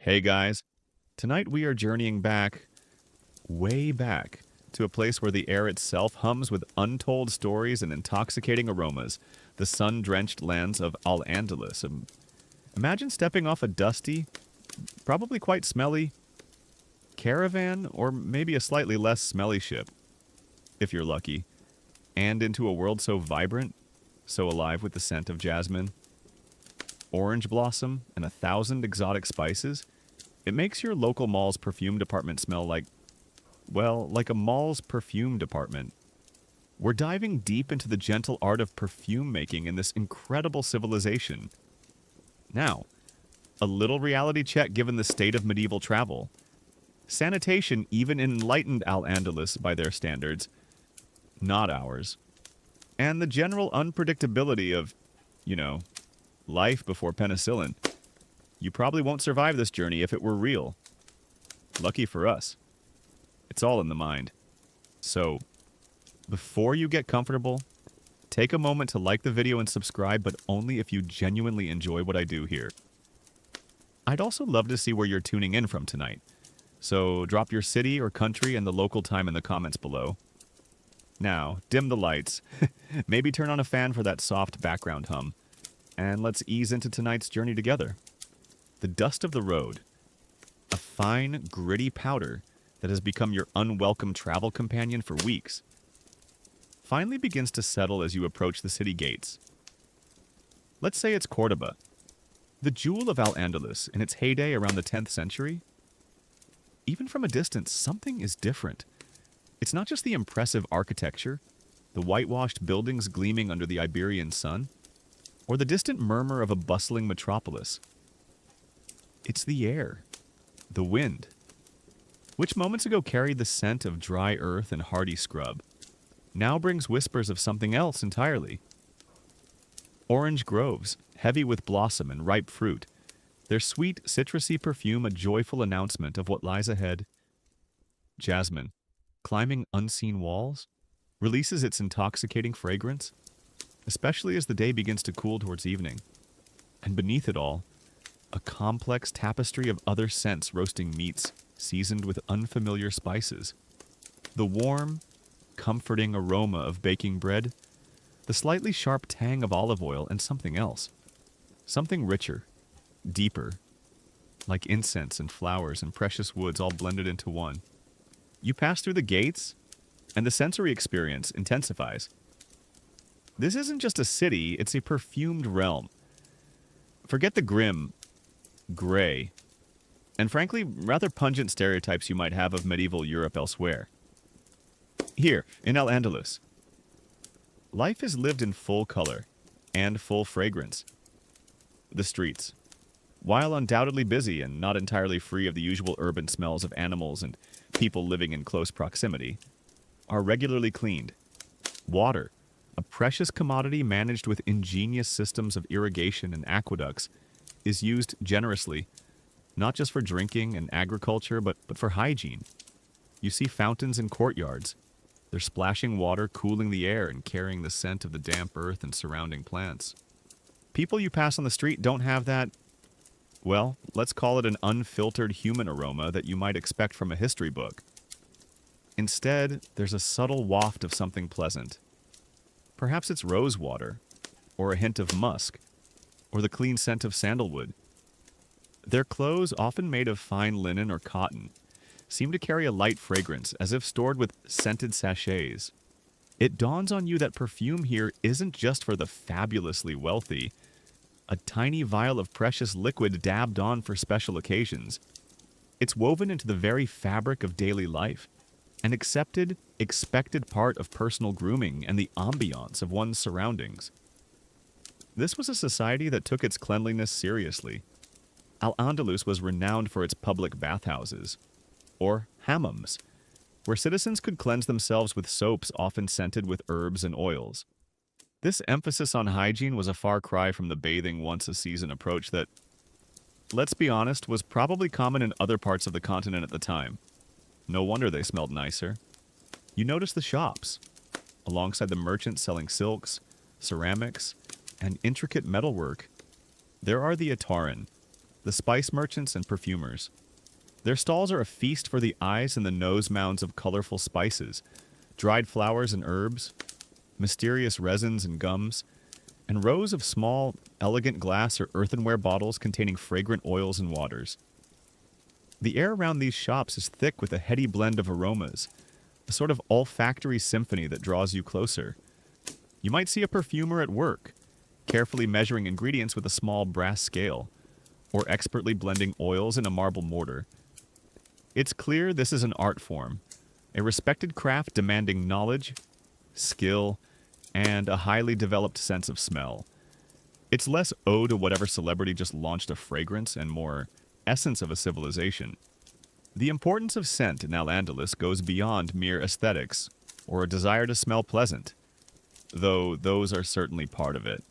Hey guys, tonight we are journeying back, way back, to a place where the air itself hums with untold stories and intoxicating aromas, the sun-drenched lands of Al-Andalus. Imagine stepping off a dusty, probably quite smelly, caravan, or maybe a slightly less smelly ship, if you're lucky, and into a world so vibrant, so alive with the scent of jasmine, orange blossom, and 1,000 exotic spices. It makes your local mall's perfume department smell like, well, like a mall's perfume department. We're diving deep into the gentle art of perfume making in this incredible civilization. Now, a little reality check given the state of medieval travel. Sanitation, even in enlightened Al-Andalus by their standards, not ours. And the general unpredictability of, life before penicillin. You probably won't survive this journey if it were real. Lucky for us. It's all in the mind. So, before you get comfortable, take a moment to like the video and subscribe, but only if you genuinely enjoy what I do here. I'd also love to see where you're tuning in from tonight. So drop your city or country and the local time in the comments below. Now, dim the lights. Maybe turn on a fan for that soft background hum. And let's ease into tonight's journey together. The dust of the road. A fine, gritty powder that has become your unwelcome travel companion for weeks. Finally begins to settle as you approach the city gates. Let's say it's Cordoba, the jewel of Al-Andalus in its heyday around the 10th century. Even from a distance, something is different. It's not just the impressive architecture, the whitewashed buildings gleaming under the Iberian sun, or the distant murmur of a bustling metropolis. It's the air, the wind, which moments ago carried the scent of dry earth and hardy scrub, now brings whispers of something else entirely. Orange groves, heavy with blossom and ripe fruit, their sweet, citrusy perfume a joyful announcement of what lies ahead. Jasmine, climbing unseen walls, releases its intoxicating fragrance, especially as the day begins to cool towards evening. And beneath it all, a complex tapestry of other scents roasting meats seasoned with unfamiliar spices. The warm, comforting aroma of baking bread, the slightly sharp tang of olive oil, and something else. Something richer, deeper, like incense and flowers and precious woods all blended into one. You pass through the gates, and the sensory experience intensifies. This isn't just a city, it's a perfumed realm. Forget the grim, gray, and frankly, rather pungent stereotypes you might have of medieval Europe elsewhere. Here, in Al-Andalus, life is lived in full color and full fragrance. The streets, while undoubtedly busy and not entirely free of the usual urban smells of animals and people living in close proximity, are regularly cleaned. Water, a precious commodity managed with ingenious systems of irrigation and aqueducts, is used generously, not just for drinking and agriculture, but for hygiene. You see fountains in courtyards, their splashing water cooling the air and carrying the scent of the damp earth and surrounding plants. People you pass on the street don't have that, well, let's call it an unfiltered human aroma that you might expect from a history book. Instead, there's a subtle waft of something pleasant. Perhaps it's rose water, or a hint of musk, or the clean scent of sandalwood. Their clothes, often made of fine linen or cotton, seem to carry a light fragrance, as if stored with scented sachets. It dawns on you that perfume here isn't just for the fabulously wealthy, a tiny vial of precious liquid dabbed on for special occasions. It's woven into the very fabric of daily life, an accepted, expected part of personal grooming and the ambiance of one's surroundings. This was a society that took its cleanliness seriously. Al-Andalus was renowned for its public bathhouses, or hammams, where citizens could cleanse themselves with soaps often scented with herbs and oils. This emphasis on hygiene was a far cry from the bathing once-a-season approach that, let's be honest, was probably common in other parts of the continent at the time. No wonder they smelled nicer. You notice the shops, alongside the merchants selling silks, ceramics, and intricate metalwork. There are the Ataran, the spice merchants and perfumers. Their stalls are a feast for the eyes and the nose mounds of colorful spices, dried flowers and herbs, mysterious resins and gums, and rows of small, elegant glass or earthenware bottles containing fragrant oils and waters. The air around these shops is thick with a heady blend of aromas, a sort of olfactory symphony that draws you closer. You might see a perfumer at work, carefully measuring ingredients with a small brass scale, or expertly blending oils in a marble mortar. It's clear this is an art form, a respected craft demanding knowledge, skill, and a highly developed sense of smell. It's less ode to whatever celebrity just launched a fragrance and more essence of a civilization. The importance of scent in Al-Andalus goes beyond mere aesthetics or a desire to smell pleasant, though those are certainly part of it.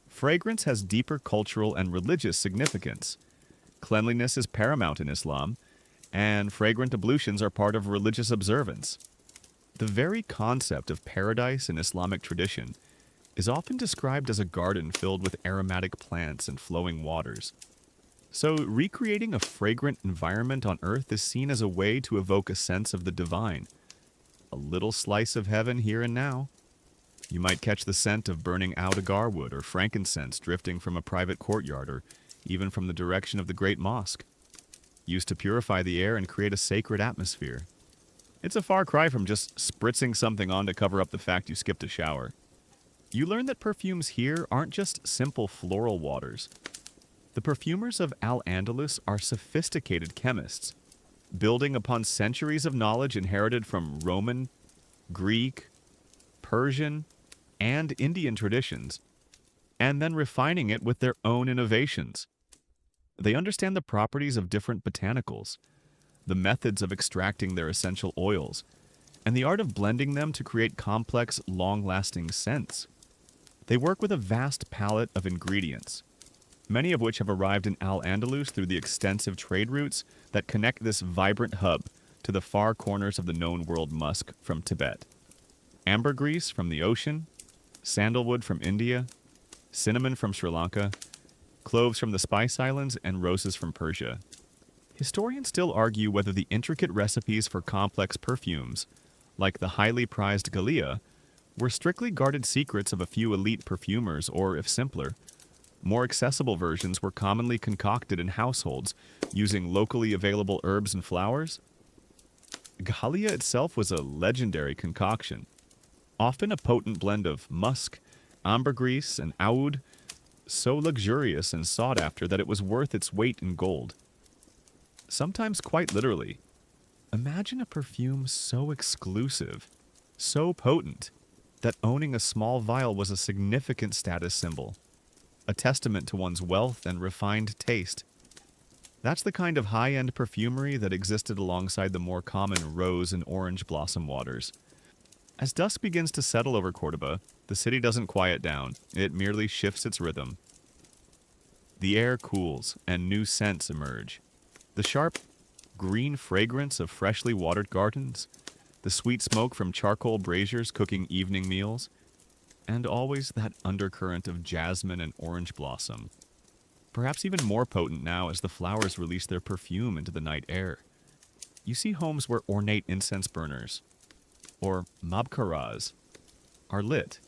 Fragrance has deeper cultural and religious significance. Cleanliness is paramount in Islam, and fragrant ablutions are part of religious observance. The very concept of paradise in Islamic tradition is often described as a garden filled with aromatic plants and flowing waters. So, recreating a fragrant environment on Earth is seen as a way to evoke a sense of the divine. A little slice of heaven here and now. You might catch the scent of burning out agar wood or frankincense drifting from a private courtyard or even from the direction of the Great Mosque, used to purify the air and create a sacred atmosphere. It's a far cry from just spritzing something on to cover up the fact you skipped a shower. You learn that perfumes here aren't just simple floral waters. The perfumers of Al-Andalus are sophisticated chemists, building upon centuries of knowledge inherited from Roman, Greek, Persian, and Indian traditions, and then refining it with their own innovations. They understand the properties of different botanicals, the methods of extracting their essential oils, and the art of blending them to create complex, long-lasting scents. They work with a vast palette of ingredients, many of which have arrived in Al-Andalus through the extensive trade routes that connect this vibrant hub to the far corners of the known world musk from Tibet. Ambergris from the ocean, sandalwood from India, cinnamon from Sri Lanka, cloves from the Spice Islands, and roses from Persia. Historians still argue whether the intricate recipes for complex perfumes, like the highly prized Gallia, were strictly guarded secrets of a few elite perfumers, or, if simpler, more accessible versions were commonly concocted in households using locally available herbs and flowers. Gallia itself was a legendary concoction, often a potent blend of musk, ambergris, and oud, so luxurious and sought after that it was worth its weight in gold. Sometimes quite literally. Imagine a perfume so exclusive, so potent, that owning a small vial was a significant status symbol, a testament to one's wealth and refined taste. That's the kind of high-end perfumery that existed alongside the more common rose and orange blossom waters. As dusk begins to settle over Cordoba, the city doesn't quiet down, it merely shifts its rhythm. The air cools, and new scents emerge. The sharp, green fragrance of freshly watered gardens, the sweet smoke from charcoal braziers cooking evening meals, and always that undercurrent of jasmine and orange blossom. Perhaps even more potent now as the flowers release their perfume into the night air. You see homes where ornate incense burners, or mabkaras, are lit,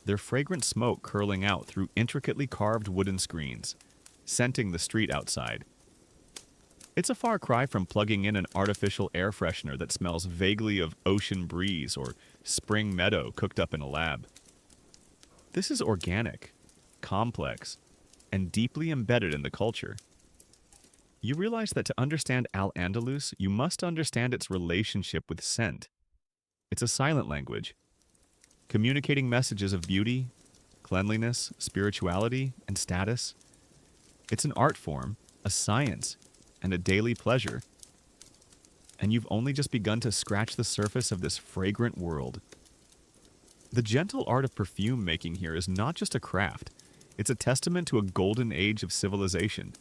their fragrant smoke curling out through intricately carved wooden screens, scenting the street outside. It's a far cry from plugging in an artificial air freshener that smells vaguely of ocean breeze or spring meadow cooked up in a lab. This is organic, complex, and deeply embedded in the culture. You realize that to understand Al-Andalus, you must understand its relationship with scent. It's a silent language, communicating messages of beauty, cleanliness, spirituality, and status. It's an art form, a science, and a daily pleasure. And you've only just begun to scratch the surface of this fragrant world. The gentle art of perfume making here is not just a craft, it's a testament to a golden age of civilization,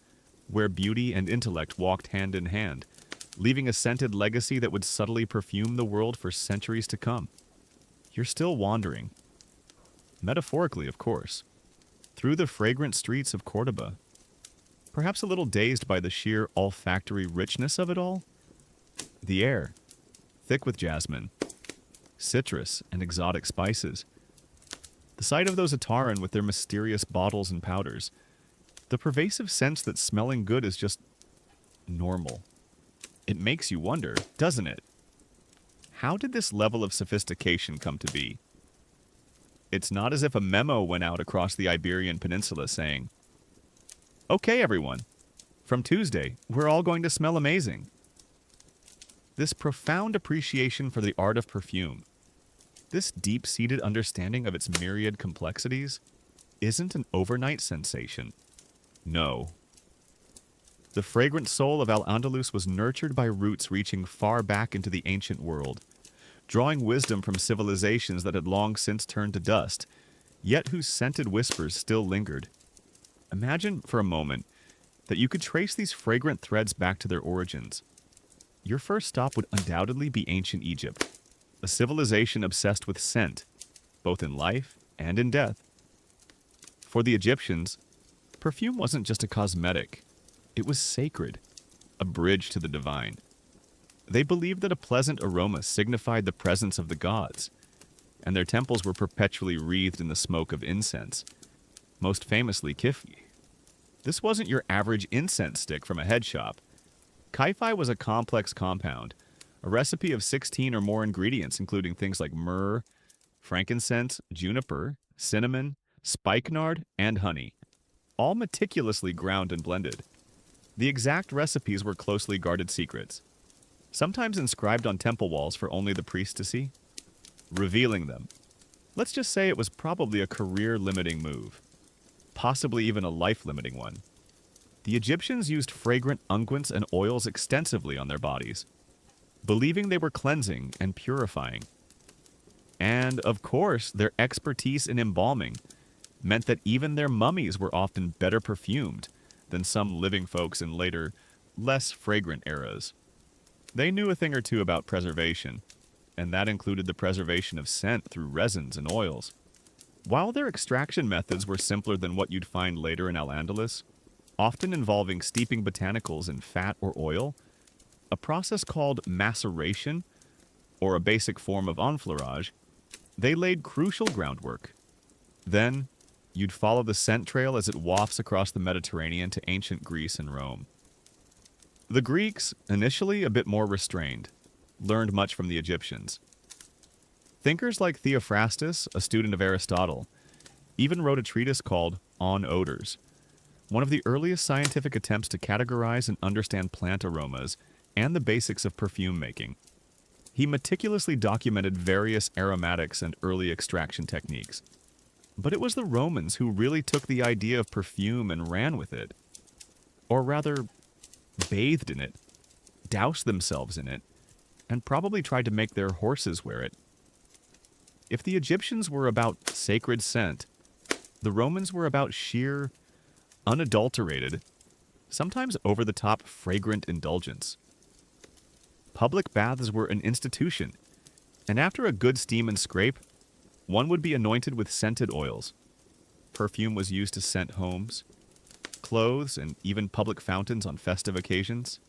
where beauty and intellect walked hand in hand, leaving a scented legacy that would subtly perfume the world for centuries to come. You're still wandering. Metaphorically, of course, through the fragrant streets of Cordoba. perhaps a little dazed by the sheer olfactory richness of it all. The air, thick with jasmine, citrus, and exotic spices. The sight of those Ataran with their mysterious bottles and powders. The pervasive sense that smelling good is just normal. It makes you wonder, doesn't it? How did this level of sophistication come to be? It's not as if a memo went out across the Iberian Peninsula saying, "Okay, everyone, from Tuesday, we're all going to smell amazing." This profound appreciation for the art of perfume, this deep-seated understanding of its myriad complexities, isn't an overnight sensation. No. The fragrant soul of Al-Andalus was nurtured by roots reaching far back into the ancient world, drawing wisdom from civilizations that had long since turned to dust, yet whose scented whispers still lingered. Imagine for a moment that you could trace these fragrant threads back to their origins. Your first stop would undoubtedly be ancient Egypt, a civilization obsessed with scent, both in life and in death. For the Egyptians, perfume wasn't just a cosmetic. It was sacred, a bridge to the divine. They believed that a pleasant aroma signified the presence of the gods, and their temples were perpetually wreathed in the smoke of incense, most famously kiffi. This wasn't your average incense stick from a head shop. Kiffi was a complex compound, a recipe of 16 or more ingredients, including things like myrrh, frankincense, juniper, cinnamon, spikenard, and honey, all meticulously ground and blended. The exact recipes were closely guarded secrets, sometimes inscribed on temple walls for only the priest to see. Revealing them, let's just say it was probably a career-limiting move, possibly even a life-limiting one. The Egyptians used fragrant unguents and oils extensively on their bodies, believing they were cleansing and purifying. And, of course, their expertise in embalming meant that even their mummies were often better perfumed than some living folks in later, less fragrant eras. They knew a thing or two about preservation, and that included the preservation of scent through resins and oils. While their extraction methods were simpler than what you'd find later in Al-Andalus, often involving steeping botanicals in fat or oil, a process called maceration, or a basic form of enfleurage, they laid crucial groundwork. Then, you'd follow the scent trail as it wafts across the Mediterranean to ancient Greece and Rome. The Greeks, initially a bit more restrained, learned much from the Egyptians. Thinkers like Theophrastus, a student of Aristotle, even wrote a treatise called On Odors, one of the earliest scientific attempts to categorize and understand plant aromas and the basics of perfume making. He meticulously documented various aromatics and early extraction techniques. But it was the Romans who really took the idea of perfume and ran with it. Or rather, bathed in it, doused themselves in it, and probably tried to make their horses wear it. If the Egyptians were about sacred scent, the Romans were about sheer, unadulterated, sometimes over-the-top fragrant indulgence. Public baths were an institution, and after a good steam and scrape, one would be anointed with scented oils. Perfume was used to scent homes, clothes, and even public fountains on festive occasions.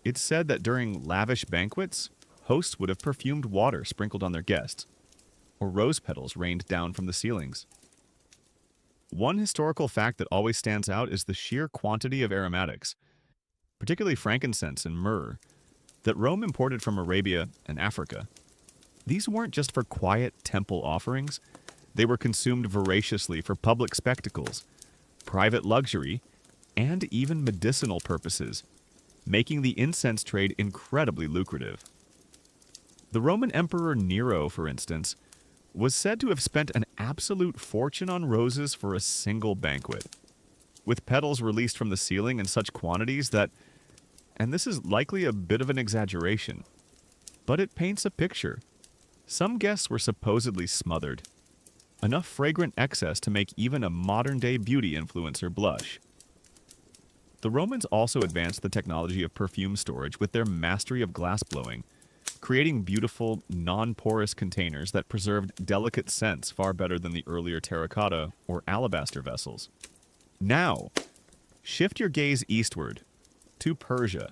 It's said that during lavish banquets, hosts would have perfumed water sprinkled on their guests, or rose petals rained down from the ceilings. One historical fact that always stands out is the sheer quantity of aromatics, particularly frankincense and myrrh, that Rome imported from Arabia and Africa. These weren't just for quiet temple offerings, they were consumed voraciously for public spectacles, private luxury, and even medicinal purposes, making the incense trade incredibly lucrative. The Roman Emperor Nero, for instance, was said to have spent an absolute fortune on roses for a single banquet, with petals released from the ceiling in such quantities that, and this is likely a bit of an exaggeration, but it paints a picture. Some guests were supposedly smothered, enough fragrant excess to make even a modern-day beauty influencer blush. The Romans also advanced the technology of perfume storage with their mastery of glassblowing, creating beautiful, non-porous containers that preserved delicate scents far better than the earlier terracotta or alabaster vessels. Now, Shift your gaze eastward to Persia,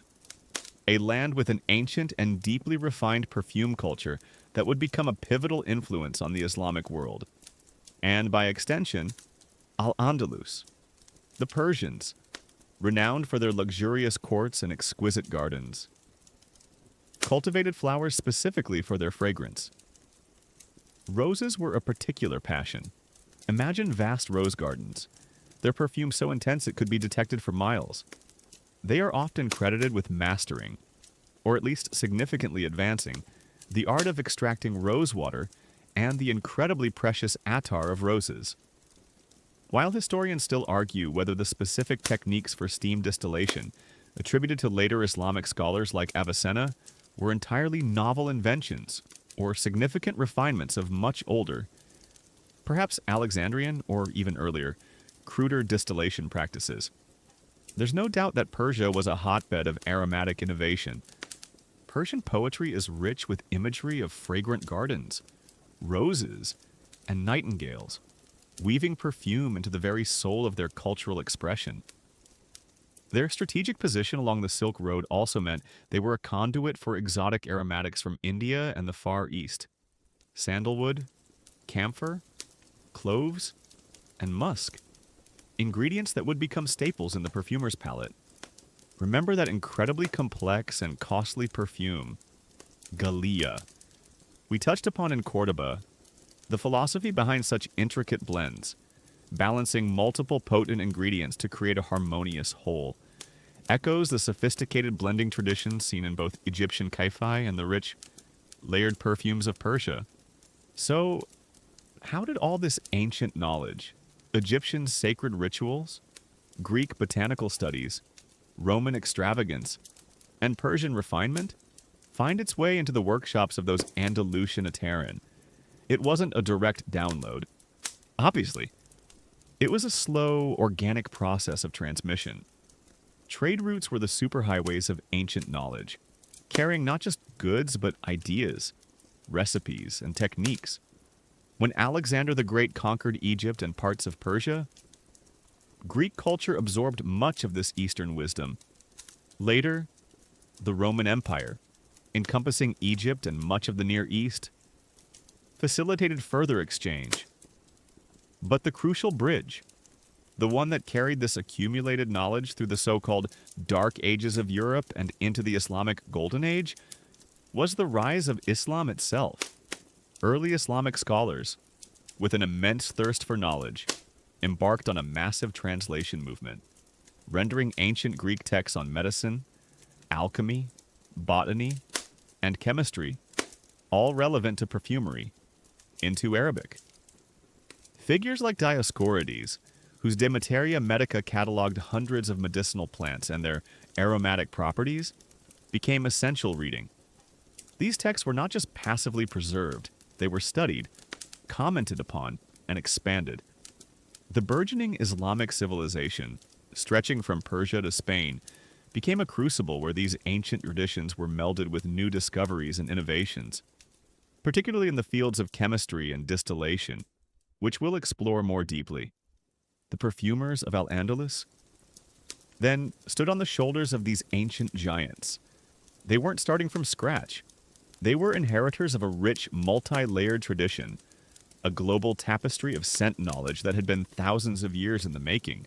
a land with an ancient and deeply refined perfume culture that would become a pivotal influence on the Islamic world. And by extension, Al-Andalus, the Persians, renowned for their luxurious courts and exquisite gardens, cultivated flowers specifically for their fragrance. Roses were a particular passion. Imagine vast rose gardens, their perfume so intense it could be detected for miles. They are often credited with mastering, or at least significantly advancing, the art of extracting rose water and the incredibly precious attar of roses. While historians still argue whether the specific techniques for steam distillation, attributed to later Islamic scholars like Avicenna, were entirely novel inventions or significant refinements of much older, perhaps Alexandrian or even earlier, cruder distillation practices. There's no doubt that Persia was a hotbed of aromatic innovation. Persian poetry is rich with imagery of fragrant gardens, roses, and nightingales, weaving perfume into the very soul of their cultural expression. Their strategic position along the Silk Road also meant they were a conduit for exotic aromatics from India and the Far East. Sandalwood, camphor, cloves, and musk. Ingredients that would become staples in the perfumer's palette. Remember that incredibly complex and costly perfume, Gallia. We touched upon in Cordoba the philosophy behind such intricate blends, balancing multiple potent ingredients to create a harmonious whole, echoes the sophisticated blending traditions seen in both Egyptian kaifi and the rich, layered perfumes of Persia. So, how did all this ancient knowledge, Egyptian sacred rituals, Greek botanical studies, Roman extravagance, and Persian refinement find its way into the workshops of those Andalusian Ataran? It wasn't a direct download. Obviously, it was a slow, organic process of transmission. Trade routes were the superhighways of ancient knowledge, carrying not just goods but ideas, recipes, and techniques. When Alexander the Great conquered Egypt and parts of Persia, Greek culture absorbed much of this Eastern wisdom. Later, the Roman Empire, encompassing Egypt and much of the Near East, facilitated further exchange. But the crucial bridge, the one that carried this accumulated knowledge through the so-called Dark Ages of Europe and into the Islamic Golden Age, was the rise of Islam itself. Early Islamic scholars, with an immense thirst for knowledge, embarked on a massive translation movement, rendering ancient Greek texts on medicine, alchemy, botany, and chemistry, all relevant to perfumery, into Arabic. Figures like Dioscorides, whose De Materia Medica cataloged hundreds of medicinal plants and their aromatic properties, became essential reading. These texts were not just passively preserved, they were studied, commented upon, and expanded. The burgeoning Islamic civilization, stretching from Persia to Spain, became a crucible where these ancient traditions were melded with new discoveries and innovations, particularly in the fields of chemistry and distillation, which we'll explore more deeply. The perfumers of Al-Andalus then stood on the shoulders of these ancient giants. They weren't starting from scratch. They were inheritors of a rich, multi-layered tradition, a global tapestry of scent knowledge that had been thousands of years in the making.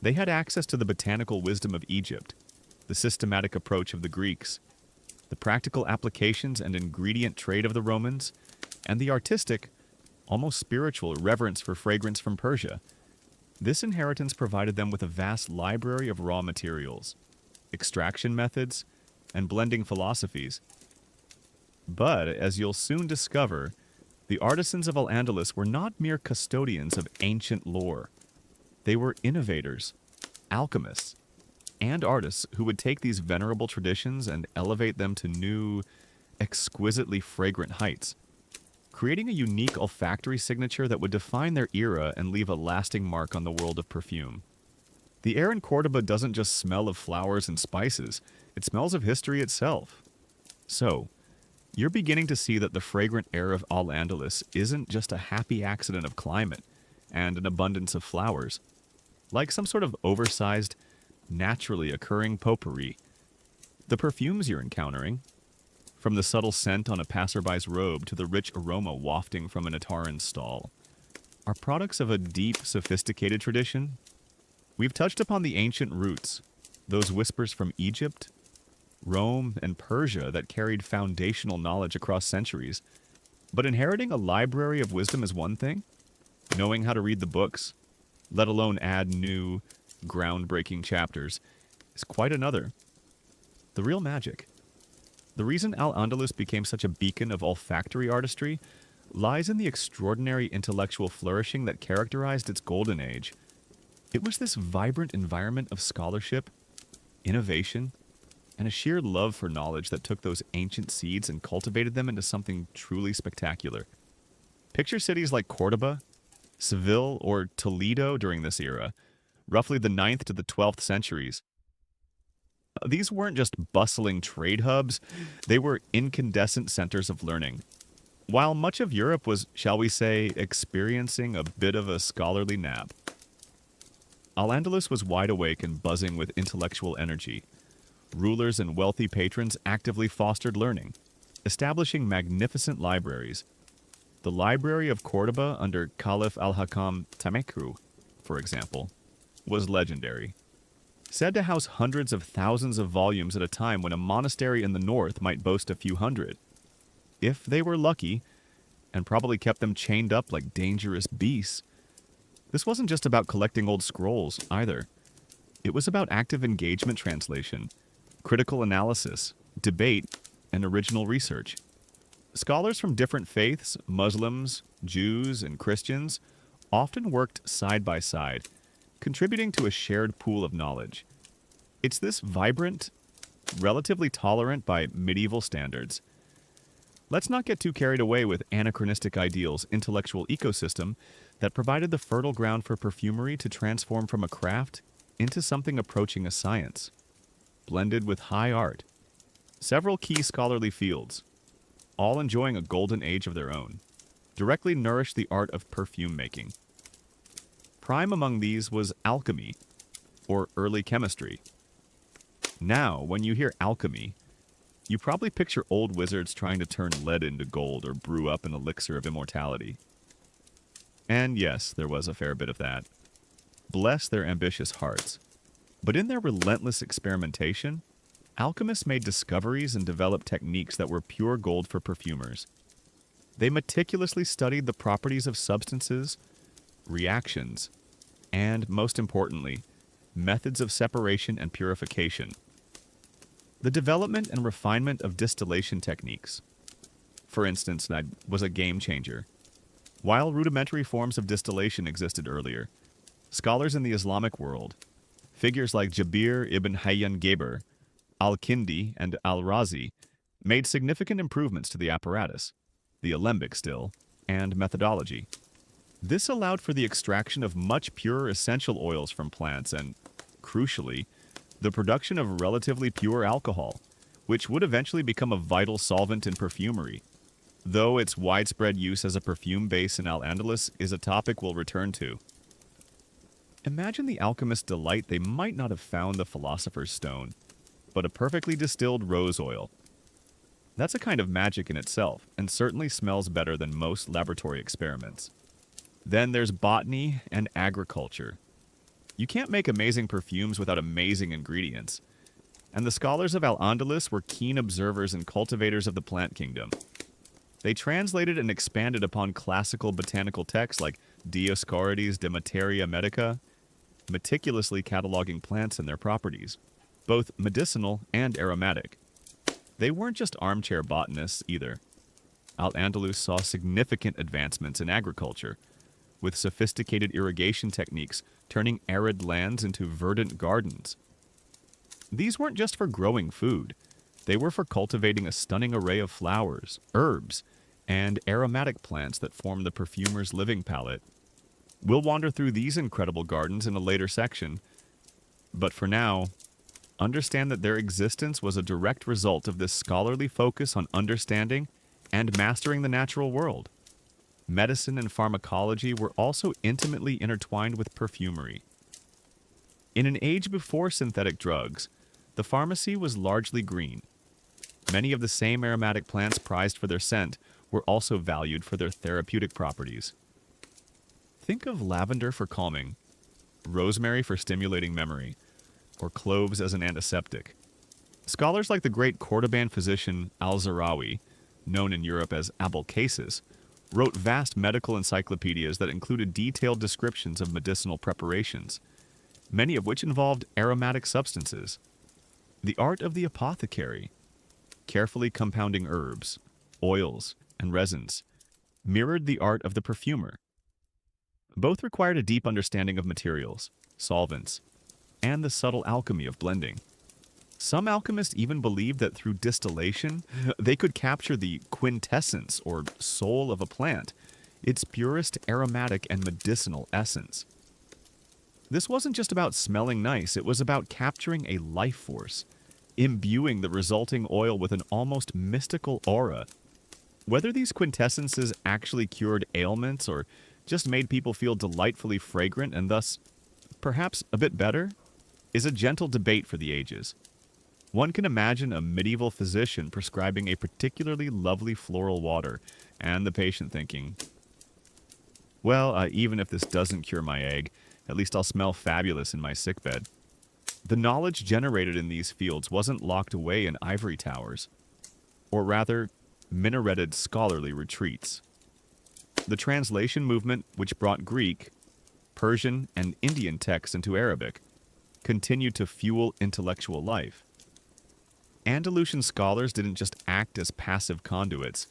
They had access to the botanical wisdom of Egypt, the systematic approach of the Greeks, the practical applications and ingredient trade of the Romans, and the artistic, almost spiritual reverence for fragrance from Persia. This inheritance provided them with a vast library of raw materials, extraction methods, and blending philosophies. But, as you'll soon discover, the artisans of Al-Andalus were not mere custodians of ancient lore. They were innovators, alchemists, and artists who would take these venerable traditions and elevate them to new, exquisitely fragrant heights, creating a unique olfactory signature that would define their era and leave a lasting mark on the world of perfume. The air in Cordoba doesn't just smell of flowers and spices, it smells of history itself. So, you're beginning to see that the fragrant air of Al-Andalus isn't just a happy accident of climate and an abundance of flowers. like some sort of oversized, naturally occurring potpourri. The perfumes you're encountering, from the subtle scent on a passerby's robe to the rich aroma wafting from an Ataran's stall, are products of a deep, sophisticated tradition. We've touched upon the ancient roots, those whispers from Egypt, Rome, and Persia that carried foundational knowledge across centuries. But inheriting a library of wisdom is one thing. Knowing how to read the books, let alone add new, groundbreaking chapters, is quite another. The real magic. The reason Al-Andalus became such a beacon of olfactory artistry lies in the extraordinary intellectual flourishing that characterized its golden age. It was this vibrant environment of scholarship, innovation, and a sheer love for knowledge that took those ancient seeds and cultivated them into something truly spectacular. Picture cities like Cordoba, Seville, or Toledo during this era, roughly the 9th to the 12th centuries. These weren't just bustling trade hubs, they were incandescent centers of learning. While much of Europe was, shall we say, experiencing a bit of a scholarly nap, Al-Andalus was wide awake and buzzing with intellectual energy. Rulers and wealthy patrons actively fostered learning, establishing magnificent libraries. The Library of Cordoba under Caliph al-Hakam Tamekru, for example, was legendary. Said to house hundreds of thousands of volumes at a time when a monastery in the north might boast a few hundred. If they were lucky, and probably kept them chained up like dangerous beasts. This wasn't just about collecting old scrolls, either. It was about active engagement translation, critical analysis, debate, and original research. Scholars from different faiths, Muslims, Jews, and Christians, often worked side by side, contributing to a shared pool of knowledge. It's this vibrant, relatively tolerant by medieval standards. Let's not get too carried away with anachronistic ideals intellectual ecosystem that provided the fertile ground for perfumery to transform from a craft into something approaching a science, blended with high art. Several key scholarly fields, all enjoying a golden age of their own, directly nourished the art of perfume making. Prime among these was alchemy, or early chemistry. Now, when you hear alchemy, you probably picture old wizards trying to turn lead into gold or brew up an elixir of immortality. And yes, there was a fair bit of that. Bless their ambitious hearts. But in their relentless experimentation, alchemists made discoveries and developed techniques that were pure gold for perfumers. They meticulously studied the properties of substances, reactions, and, most importantly, methods of separation and purification. The development and refinement of distillation techniques, for instance, that was a game changer. While rudimentary forms of distillation existed earlier, scholars in the Islamic world, figures like Jabir ibn Hayyan Geber, Al-Kindi, and Al-Razi, made significant improvements to the apparatus, the alembic still, and methodology. This allowed for the extraction of much purer essential oils from plants and, crucially, the production of relatively pure alcohol, which would eventually become a vital solvent in perfumery, though its widespread use as a perfume base in Al-Andalus is a topic we'll return to. Imagine the alchemist's delight they might not have found the philosopher's stone, but a perfectly distilled rose oil. That's a kind of magic in itself, and certainly smells better than most laboratory experiments. Then there's botany and agriculture. You can't make amazing perfumes without amazing ingredients. And the scholars of Al-Andalus were keen observers and cultivators of the plant kingdom. They translated and expanded upon classical botanical texts like Dioscorides de Materia Medica, meticulously cataloging plants and their properties, both medicinal and aromatic. They weren't just armchair botanists either. Al-Andalus saw significant advancements in agriculture, with sophisticated irrigation techniques turning arid lands into verdant gardens. These weren't just for growing food. They were for cultivating a stunning array of flowers, herbs, and aromatic plants that form the perfumer's living palette. We'll wander through these incredible gardens in a later section, but for now, understand that their existence was a direct result of this scholarly focus on understanding and mastering the natural world. Medicine and pharmacology were also intimately intertwined with perfumery. In an age before synthetic drugs, the pharmacy was largely green. Many of the same aromatic plants prized for their scent were also valued for their therapeutic properties. Think of lavender for calming, rosemary for stimulating memory, or cloves as an antiseptic. Scholars like the great Cordoban physician Al-Zarawi, known in Europe as Abulcasis, wrote vast medical encyclopedias that included detailed descriptions of medicinal preparations, many of which involved aromatic substances. The art of the apothecary, carefully compounding herbs, oils, and resins, mirrored the art of the perfumer. Both required a deep understanding of materials, solvents, and the subtle alchemy of blending. Some alchemists even believed that through distillation, they could capture the quintessence or soul of a plant, its purest aromatic and medicinal essence. This wasn't just about smelling nice, it was about capturing a life force, imbuing the resulting oil with an almost mystical aura. Whether these quintessences actually cured ailments or just made people feel delightfully fragrant and thus, perhaps a bit better, is a gentle debate for the ages. One can imagine a medieval physician prescribing a particularly lovely floral water, and the patient thinking, well, even if this doesn't cure my ague, at least I'll smell fabulous in my sickbed. The knowledge generated in these fields wasn't locked away in ivory towers, or rather, minareted scholarly retreats. The translation movement, which brought Greek, Persian, and Indian texts into Arabic, continued to fuel intellectual life. Andalusian scholars didn't just act as passive conduits,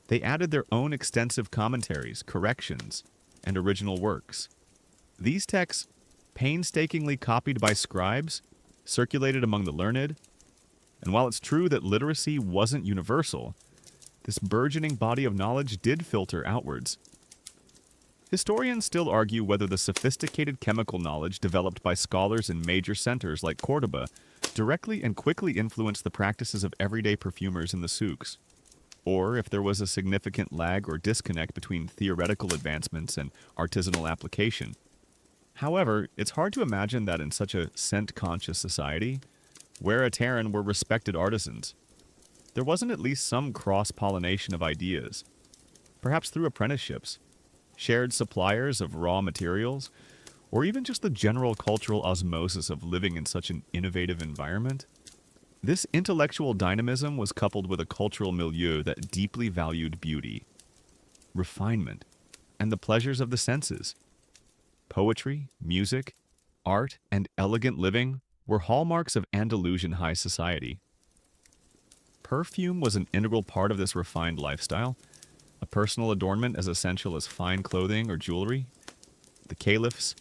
they added their own extensive commentaries, corrections, and original works. These texts, painstakingly copied by scribes, circulated among the learned, and while it's true that literacy wasn't universal, this burgeoning body of knowledge did filter outwards. Historians still argue whether the sophisticated chemical knowledge developed by scholars in major centers like Cordoba directly and quickly influenced the practices of everyday perfumers in the souks, or if there was a significant lag or disconnect between theoretical advancements and artisanal application. However, it's hard to imagine that in such a scent-conscious society, where Ataran were respected artisans, there wasn't at least some cross-pollination of ideas, perhaps through apprenticeships, shared suppliers of raw materials, or even just the general cultural osmosis of living in such an innovative environment. This intellectual dynamism was coupled with a cultural milieu that deeply valued beauty, refinement, and the pleasures of the senses. Poetry, music, art, and elegant living were hallmarks of Andalusian high society. Perfume was an integral part of this refined lifestyle, a personal adornment as essential as fine clothing or jewelry. The caliphs,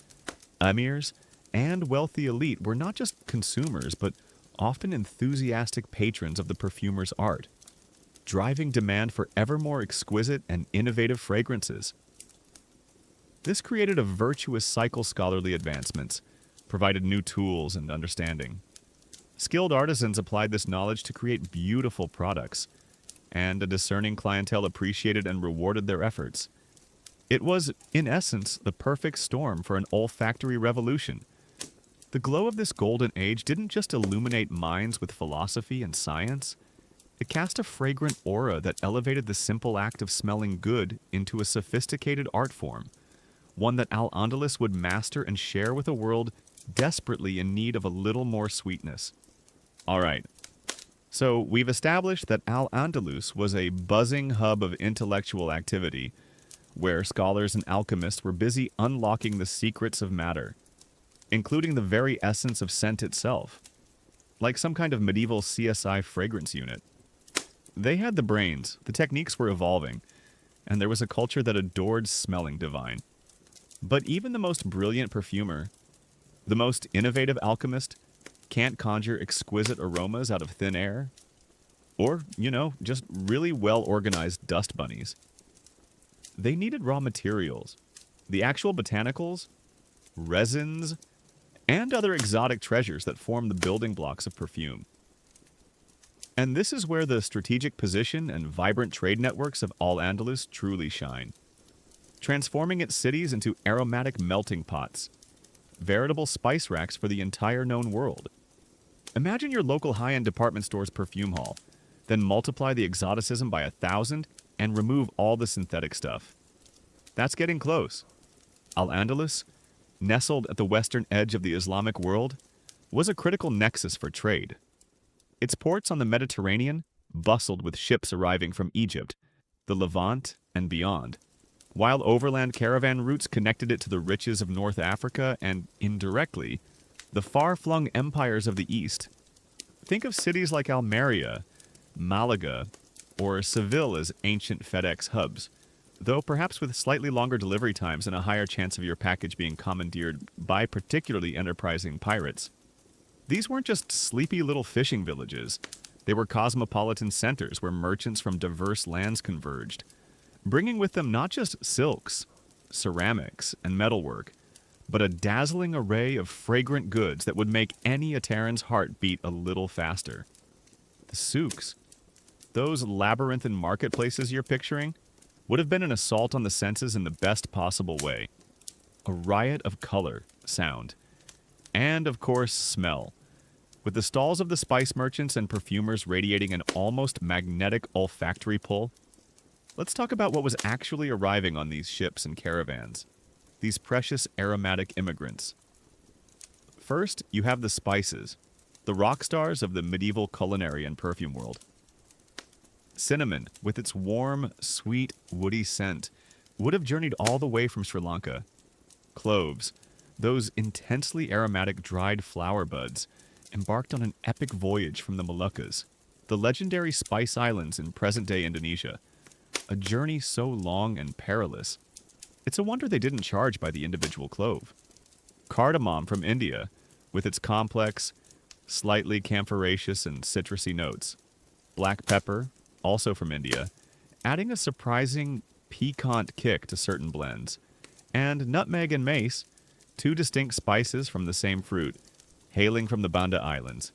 emirs, and wealthy elite were not just consumers, but often enthusiastic patrons of the perfumer's art, driving demand for ever more exquisite and innovative fragrances. This created a virtuous cycle. Scholarly advancements provided new tools and understanding. Skilled artisans applied this knowledge to create beautiful products, and a discerning clientele appreciated and rewarded their efforts. It was, in essence, the perfect storm for an olfactory revolution. The glow of this golden age didn't just illuminate minds with philosophy and science. It cast a fragrant aura that elevated the simple act of smelling good into a sophisticated art form, one that Al-Andalus would master and share with a world desperately in need of a little more sweetness. All right. So we've established that Al-Andalus was a buzzing hub of intellectual activity, where scholars and alchemists were busy unlocking the secrets of matter, including the very essence of scent itself, like some kind of medieval CSI fragrance unit. They had the brains, the techniques were evolving, and there was a culture that adored smelling divine. But even the most brilliant perfumer, the most innovative alchemist, can't conjure exquisite aromas out of thin air, or, just really well-organized dust bunnies. They needed raw materials, the actual botanicals, resins, and other exotic treasures that form the building blocks of perfume. And this is where the strategic position and vibrant trade networks of Al-Andalus truly shine, transforming its cities into aromatic melting pots. veritable spice racks for the entire known world. Imagine your local high-end department store's perfume haul, then multiply the exoticism by 1,000 and remove all the synthetic stuff. That's getting close. Al-Andalus, nestled at the western edge of the Islamic world, was a critical nexus for trade. Its ports on the Mediterranean bustled with ships arriving from Egypt, the Levant, and beyond, while overland caravan routes connected it to the riches of North Africa and, indirectly, the far-flung empires of the East. Think of cities like Almeria, Malaga, or Seville as ancient FedEx hubs, though perhaps with slightly longer delivery times and a higher chance of your package being commandeered by particularly enterprising pirates. These weren't just sleepy little fishing villages. They were cosmopolitan centers where merchants from diverse lands converged, bringing with them not just silks, ceramics, and metalwork, but a dazzling array of fragrant goods that would make any Ateran's heart beat a little faster. The souks, those labyrinthine marketplaces you're picturing, would have been an assault on the senses in the best possible way. A riot of color, sound, and, of course, smell, with the stalls of the spice merchants and perfumers radiating an almost magnetic olfactory pull. Let's talk about what was actually arriving on these ships and caravans, these precious aromatic immigrants. First, you have the spices, the rock stars of the medieval culinary and perfume world. Cinnamon, with its warm, sweet, woody scent, would have journeyed all the way from Sri Lanka. Cloves, those intensely aromatic dried flower buds, embarked on an epic voyage from the Moluccas, the legendary spice islands in present-day Indonesia. A journey so long and perilous, it's a wonder they didn't charge by the individual clove. Cardamom from India, with its complex, slightly camphoraceous and citrusy notes. Black pepper, also from India, adding a surprising piquant kick to certain blends. And nutmeg and mace, two distinct spices from the same fruit, hailing from the Banda Islands.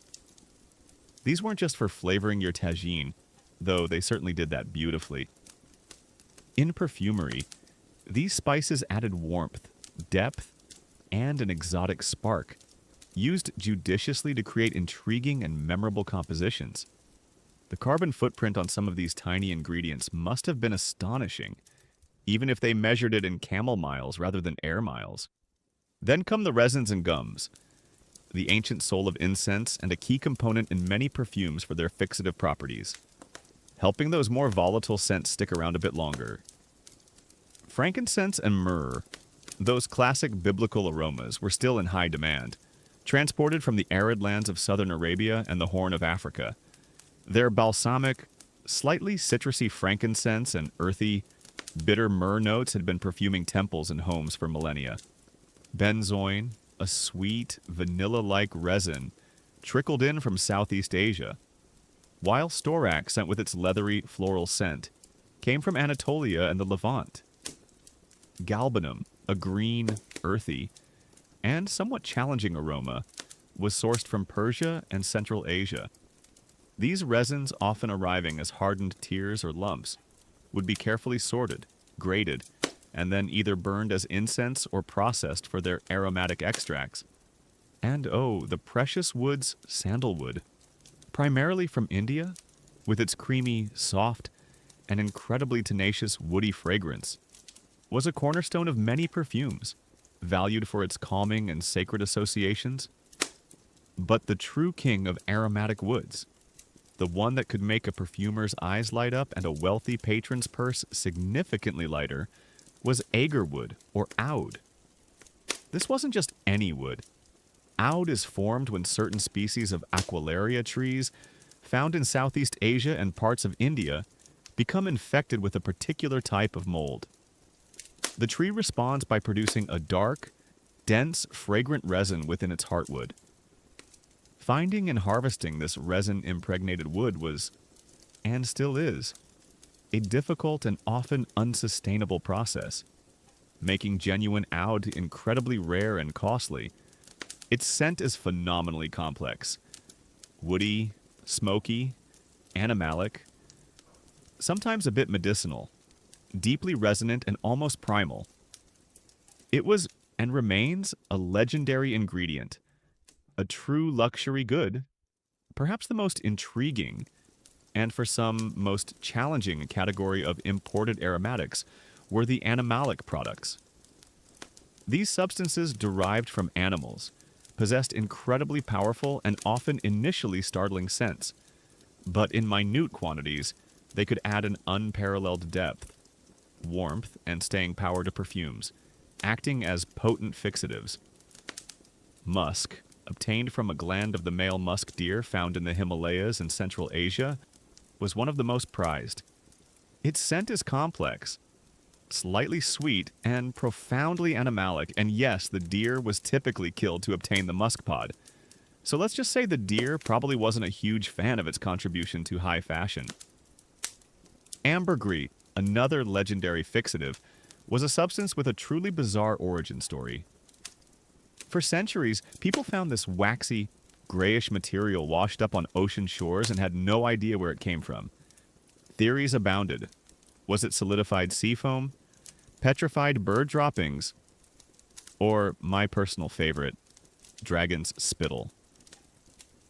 These weren't just for flavoring your tagine, though they certainly did that beautifully. In perfumery, these spices added warmth, depth, and an exotic spark, used judiciously to create intriguing and memorable compositions. The carbon footprint on some of these tiny ingredients must have been astonishing, even if they measured it in camel miles rather than air miles. Then come the resins and gums, the ancient soul of incense and a key component in many perfumes for their fixative properties, helping those more volatile scents stick around a bit longer. Frankincense and myrrh, those classic biblical aromas, were still in high demand, transported from the arid lands of southern Arabia and the Horn of Africa. Their balsamic, slightly citrusy frankincense and earthy, bitter myrrh notes had been perfuming temples and homes for millennia. Benzoin, a sweet, vanilla-like resin, trickled in from Southeast Asia, while storax, sent with its leathery, floral scent, came from Anatolia and the Levant. Galbanum, a green, earthy, and somewhat challenging aroma, was sourced from Persia and Central Asia. These resins, often arriving as hardened tears or lumps, would be carefully sorted, graded, and then either burned as incense or processed for their aromatic extracts. And oh, the precious woods sandalwood, primarily from India, with its creamy, soft, and incredibly tenacious woody fragrance, was a cornerstone of many perfumes, valued for its calming and sacred associations. But the true king of aromatic woods, the one that could make a perfumer's eyes light up and a wealthy patron's purse significantly lighter, was agarwood, or oud. This wasn't just any wood. Oud is formed when certain species of Aquilaria trees, found in Southeast Asia and parts of India, become infected with a particular type of mold. The tree responds by producing a dark, dense, fragrant resin within its heartwood. Finding and harvesting this resin-impregnated wood was, and still is, a difficult and often unsustainable process, making genuine oud incredibly rare and costly. Its scent is phenomenally complex. Woody, smoky, animalic, sometimes a bit medicinal, deeply resonant and almost primal. It was and remains a legendary ingredient, a true luxury good, perhaps the most intriguing and for some most challenging category of imported aromatics were the animalic products. These substances derived from animals possessed incredibly powerful and often initially startling scents, but in minute quantities, they could add an unparalleled depth, warmth, and staying power to perfumes, acting as potent fixatives. Musk, obtained from a gland of the male musk deer found in the Himalayas in Central Asia, was one of the most prized. Its scent is complex, slightly sweet, and profoundly animalic, and yes, the deer was typically killed to obtain the musk pod. So let's just say the deer probably wasn't a huge fan of its contribution to high fashion. Ambergris, another legendary fixative, was a substance with a truly bizarre origin story. For centuries, people found this waxy, grayish material washed up on ocean shores and had no idea where it came from. Theories abounded. Was it solidified sea foam, petrified bird droppings, or, my personal favorite, dragon's spittle?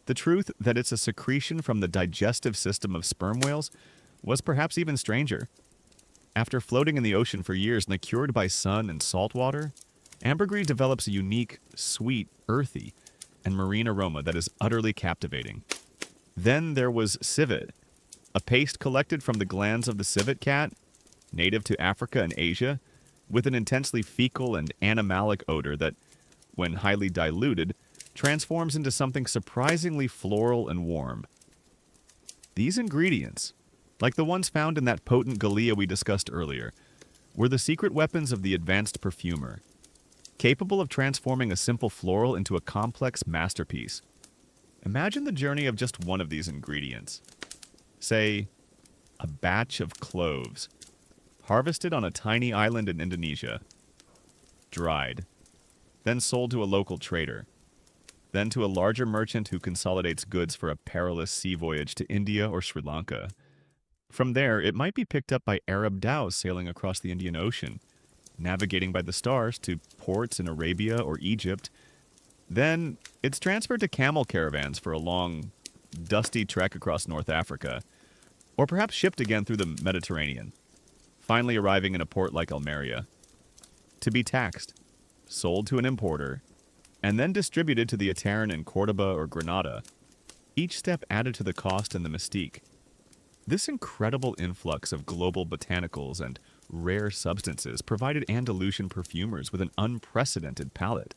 The truth that it's a secretion from the digestive system of sperm whales was perhaps even stranger. After floating in the ocean for years and cured by sun and salt water, ambergris develops a unique, sweet, earthy, and marine aroma that is utterly captivating. Then there was civet, a paste collected from the glands of the civet cat, native to Africa and Asia, with an intensely fecal and animalic odor that, when highly diluted, transforms into something surprisingly floral and warm. These ingredients, like the ones found in that potent Gallia we discussed earlier, were the secret weapons of the advanced perfumer, capable of transforming a simple floral into a complex masterpiece. Imagine the journey of just one of these ingredients. Say, a batch of cloves, harvested on a tiny island in Indonesia, dried, then sold to a local trader, then to a larger merchant who consolidates goods for a perilous sea voyage to India or Sri Lanka. From there, it might be picked up by Arab dhows sailing across the Indian Ocean, navigating by the stars to ports in Arabia or Egypt. Then, it's transferred to camel caravans for a long, dusty trek across North Africa, or perhaps shipped again through the Mediterranean, finally arriving in a port like Almeria, to be taxed, sold to an importer, and then distributed to the Ateran in Cordoba or Granada, each step added to the cost and the mystique. This incredible influx of global botanicals and rare substances provided Andalusian perfumers with an unprecedented palette.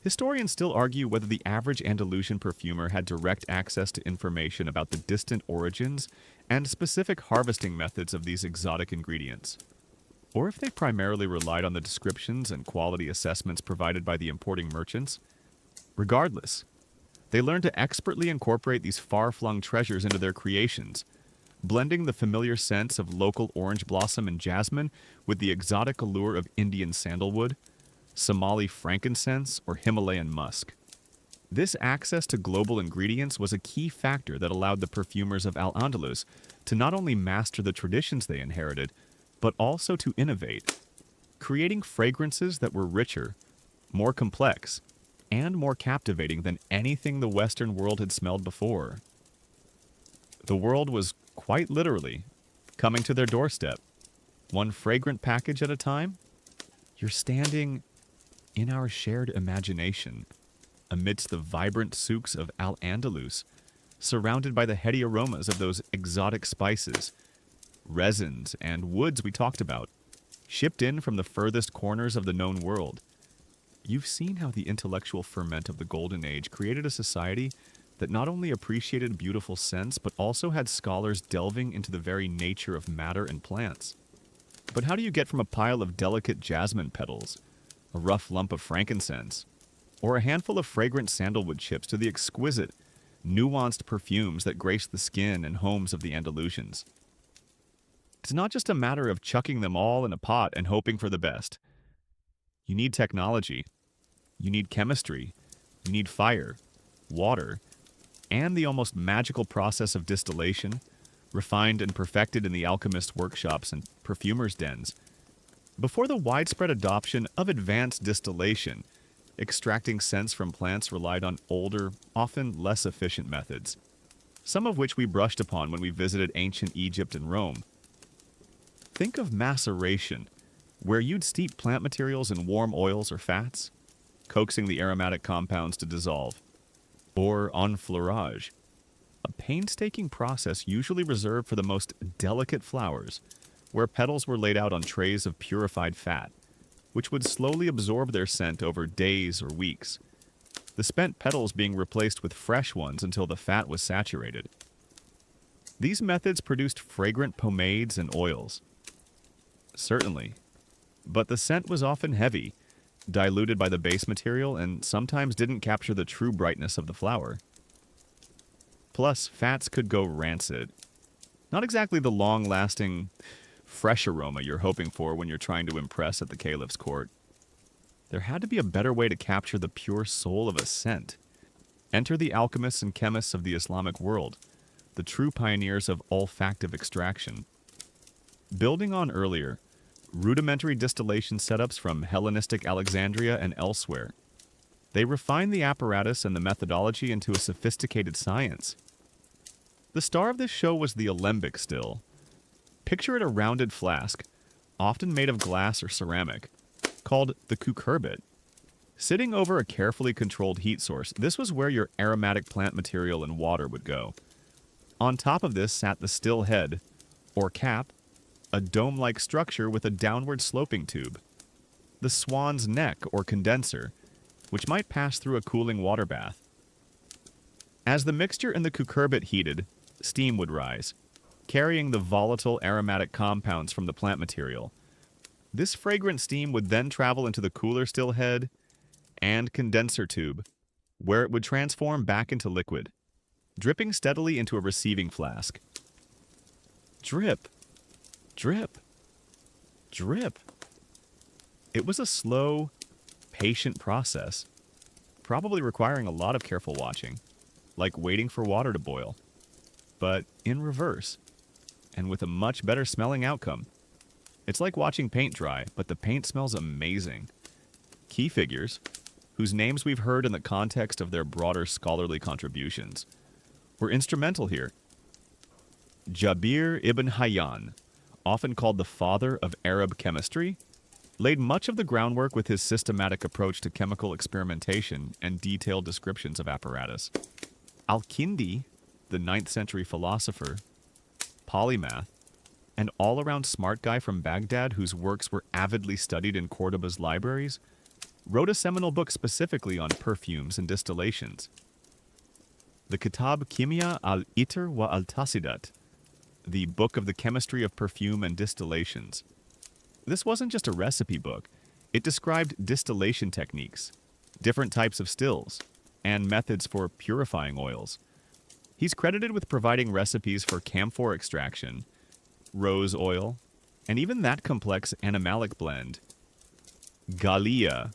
Historians still argue whether the average Andalusian perfumer had direct access to information about the distant origins and specific harvesting methods of these exotic ingredients, or if they primarily relied on the descriptions and quality assessments provided by the importing merchants. Regardless, they learned to expertly incorporate these far-flung treasures into their creations, blending the familiar scents of local orange blossom and jasmine with the exotic allure of Indian sandalwood, Somali frankincense, or Himalayan musk. This access to global ingredients was a key factor that allowed the perfumers of Al-Andalus to not only master the traditions they inherited, but also to innovate, creating fragrances that were richer, more complex, and more captivating than anything the Western world had smelled before. The world was quite literally coming to their doorstep, one fragrant package at a time. You're standing in our shared imagination, amidst the vibrant souks of Al-Andalus, surrounded by the heady aromas of those exotic spices, resins, and woods we talked about, shipped in from the furthest corners of the known world. You've seen how the intellectual ferment of the Golden Age created a society that not only appreciated beautiful scents, but also had scholars delving into the very nature of matter and plants. But how do you get from a pile of delicate jasmine petals, a rough lump of frankincense, or a handful of fragrant sandalwood chips to the exquisite, nuanced perfumes that grace the skin and homes of the Andalusians? It's not just a matter of chucking them all in a pot and hoping for the best. You need technology, you need chemistry, you need fire, water, and the almost magical process of distillation, refined and perfected in the alchemist's workshops and perfumers' dens. Before the widespread adoption of advanced distillation, extracting scents from plants relied on older, often less efficient methods, some of which we brushed upon when we visited ancient Egypt and Rome. Think of maceration, where you'd steep plant materials in warm oils or fats, coaxing the aromatic compounds to dissolve. Or enfleurage, a painstaking process usually reserved for the most delicate flowers, where petals were laid out on trays of purified fat, which would slowly absorb their scent over days or weeks, the spent petals being replaced with fresh ones until the fat was saturated. These methods produced fragrant pomades and oils. Certainly, but the scent was often heavy, diluted by the base material, and sometimes didn't capture the true brightness of the flower. Plus, fats could go rancid. Not exactly the long-lasting, fresh aroma you're hoping for when you're trying to impress at the caliph's court. There had to be a better way to capture the pure soul of a scent. Enter the alchemists and chemists of the Islamic world, the true pioneers of olfactive extraction. Building on earlier, rudimentary distillation setups from Hellenistic Alexandria and elsewhere, they refined the apparatus and the methodology into a sophisticated science. The star of this show was the alembic still. Picture it a rounded flask, often made of glass or ceramic, called the cucurbit. Sitting over a carefully controlled heat source, this was where your aromatic plant material and water would go. On top of this sat the still head, or cap, a dome-like structure with a downward sloping tube. The swan's neck, or condenser, which might pass through a cooling water bath. As the mixture in the cucurbit heated, steam would rise, carrying the volatile aromatic compounds from the plant material. This fragrant steam would then travel into the cooler still head and condenser tube, where it would transform back into liquid, dripping steadily into a receiving flask. Drip, drip, drip. It was a slow, patient process, probably requiring a lot of careful watching, like waiting for water to boil, but in reverse, and with a much better smelling outcome. It's like watching paint dry, but the paint smells amazing. Key figures, whose names we've heard in the context of their broader scholarly contributions, were instrumental here. Jabir ibn Hayyan, often called the father of Arab chemistry, laid much of the groundwork with his systematic approach to chemical experimentation and detailed descriptions of apparatus. Al-Kindi, the 9th century philosopher, polymath, and all-around smart guy from Baghdad whose works were avidly studied in Cordoba's libraries, wrote a seminal book specifically on perfumes and distillations. The Kitab Kimya al-Itr wa al-Tasidat, the Book of the Chemistry of Perfume and Distillations. This wasn't just a recipe book. It described distillation techniques, different types of stills, and methods for purifying oils. He's credited with providing recipes for camphor extraction, rose oil, and even that complex animalic blend, Galia.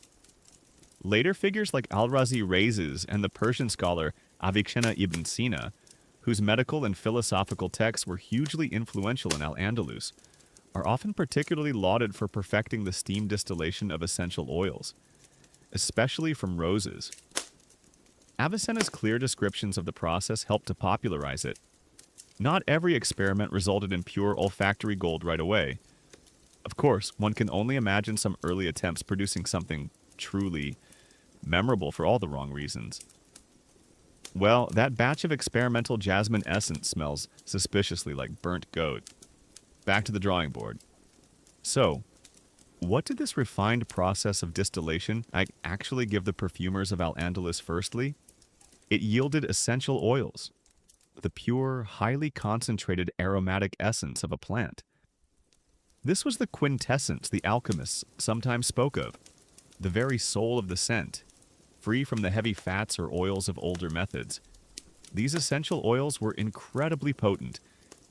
Later figures like Al-Razi Reyes and the Persian scholar Avicenna ibn Sina, whose medical and philosophical texts were hugely influential in Al-Andalus, are often particularly lauded for perfecting the steam distillation of essential oils, especially from roses. Avicenna's clear descriptions of the process helped to popularize it. Not every experiment resulted in pure olfactory gold right away. Of course, one can only imagine some early attempts producing something truly memorable for all the wrong reasons. Well, that batch of experimental jasmine essence smells suspiciously like burnt goat. Back to the drawing board. So, what did this refined process of distillation actually give the perfumers of Al-Andalus firstly? It yielded essential oils, the pure, highly concentrated aromatic essence of a plant. This was the quintessence the alchemists sometimes spoke of, the very soul of the scent, free from the heavy fats or oils of older methods. These essential oils were incredibly potent,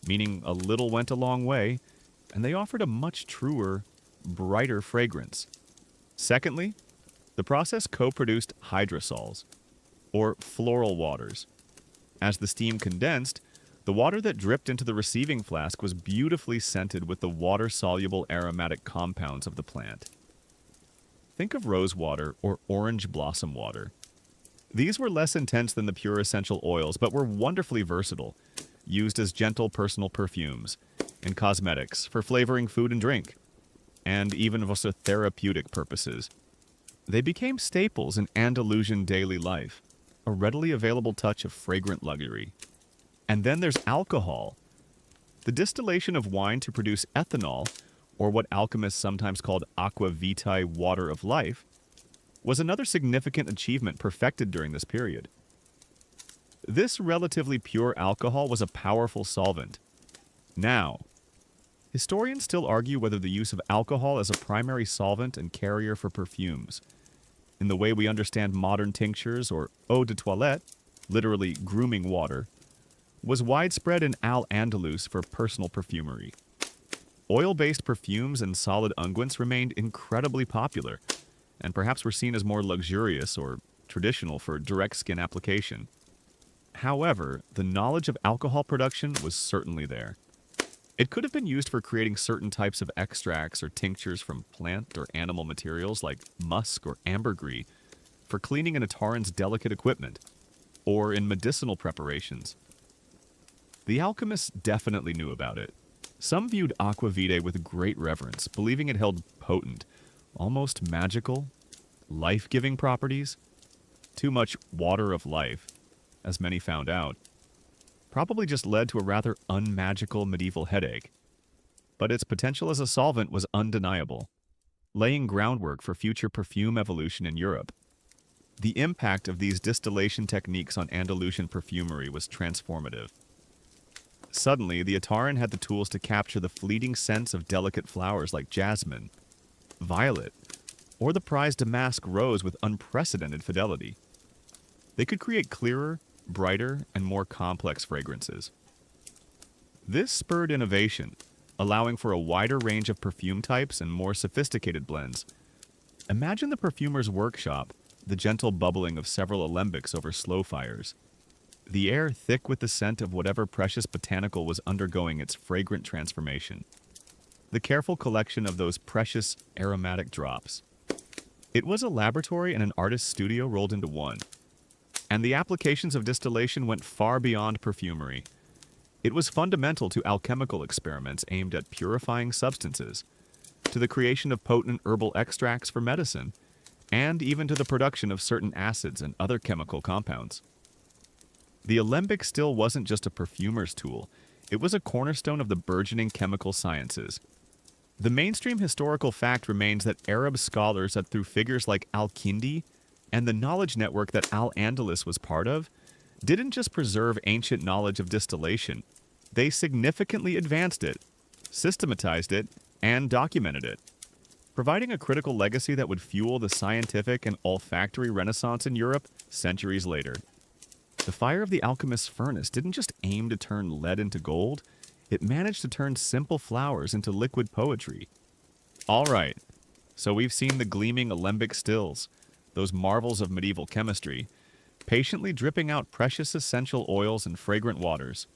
meaning a little went a long way, and they offered a much truer, brighter fragrance. Secondly, the process co-produced hydrosols, or floral waters. As the steam condensed, The water that dripped into the receiving flask was beautifully scented with the water-soluble aromatic compounds of the plant. Think of rose water or orange blossom water. These were less intense than the pure essential oils, but were wonderfully versatile, used as gentle personal perfumes, in cosmetics, for flavoring food and drink, and even for therapeutic purposes. They became staples in Andalusian daily life, a readily available touch of fragrant luxury. And then there's alcohol. The distillation of wine to produce ethanol, or what alchemists sometimes called aqua vitae, water of life, was another significant achievement perfected during this period. This relatively pure alcohol was a powerful solvent. Now, historians still argue whether the use of alcohol as a primary solvent and carrier for perfumes, in the way we understand modern tinctures or eau de toilette, literally grooming water, was widespread in Al-Andalus for personal perfumery. Oil-based perfumes and solid unguents remained incredibly popular, and perhaps were seen as more luxurious or traditional for direct skin application. However, the knowledge of alcohol production was certainly there. It could have been used for creating certain types of extracts or tinctures from plant or animal materials like musk or ambergris, for cleaning an Ataran's delicate equipment, or in medicinal preparations. The alchemists definitely knew about it. Some viewed aqua vitae with great reverence, believing it held potent, almost magical, life-giving properties. Too much water of life, as many found out, probably just led to a rather unmagical medieval headache. But its potential as a solvent was undeniable, laying groundwork for future perfume evolution in Europe. The impact of these distillation techniques on Andalusian perfumery was transformative. Suddenly, the Ataran had the tools to capture the fleeting scents of delicate flowers like jasmine, violet, or the prized damask rose with unprecedented fidelity. They could create clearer, brighter, and more complex fragrances. This spurred innovation, allowing for a wider range of perfume types and more sophisticated blends. Imagine the perfumer's workshop, the gentle bubbling of several alembics over slow fires, the air thick with the scent of whatever precious botanical was undergoing its fragrant transformation, the careful collection of those precious aromatic drops. It was a laboratory and an artist's studio rolled into one, and the applications of distillation went far beyond perfumery. It was fundamental to alchemical experiments aimed at purifying substances, to the creation of potent herbal extracts for medicine, and even to the production of certain acids and other chemical compounds. The alembic still wasn't just a perfumer's tool, it was a cornerstone of the burgeoning chemical sciences. The mainstream historical fact remains that Arab scholars that through figures like Al-Kindi and the knowledge network that Al-Andalus was part of, didn't just preserve ancient knowledge of distillation, they significantly advanced it, systematized it, and documented it, providing a critical legacy that would fuel the scientific and olfactory renaissance in Europe centuries later. The fire of the alchemist's furnace didn't just aim to turn lead into gold, it managed to turn simple flowers into liquid poetry. All right, so we've seen the gleaming alembic stills, those marvels of medieval chemistry, patiently dripping out precious essential oils and fragrant waters.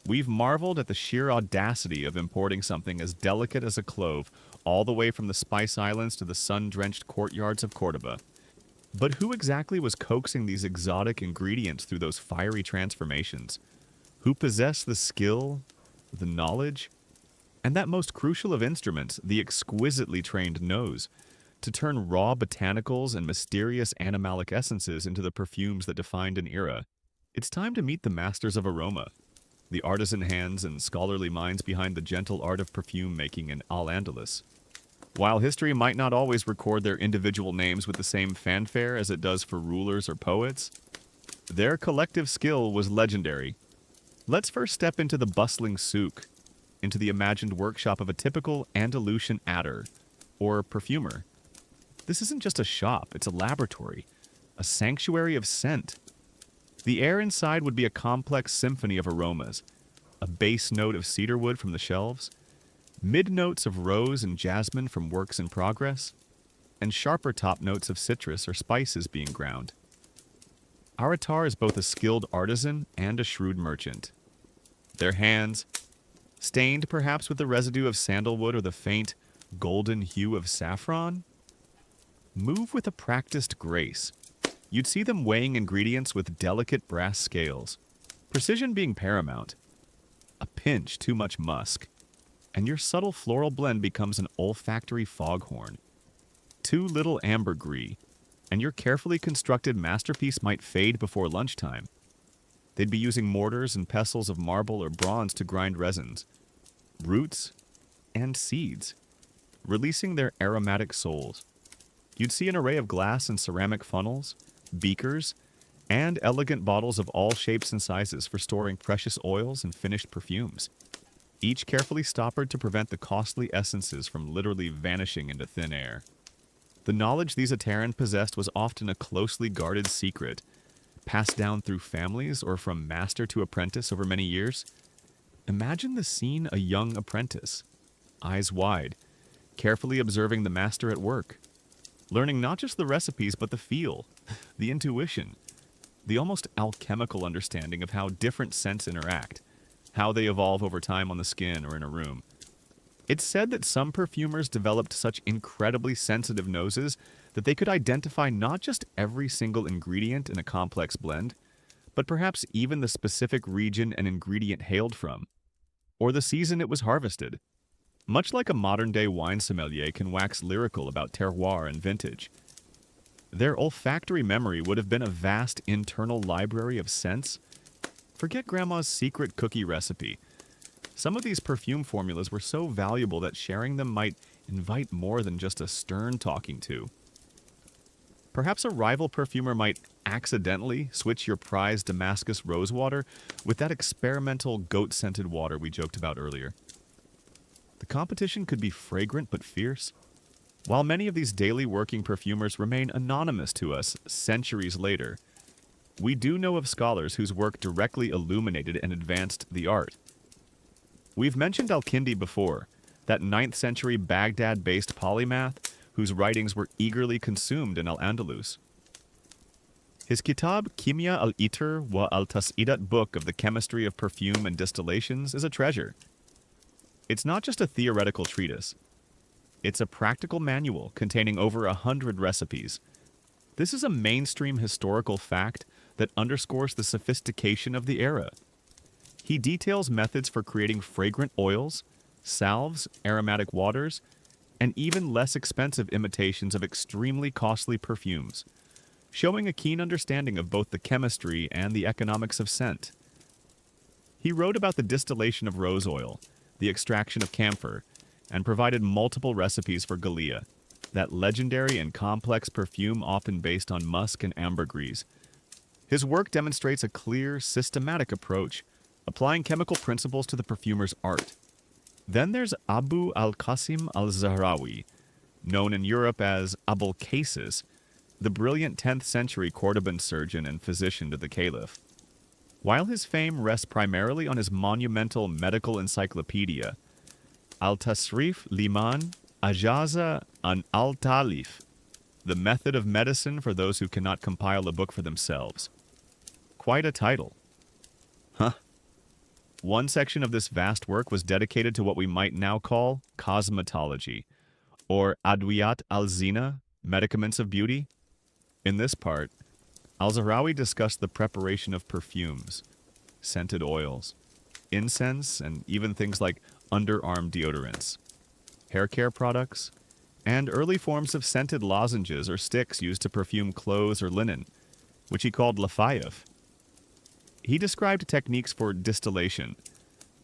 We've marveled at the sheer audacity of importing something as delicate as a clove all the way from the Spice Islands to the sun-drenched courtyards of Cordoba. But who exactly was coaxing these exotic ingredients through those fiery transformations? Who possessed the skill, the knowledge, and that most crucial of instruments, the exquisitely trained nose, to turn raw botanicals and mysterious animalic essences into the perfumes that defined an era? It's time to meet the masters of aroma, the artisan hands and scholarly minds behind the gentle art of perfume making in Al-Andalus. While history might not always record their individual names with the same fanfare as it does for rulers or poets, their collective skill was legendary. Let's first step into the bustling souk, into the imagined workshop of a typical Andalusian adder, or perfumer. This isn't just a shop, it's a laboratory, a sanctuary of scent. The air inside would be a complex symphony of aromas, a bass note of cedarwood from the shelves, mid-notes of rose and jasmine from works in progress, and sharper top notes of citrus or spices being ground. Our Attar is both a skilled artisan and a shrewd merchant. Their hands, stained perhaps with the residue of sandalwood or the faint, golden hue of saffron, move with a practiced grace. You'd see them weighing ingredients with delicate brass scales, precision being paramount. A pinch too much musk, and your subtle floral blend becomes an olfactory foghorn. Too little ambergris, and your carefully constructed masterpiece might fade before lunchtime. They'd be using mortars and pestles of marble or bronze to grind resins, roots, and seeds, releasing their aromatic souls. You'd see an array of glass and ceramic funnels, beakers, and elegant bottles of all shapes and sizes for storing precious oils and finished perfumes, each carefully stoppered to prevent the costly essences from literally vanishing into thin air. The knowledge these Ateran possessed was often a closely guarded secret, passed down through families or from master to apprentice over many years. Imagine the scene: a young apprentice, eyes wide, carefully observing the master at work, learning not just the recipes but the feel, the intuition, the almost alchemical understanding of how different scents interact, how they evolve over time on the skin or in a room. It's said that some perfumers developed such incredibly sensitive noses that they could identify not just every single ingredient in a complex blend, but perhaps even the specific region an ingredient hailed from, or the season it was harvested. Much like a modern-day wine sommelier can wax lyrical about terroir and vintage, their olfactory memory would have been a vast internal library of scents. Forget Grandma's secret cookie recipe. Some of these perfume formulas were so valuable that sharing them might invite more than just a stern talking to. Perhaps a rival perfumer might accidentally switch your prized Damascus rosewater with that experimental goat-scented water we joked about earlier. The competition could be fragrant but fierce. While many of these daily working perfumers remain anonymous to us centuries later, we do know of scholars whose work directly illuminated and advanced the art. We've mentioned Al-Kindi before, that 9th century Baghdad-based polymath whose writings were eagerly consumed in Al-Andalus. His Kitab Kimya al-Itr wa al-Tas'idat book of the chemistry of perfume and distillations is a treasure. It's not just a theoretical treatise. It's a practical manual containing over 100 recipes. This is a mainstream historical fact that underscores the sophistication of the era. He details methods for creating fragrant oils, salves, aromatic waters, and even less expensive imitations of extremely costly perfumes, showing a keen understanding of both the chemistry and the economics of scent. He wrote about the distillation of rose oil, the extraction of camphor, and provided multiple recipes for Gallia, that legendary and complex perfume often based on musk and ambergris. His work demonstrates a clear, systematic approach, applying chemical principles to the perfumer's art. Then there's Abu al-Qasim al-Zahrawi, known in Europe as Abul Qasis, the brilliant 10th century Cordoban surgeon and physician to the Caliph. While his fame rests primarily on his monumental medical encyclopedia, Al-Tasrif Liman Ajaza an Al-Talif, the method of medicine for those who cannot compile a book for themselves. Quite a title. Huh. One section of this vast work was dedicated to what we might now call cosmetology, or Adwiyat al-Zina, medicaments of beauty. In this part, Al-Zahrawi discussed the preparation of perfumes, scented oils, incense, and even things like underarm deodorants, hair care products, and early forms of scented lozenges or sticks used to perfume clothes or linen, which he called lafayef. He described techniques for distillation,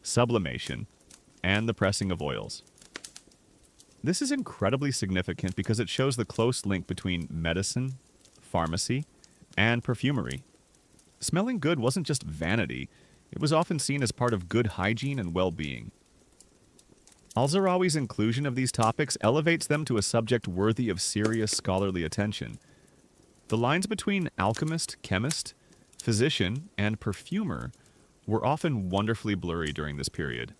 sublimation, and the pressing of oils. This is incredibly significant because it shows the close link between medicine, pharmacy, and perfumery. Smelling good wasn't just vanity, it was often seen as part of good hygiene and well-being. Al-Zahrawi's inclusion of these topics elevates them to a subject worthy of serious scholarly attention. The lines between alchemist, chemist, physician, and perfumer were often wonderfully blurry during this period.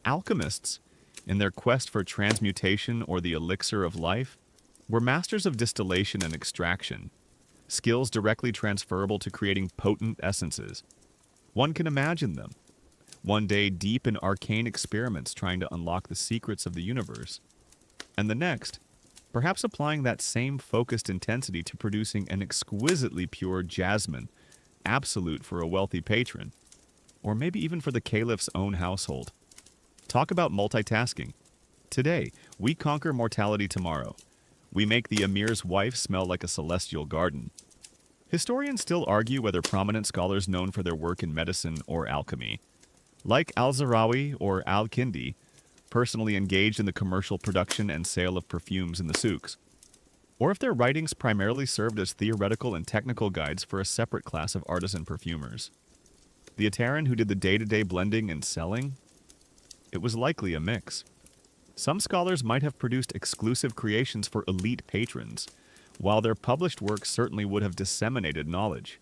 Alchemists, in their quest for transmutation or the elixir of life, were masters of distillation and extraction, skills directly transferable to creating potent essences. One can imagine them, one day deep in arcane experiments trying to unlock the secrets of the universe, and the next, perhaps applying that same focused intensity to producing an exquisitely pure jasmine, absolute for a wealthy patron, or maybe even for the caliph's own household. Talk about multitasking. Today, we conquer mortality tomorrow. We make the emir's wife smell like a celestial garden. Historians still argue whether prominent scholars known for their work in medicine or alchemy, like Al-Zarawi or Al-Kindi, personally engaged in the commercial production and sale of perfumes in the souks, or if their writings primarily served as theoretical and technical guides for a separate class of artisan perfumers. The Ataran who did the day-to-day blending and selling? It was likely a mix. Some scholars might have produced exclusive creations for elite patrons, while their published works certainly would have disseminated knowledge,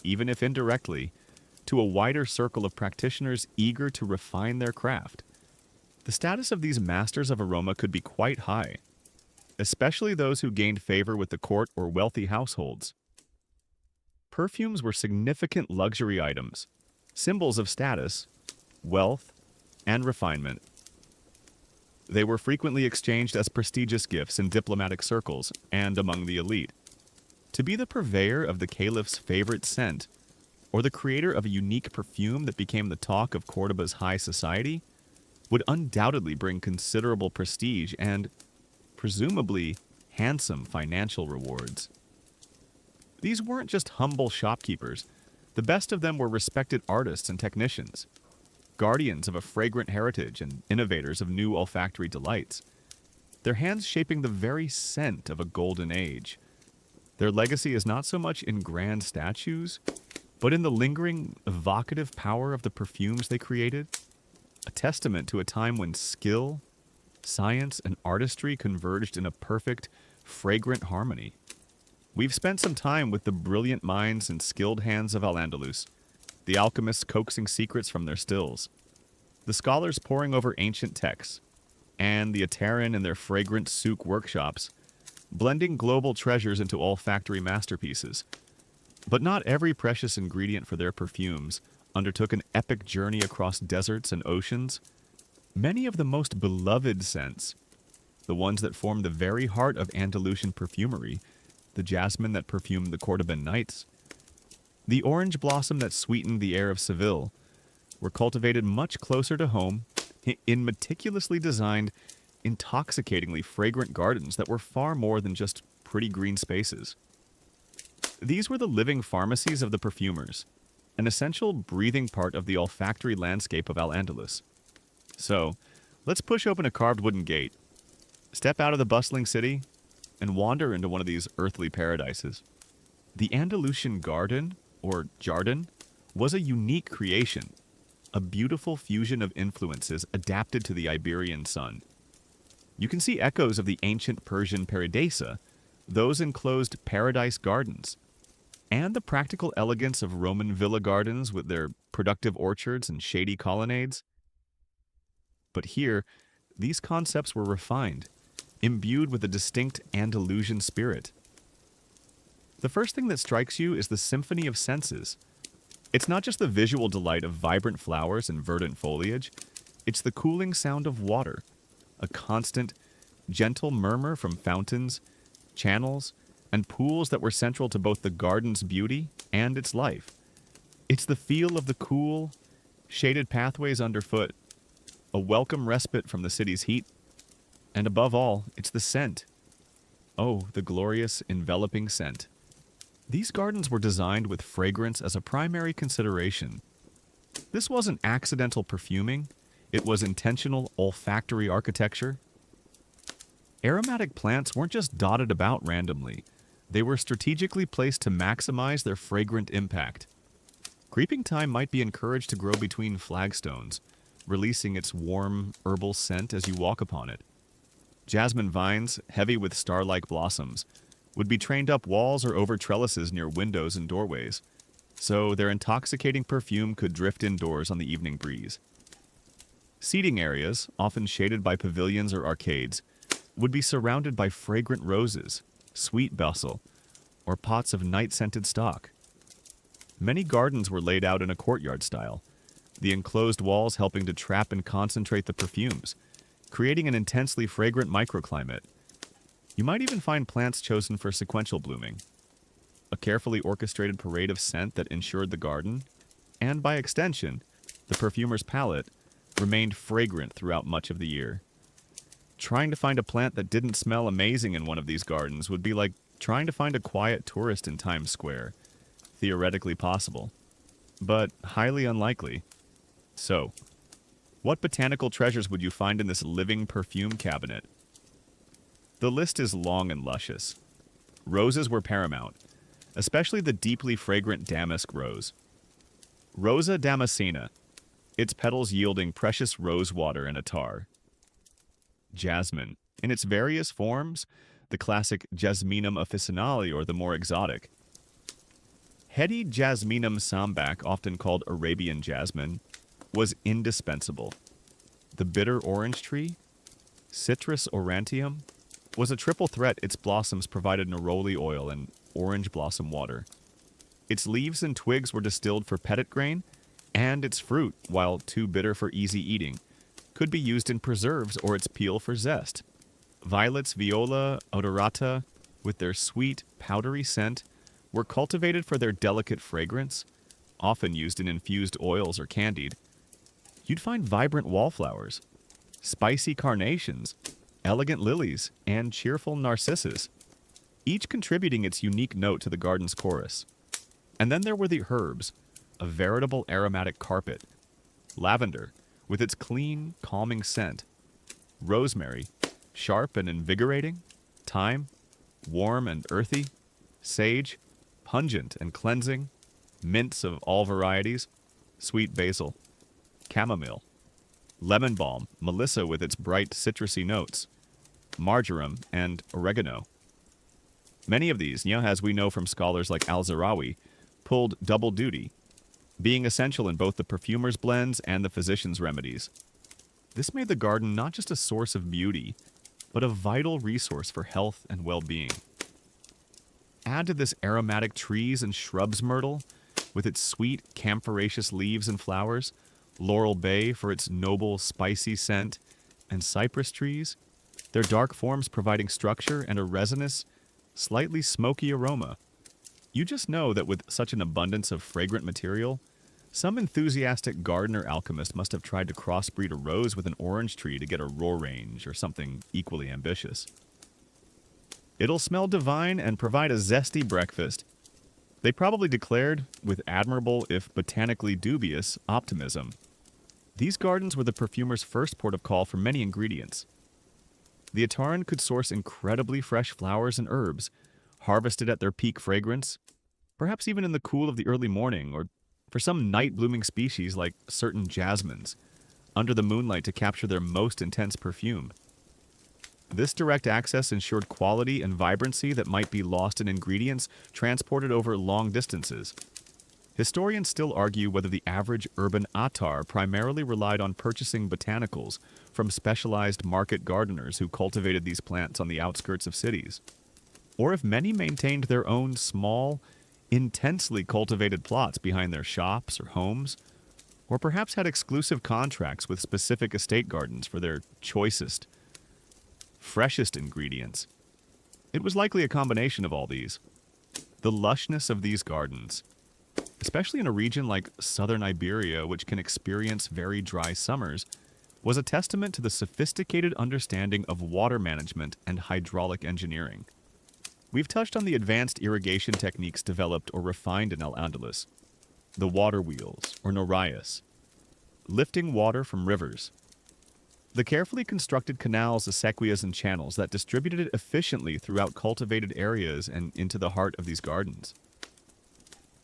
even if indirectly, to a wider circle of practitioners eager to refine their craft. The status of these masters of aroma could be quite high, especially those who gained favor with the court or wealthy households. Perfumes were significant luxury items, symbols of status, wealth, and refinement. They were frequently exchanged as prestigious gifts in diplomatic circles and among the elite. To be the purveyor of the caliph's favorite scent, or the creator of a unique perfume that became the talk of Cordoba's high society, would undoubtedly bring considerable prestige and, presumably, handsome financial rewards. These weren't just humble shopkeepers. The best of them were respected artists and technicians, guardians of a fragrant heritage and innovators of new olfactory delights, their hands shaping the very scent of a golden age. Their legacy is not so much in grand statues, but in the lingering, evocative power of the perfumes they created, a testament to a time when skill, science, and artistry converged in a perfect, fragrant harmony. We've spent some time with the brilliant minds and skilled hands of Al-Andalus, the alchemists coaxing secrets from their stills, the scholars poring over ancient texts, and the Ataran in their fragrant souk workshops, blending global treasures into olfactory masterpieces. But not every precious ingredient for their perfumes undertook an epic journey across deserts and oceans. Many of the most beloved scents, the ones that form the very heart of Andalusian perfumery, the jasmine that perfumed the Cordoban nights, the orange blossom that sweetened the air of Seville, were cultivated much closer to home in meticulously designed, intoxicatingly fragrant gardens that were far more than just pretty green spaces. These were the living pharmacies of the perfumers, an essential breathing part of the olfactory landscape of Al-Andalus. So, let's push open a carved wooden gate, step out of the bustling city, and wander into one of these earthly paradises. The Andalusian garden, or jardin, was a unique creation, a beautiful fusion of influences adapted to the Iberian sun. You can see echoes of the ancient Persian paradisa, those enclosed paradise gardens, and the practical elegance of Roman villa gardens with their productive orchards and shady colonnades. But here, these concepts were refined, imbued with a distinct Andalusian spirit. The first thing that strikes you is the symphony of senses. It's not just the visual delight of vibrant flowers and verdant foliage, it's the cooling sound of water, a constant, gentle murmur from fountains, channels, and pools that were central to both the garden's beauty and its life. It's the feel of the cool, shaded pathways underfoot, a welcome respite from the city's heat, and above all, it's the scent. Oh, the glorious, enveloping scent. These gardens were designed with fragrance as a primary consideration. This wasn't accidental perfuming, it was intentional olfactory architecture. Aromatic plants weren't just dotted about randomly. They were strategically placed to maximize their fragrant impact. Creeping thyme might be encouraged to grow between flagstones, releasing its warm, herbal scent as you walk upon it. Jasmine vines, heavy with star-like blossoms, would be trained up walls or over trellises near windows and doorways, so their intoxicating perfume could drift indoors on the evening breeze. Seating areas, often shaded by pavilions or arcades, would be surrounded by fragrant roses, sweet basil, or pots of night-scented stock. Many gardens were laid out in a courtyard style, the enclosed walls helping to trap and concentrate the perfumes, creating an intensely fragrant microclimate. You might even find plants chosen for sequential blooming, a carefully orchestrated parade of scent that ensured the garden, and by extension, the perfumer's palette, remained fragrant throughout much of the year. Trying to find a plant that didn't smell amazing in one of these gardens would be like trying to find a quiet tourist in Times Square. Theoretically possible, but highly unlikely. So, what botanical treasures would you find in this living perfume cabinet? The list is long and luscious. Roses were paramount, especially the deeply fragrant damask rose. Rosa damascena, its petals yielding precious rose water and attar. Jasmine, in its various forms, the classic Jasminum officinale or the more exotic. Heady Jasminum sambac, often called Arabian jasmine, was indispensable. The bitter orange tree, Citrus aurantium, was a triple threat. Its blossoms provided neroli oil and orange blossom water. Its leaves and twigs were distilled for petit grain, and its fruit, while too bitter for easy eating, could be used in preserves or its peel for zest. Violets viola odorata, with their sweet, powdery scent, were cultivated for their delicate fragrance, often used in infused oils or candied. You'd find vibrant wallflowers, spicy carnations, elegant lilies, and cheerful narcissus, each contributing its unique note to the garden's chorus. And then there were the herbs, a veritable aromatic carpet. Lavender, with its clean, calming scent. Rosemary, sharp and invigorating. Thyme, warm and earthy. Sage, pungent and cleansing. Mints of all varieties. Sweet basil. Chamomile. Lemon balm, melissa with its bright citrusy notes. Marjoram and oregano. Many of these, as we know from scholars like Al-Zarawi, pulled double duty, being essential in both the perfumer's blends and the physician's remedies. This made the garden not just a source of beauty, but a vital resource for health and well-being. Add to this aromatic trees and shrubs myrtle, with its sweet, camphoraceous leaves and flowers, laurel bay for its noble, spicy scent, and cypress trees, their dark forms providing structure and a resinous, slightly smoky aroma. You just know that with such an abundance of fragrant material, some enthusiastic gardener alchemist must have tried to crossbreed a rose with an orange tree to get a rorange or something equally ambitious. It'll smell divine and provide a zesty breakfast. They probably declared, with admirable if botanically dubious optimism. These gardens were the perfumer's first port of call for many ingredients. The Ataran could source incredibly fresh flowers and herbs, harvested at their peak fragrance, perhaps even in the cool of the early morning, or for some night-blooming species like certain jasmines, under the moonlight to capture their most intense perfume. This direct access ensured quality and vibrancy that might be lost in ingredients transported over long distances. Historians still argue whether the average urban attar primarily relied on purchasing botanicals from specialized market gardeners who cultivated these plants on the outskirts of cities, or if many maintained their own small, intensely cultivated plots behind their shops or homes, or perhaps had exclusive contracts with specific estate gardens for their choicest, freshest ingredients. It was likely a combination of all these. The lushness of these gardens, especially in a region like southern Iberia, which can experience very dry summers, was a testament to the sophisticated understanding of water management and hydraulic engineering. We've touched on the advanced irrigation techniques developed or refined in Al-Andalus, the water wheels, or norayas, lifting water from rivers, the carefully constructed canals, acequias, and channels that distributed it efficiently throughout cultivated areas and into the heart of these gardens.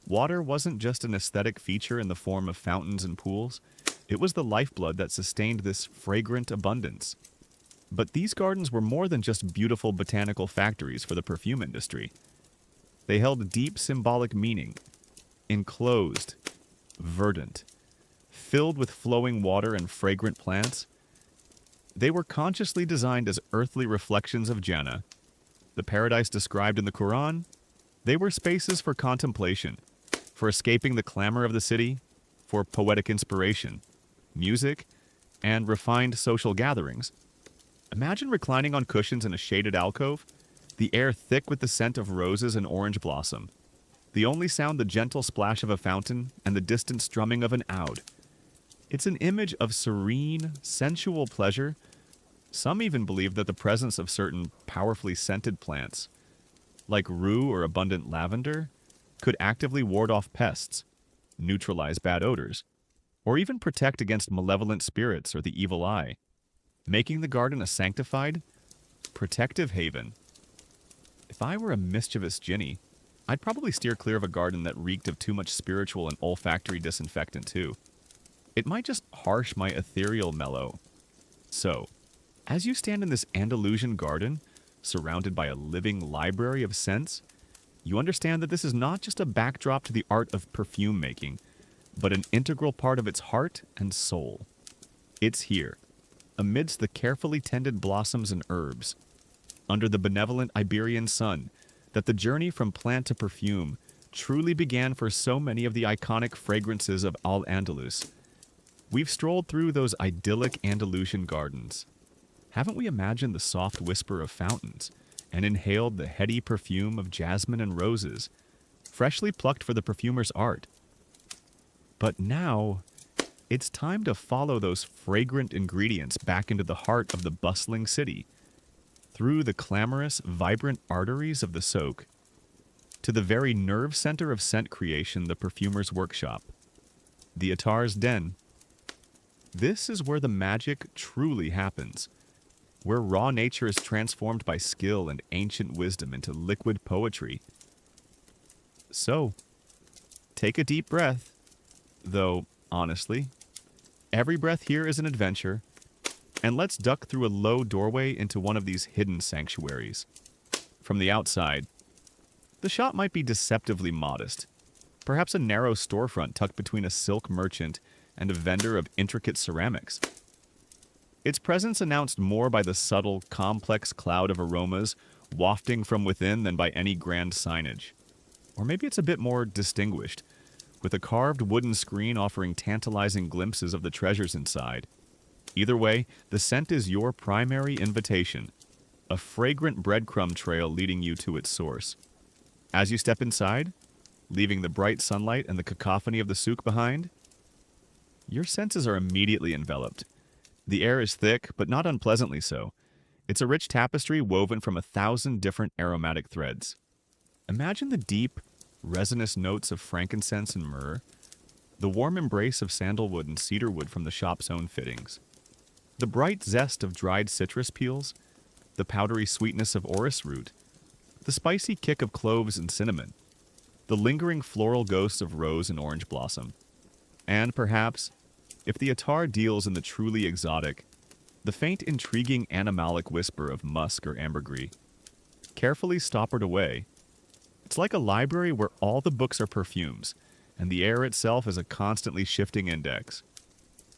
Water wasn't just an aesthetic feature in the form of fountains and pools, it was the lifeblood that sustained this fragrant abundance. But these gardens were more than just beautiful botanical factories for the perfume industry. They held deep symbolic meaning, enclosed, verdant, filled with flowing water and fragrant plants. They were consciously designed as earthly reflections of Jannah, the paradise described in the Quran. They were spaces for contemplation, for escaping the clamor of the city, for poetic inspiration, music, and refined social gatherings. Imagine reclining on cushions in a shaded alcove, the air thick with the scent of roses and orange blossom. The only sound the gentle splash of a fountain and the distant strumming of an oud. It's an image of serene, sensual pleasure. Some even believe that the presence of certain powerfully scented plants, like rue or abundant lavender, could actively ward off pests, neutralize bad odors, or even protect against malevolent spirits or the evil eye, making the garden a sanctified, protective haven. If I were a mischievous Ginny, I'd probably steer clear of a garden that reeked of too much spiritual and olfactory disinfectant too. It might just harsh my ethereal mellow. So, as you stand in this Andalusian garden, surrounded by a living library of scents, you understand that this is not just a backdrop to the art of perfume making, but an integral part of its heart and soul. It's here, amidst the carefully tended blossoms and herbs, under the benevolent Iberian sun, that the journey from plant to perfume truly began for so many of the iconic fragrances of Al-Andalus. We've strolled through those idyllic Andalusian gardens. Haven't we imagined the soft whisper of fountains and inhaled the heady perfume of jasmine and roses, freshly plucked for the perfumer's art? But now, it's time to follow those fragrant ingredients back into the heart of the bustling city, through the clamorous, vibrant arteries of the soak, to the very nerve center of scent creation, the perfumer's workshop, the attar's den. This is where the magic truly happens, where raw nature is transformed by skill and ancient wisdom into liquid poetry. So, take a deep breath, though, honestly, every breath here is an adventure, and let's duck through a low doorway into one of these hidden sanctuaries. From the outside, the shop might be deceptively modest, perhaps a narrow storefront tucked between a silk merchant and a vendor of intricate ceramics. Its presence announced more by the subtle, complex cloud of aromas wafting from within than by any grand signage. Or maybe it's a bit more distinguished, with a carved wooden screen offering tantalizing glimpses of the treasures inside. Either way, the scent is your primary invitation, a fragrant breadcrumb trail leading you to its source. As you step inside, leaving the bright sunlight and the cacophony of the souk behind, your senses are immediately enveloped. The air is thick, but not unpleasantly so. It's a rich tapestry woven from 1,000 different aromatic threads. Imagine the deep, resinous notes of frankincense and myrrh, the warm embrace of sandalwood and cedarwood from the shop's own fittings, the bright zest of dried citrus peels, the powdery sweetness of orris root, the spicy kick of cloves and cinnamon, the lingering floral ghosts of rose and orange blossom, and perhaps, if the attar deals in the truly exotic, the faint intriguing animalic whisper of musk or ambergris, carefully stoppered away. It's like a library where all the books are perfumes, and the air itself is a constantly shifting index.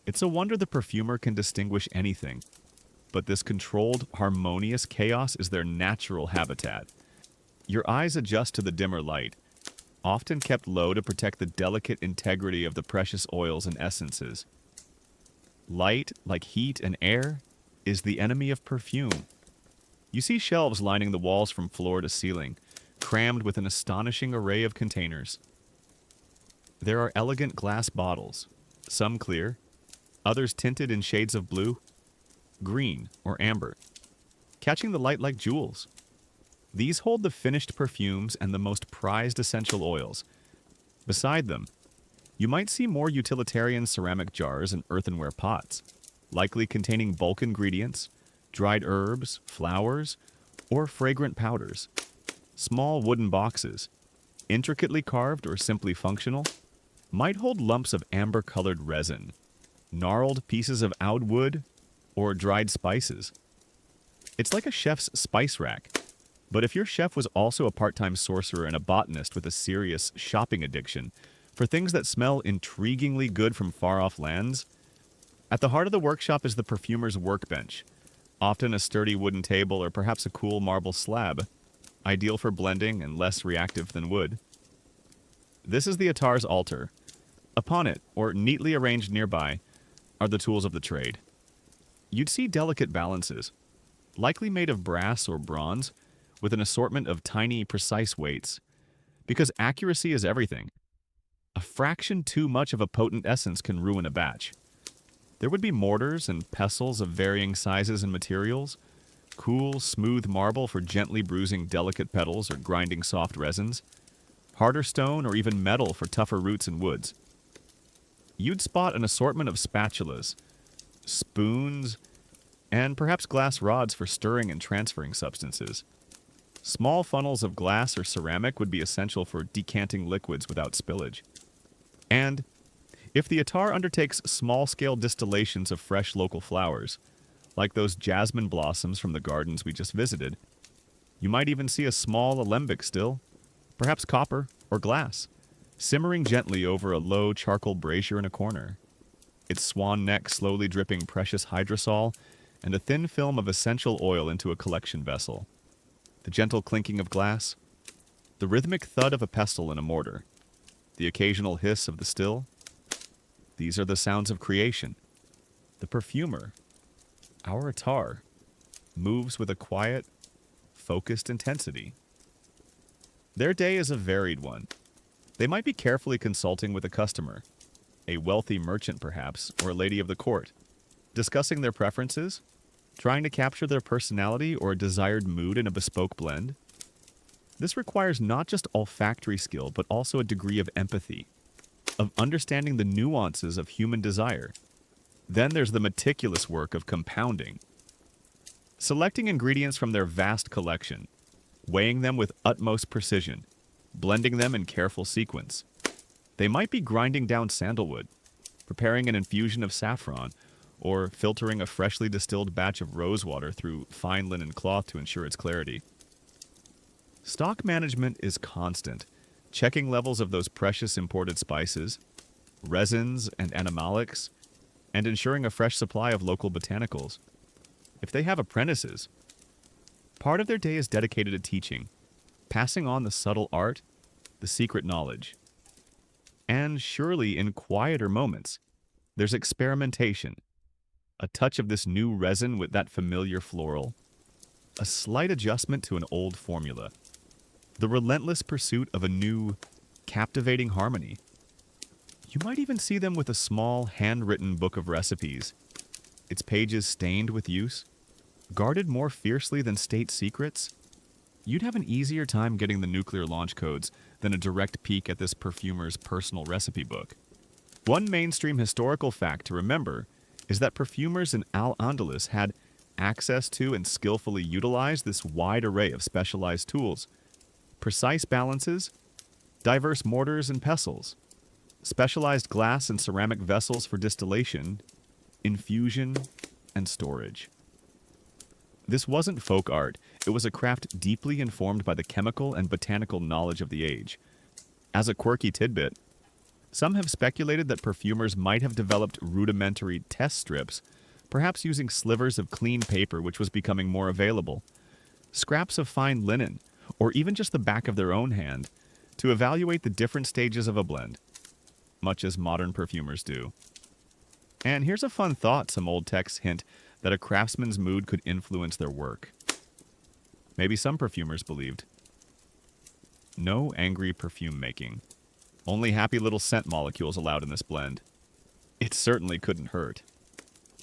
It's a wonder the perfumer can distinguish anything, but this controlled, harmonious chaos is their natural habitat. Your eyes adjust to the dimmer light, often kept low to protect the delicate integrity of the precious oils and essences. Light, like heat and air, is the enemy of perfume. You see shelves lining the walls from floor to ceiling, crammed with an astonishing array of containers. There are elegant glass bottles, some clear, others tinted in shades of blue, green, or amber, catching the light like jewels. These hold the finished perfumes and the most prized essential oils. Beside them, you might see more utilitarian ceramic jars and earthenware pots, likely containing bulk ingredients, dried herbs, flowers, or fragrant powders. Small wooden boxes, intricately carved or simply functional, might hold lumps of amber-colored resin, gnarled pieces of oud wood, or dried spices. It's like a chef's spice rack. But if your chef was also a part-time sorcerer and a botanist with a serious shopping addiction for things that smell intriguingly good from far-off lands, at the heart of the workshop is the perfumer's workbench, often a sturdy wooden table or perhaps a cool marble slab, ideal for blending and less reactive than wood. This is the attar's altar, Upon it, or neatly arranged nearby, are the tools of the trade. You'd see delicate balances, likely made of brass or bronze, with an assortment of tiny, precise weights. Because accuracy is everything. A fraction too much of a potent essence can ruin a batch. There would be mortars and pestles of varying sizes and materials, cool, smooth marble for gently bruising delicate petals or grinding soft resins, harder stone or even metal for tougher roots and woods. You'd spot an assortment of spatulas, spoons, and perhaps glass rods for stirring and transferring substances. Small funnels of glass or ceramic would be essential for decanting liquids without spillage. And if the attar undertakes small-scale distillations of fresh local flowers, like those jasmine blossoms from the gardens we just visited, you might even see a small alembic still, perhaps copper or glass, simmering gently over a low charcoal brazier in a corner, its swan neck slowly dripping precious hydrosol and a thin film of essential oil into a collection vessel. The gentle clinking of glass, the rhythmic thud of a pestle in a mortar, the occasional hiss of the still. These are the sounds of creation. The perfumer, our attar, moves with a quiet, focused intensity. Their day is a varied one. They might be carefully consulting with a customer, a wealthy merchant perhaps, or a lady of the court, discussing their preferences, trying to capture their personality or a desired mood in a bespoke blend. This requires not just olfactory skill, but also a degree of empathy, of understanding the nuances of human desire. Then there's the meticulous work of compounding, selecting ingredients from their vast collection, weighing them with utmost precision, blending them in careful sequence. They might be grinding down sandalwood, preparing an infusion of saffron, or filtering a freshly distilled batch of rosewater through fine linen cloth to ensure its clarity. Stock management is constant, checking levels of those precious imported spices, resins and animalics, and ensuring a fresh supply of local botanicals. If they have apprentices, part of their day is dedicated to teaching, passing on the subtle art, the secret knowledge. And surely in quieter moments, there's experimentation, a touch of this new resin with that familiar floral, a slight adjustment to an old formula, the relentless pursuit of a new, captivating harmony. You might even see them with a small, handwritten book of recipes, its pages stained with use, guarded more fiercely than state secrets. You'd have an easier time getting the nuclear launch codes than a direct peek at this perfumer's personal recipe book. One mainstream historical fact to remember is that perfumers in Al-Andalus had access to and skillfully utilized this wide array of specialized tools, precise balances, diverse mortars and pestles, specialized glass and ceramic vessels for distillation, infusion, and storage. This wasn't folk art, it was a craft deeply informed by the chemical and botanical knowledge of the age. As a quirky tidbit, some have speculated that perfumers might have developed rudimentary test strips, perhaps using slivers of clean paper which was becoming more available, scraps of fine linen, or even just the back of their own hand, to evaluate the different stages of a blend, much as modern perfumers do. And here's a fun thought some old texts hint that a craftsman's mood could influence their work. Maybe some perfumers believed. No angry perfume making. Only happy little scent molecules allowed in this blend. It certainly couldn't hurt.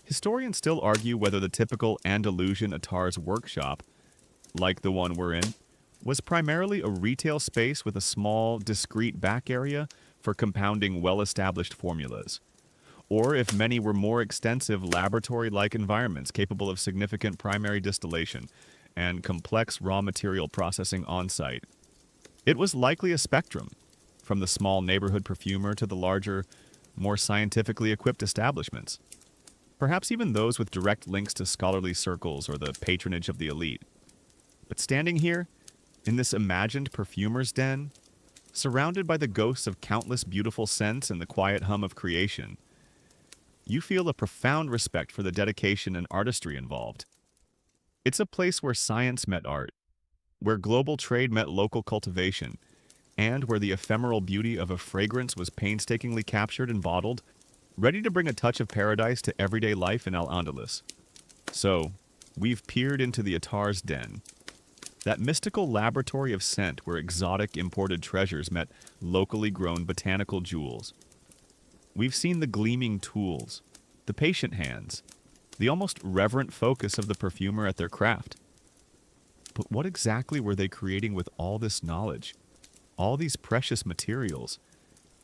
Historians still argue whether the typical Andalusian attar's workshop, like the one we're in, was primarily a retail space with a small, discreet back area for compounding well-established formulas, or if many were more extensive laboratory-like environments capable of significant primary distillation and complex raw material processing on-site. It was likely a spectrum, from the small neighborhood perfumer to the larger, more scientifically equipped establishments, perhaps even those with direct links to scholarly circles or the patronage of the elite. But standing here, in this imagined perfumer's den, surrounded by the ghosts of countless beautiful scents and the quiet hum of creation, you feel a profound respect for the dedication and artistry involved. It's a place where science met art, where global trade met local cultivation, and where the ephemeral beauty of a fragrance was painstakingly captured and bottled, ready to bring a touch of paradise to everyday life in Al-Andalus. So, we've peered into the Attar's den, that mystical laboratory of scent where exotic imported treasures met locally grown botanical jewels. We've seen the gleaming tools, the patient hands, the almost reverent focus of the perfumer at their craft. But what exactly were they creating with all this knowledge? All these precious materials?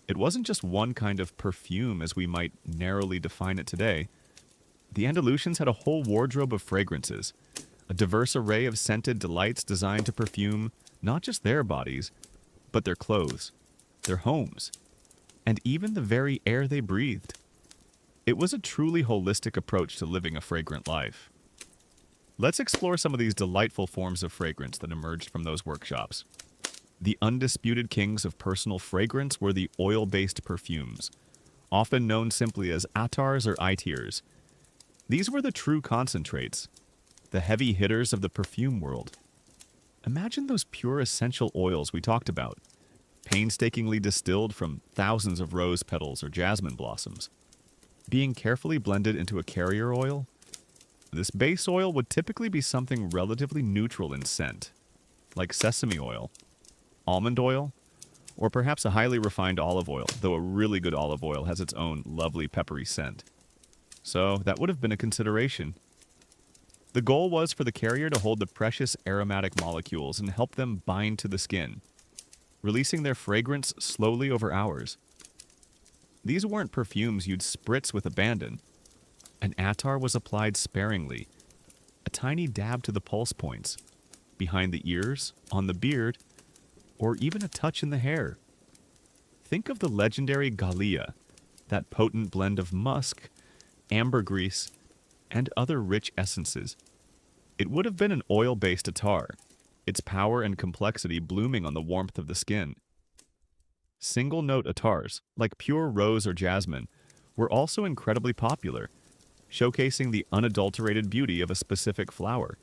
It wasn't just one kind of perfume as we might narrowly define it today. The Andalusians had a whole wardrobe of fragrances, a diverse array of scented delights designed to perfume not just their bodies, but their clothes, their homes, and even the very air they breathed. It was a truly holistic approach to living a fragrant life. Let's explore some of these delightful forms of fragrance that emerged from those workshops. The undisputed kings of personal fragrance were the oil-based perfumes, often known simply as attars or itirs. These were the true concentrates, the heavy hitters of the perfume world. Imagine those pure essential oils we talked about, painstakingly distilled from thousands of rose petals or jasmine blossoms, being carefully blended into a carrier oil. This base oil would typically be something relatively neutral in scent, like sesame oil, almond oil, or perhaps a highly refined olive oil, though a really good olive oil has its own lovely peppery scent. So that would have been a consideration. The goal was for the carrier to hold the precious aromatic molecules and help them bind to the skin, releasing their fragrance slowly over hours. These weren't perfumes you'd spritz with abandon. An attar was applied sparingly, a tiny dab to the pulse points, behind the ears, on the beard, or even a touch in the hair. Think of the legendary Gallia, that potent blend of musk, ambergris, and other rich essences. It would have been an oil-based attar, its power and complexity blooming on the warmth of the skin. Single-note attars, like pure rose or jasmine, were also incredibly popular, showcasing the unadulterated beauty of a specific flower.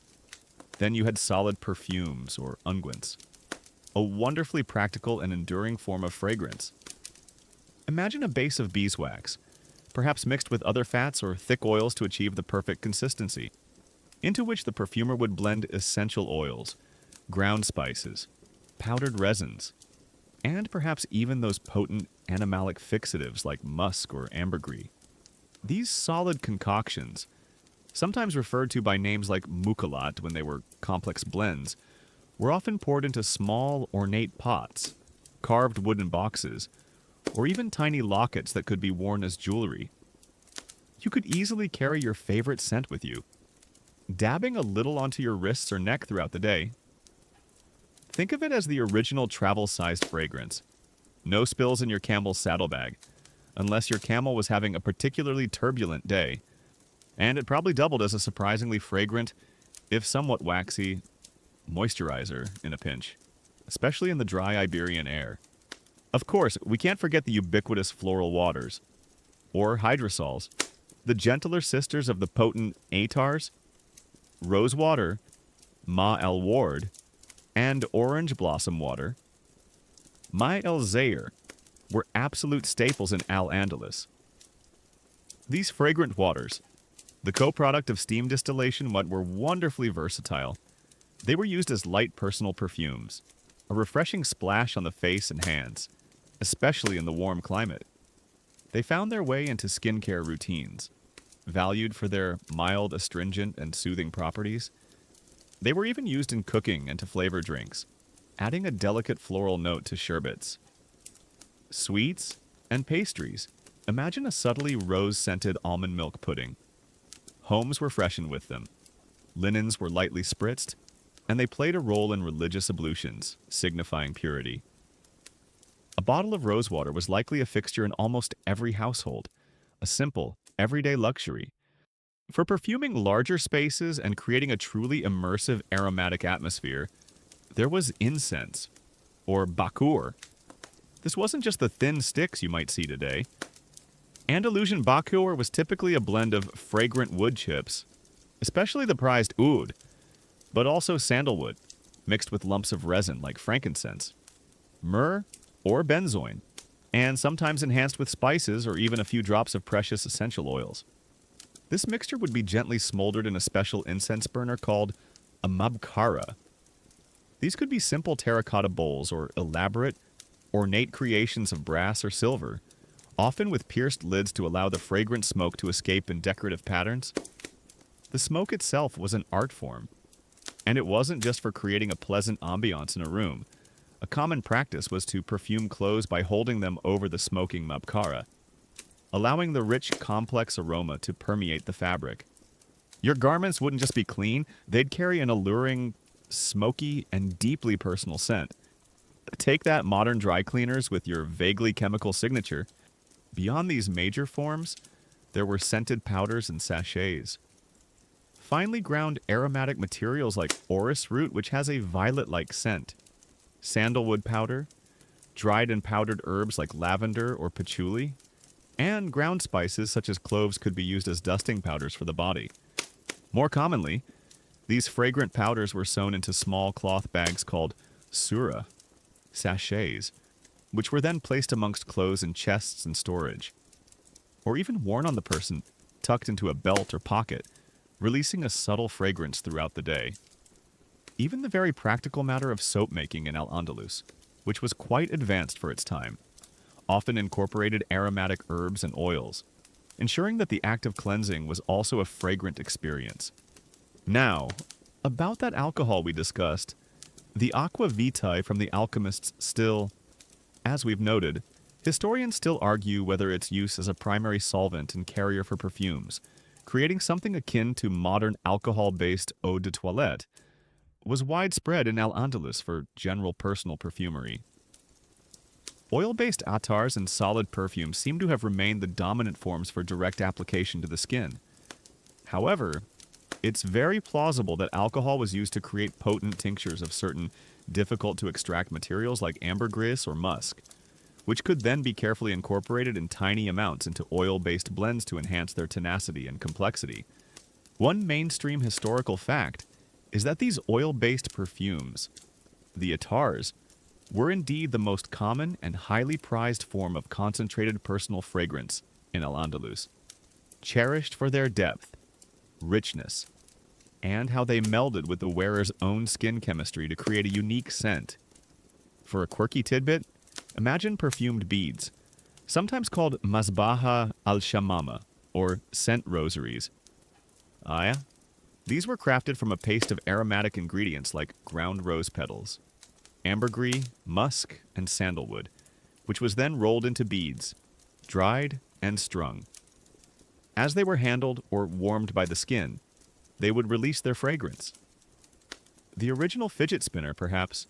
Then you had solid perfumes, or unguents, a wonderfully practical and enduring form of fragrance. Imagine a base of beeswax, perhaps mixed with other fats or thick oils to achieve the perfect consistency, into which the perfumer would blend essential oils, ground spices, powdered resins, and perhaps even those potent animalic fixatives like musk or ambergris. These solid concoctions, sometimes referred to by names like mucalat when they were complex blends, were often poured into small, ornate pots, carved wooden boxes, or even tiny lockets that could be worn as jewelry. You could easily carry your favorite scent with you, dabbing a little onto your wrists or neck throughout the day. Think of it as the original travel-sized fragrance. No spills in your camel's saddlebag, unless your camel was having a particularly turbulent day, and it probably doubled as a surprisingly fragrant, if somewhat waxy, moisturizer in a pinch, especially in the dry Iberian air. Of course, we can't forget the ubiquitous floral waters, or hydrosols, the gentler sisters of the potent atars. Rose water, Ma el Ward, and orange blossom water, Ma el Zair, were absolute staples in Al-Andalus. These fragrant waters, the co-product of steam distillation, were wonderfully versatile. They were used as light personal perfumes, a refreshing splash on the face and hands, especially in the warm climate. They found their way into skincare routines, valued for their mild, astringent, and soothing properties. They were even used in cooking and to flavor drinks, adding a delicate floral note to sherbets. Sweets and pastries. Imagine a subtly rose-scented almond milk pudding. Homes were freshened with them. Linens were lightly spritzed, and they played a role in religious ablutions, signifying purity. A bottle of rosewater was likely a fixture in almost every household, a simple, everyday luxury. For perfuming larger spaces and creating a truly immersive aromatic atmosphere, there was incense, or bakur. This wasn't just the thin sticks you might see today. Andalusian bakur was typically a blend of fragrant wood chips, especially the prized oud, but also sandalwood, mixed with lumps of resin like frankincense. myrrh, or benzoin, and sometimes enhanced with spices or even a few drops of precious essential oils. This mixture would be gently smoldered in a special incense burner called a mabkhara. These could be simple terracotta bowls or elaborate, ornate creations of brass or silver, often with pierced lids to allow the fragrant smoke to escape in decorative patterns. The smoke itself was an art form, and it wasn't just for creating a pleasant ambiance in a room. A common practice was to perfume clothes by holding them over the smoking mabkhara, allowing the rich, complex aroma to permeate the fabric. Your garments wouldn't just be clean, they'd carry an alluring, smoky, and deeply personal scent. Take that modern dry cleaners with your vaguely chemical signature. Beyond these major forms, there were scented powders and sachets. Finely ground aromatic materials like orris root, which has a violet-like scent, sandalwood powder, dried and powdered herbs like lavender or patchouli, and ground spices such as cloves could be used as dusting powders for the body. More commonly, these fragrant powders were sewn into small cloth bags called surah, sachets, which were then placed amongst clothes in chests and storage, or even worn on the person, tucked into a belt or pocket, releasing a subtle fragrance throughout the day. Even the very practical matter of soap making in Al-Andalus, which was quite advanced for its time, often incorporated aromatic herbs and oils, ensuring that the act of cleansing was also a fragrant experience. Now, about that alcohol we discussed, the aqua vitae from the alchemists still, as we've noted, historians still argue whether its use as a primary solvent and carrier for perfumes, creating something akin to modern alcohol-based eau de toilette, was widespread in Al-Andalus for general personal perfumery. Oil-based attars and solid perfumes seem to have remained the dominant forms for direct application to the skin. However, it's very plausible that alcohol was used to create potent tinctures of certain difficult-to-extract materials like ambergris or musk, which could then be carefully incorporated in tiny amounts into oil-based blends to enhance their tenacity and complexity. One mainstream historical fact is that these oil-based perfumes, the attars, were indeed the most common and highly prized form of concentrated personal fragrance in Al-Andalus, cherished for their depth, richness, and how they melded with the wearer's own skin chemistry to create a unique scent. For a quirky tidbit, imagine perfumed beads, sometimes called masbaha al-shamama, or scent rosaries. Ah yeah? These were crafted from a paste of aromatic ingredients like ground rose petals, ambergris, musk, and sandalwood, which was then rolled into beads, dried, and strung. As they were handled or warmed by the skin, they would release their fragrance. The original fidget spinner, perhaps,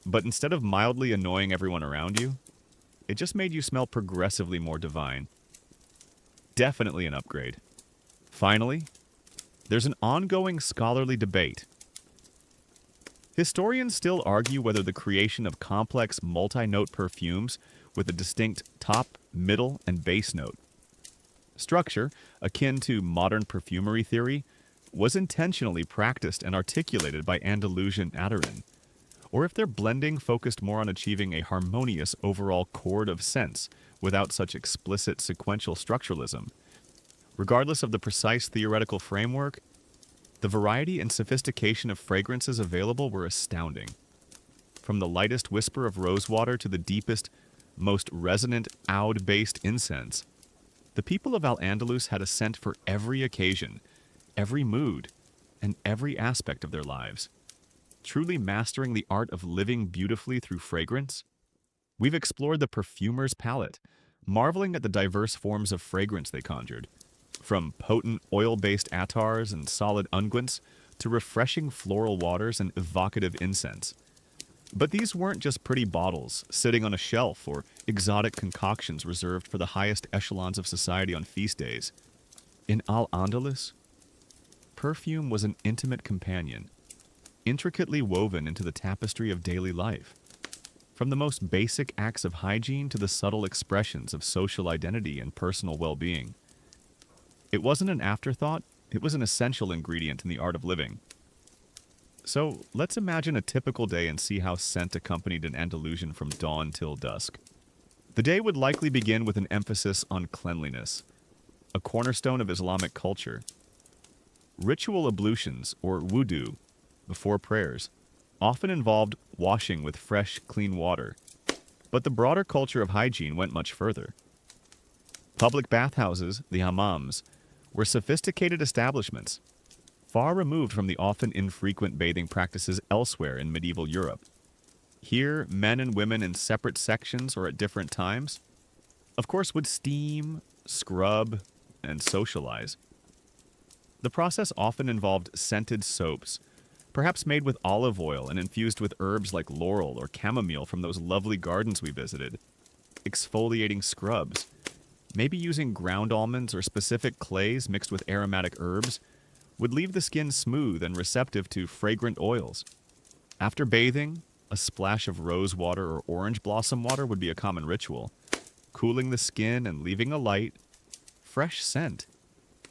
but instead of mildly annoying everyone around you, it just made you smell progressively more divine. Definitely an upgrade. Finally, there's an ongoing scholarly debate. Historians still argue whether the creation of complex multi-note perfumes with a distinct top, middle, and base note structure, akin to modern perfumery theory, was intentionally practiced and articulated by Andalusian Atarin, or if their blending focused more on achieving a harmonious overall chord of scents without such explicit sequential structuralism. Regardless of the precise theoretical framework, the variety and sophistication of fragrances available were astounding. From the lightest whisper of rosewater to the deepest, most resonant oud-based incense, the people of Al-Andalus had a scent for every occasion, every mood, and every aspect of their lives. Truly mastering the art of living beautifully through fragrance, we've explored the perfumer's palette, marveling at the diverse forms of fragrance they conjured, from potent oil-based attars and solid unguents to refreshing floral waters and evocative incense. But these weren't just pretty bottles sitting on a shelf or exotic concoctions reserved for the highest echelons of society on feast days. In Al-Andalus, perfume was an intimate companion, intricately woven into the tapestry of daily life. From the most basic acts of hygiene to the subtle expressions of social identity and personal well-being. It wasn't an afterthought, it was an essential ingredient in the art of living. So let's imagine a typical day and see how scent accompanied an Andalusian from dawn till dusk. The day would likely begin with an emphasis on cleanliness, a cornerstone of Islamic culture. Ritual ablutions, or wudu, before prayers, often involved washing with fresh, clean water. But the broader culture of hygiene went much further. Public bathhouses, the hammams, were sophisticated establishments, far removed from the often infrequent bathing practices elsewhere in medieval Europe. Here, men and women in separate sections or at different times, of course, would steam, scrub, and socialize. The process often involved scented soaps, perhaps made with olive oil and infused with herbs like laurel or chamomile from those lovely gardens we visited, exfoliating scrubs, maybe using ground almonds or specific clays mixed with aromatic herbs, would leave the skin smooth and receptive to fragrant oils. After bathing, a splash of rose water or orange blossom water would be a common ritual, cooling the skin and leaving a light, fresh scent.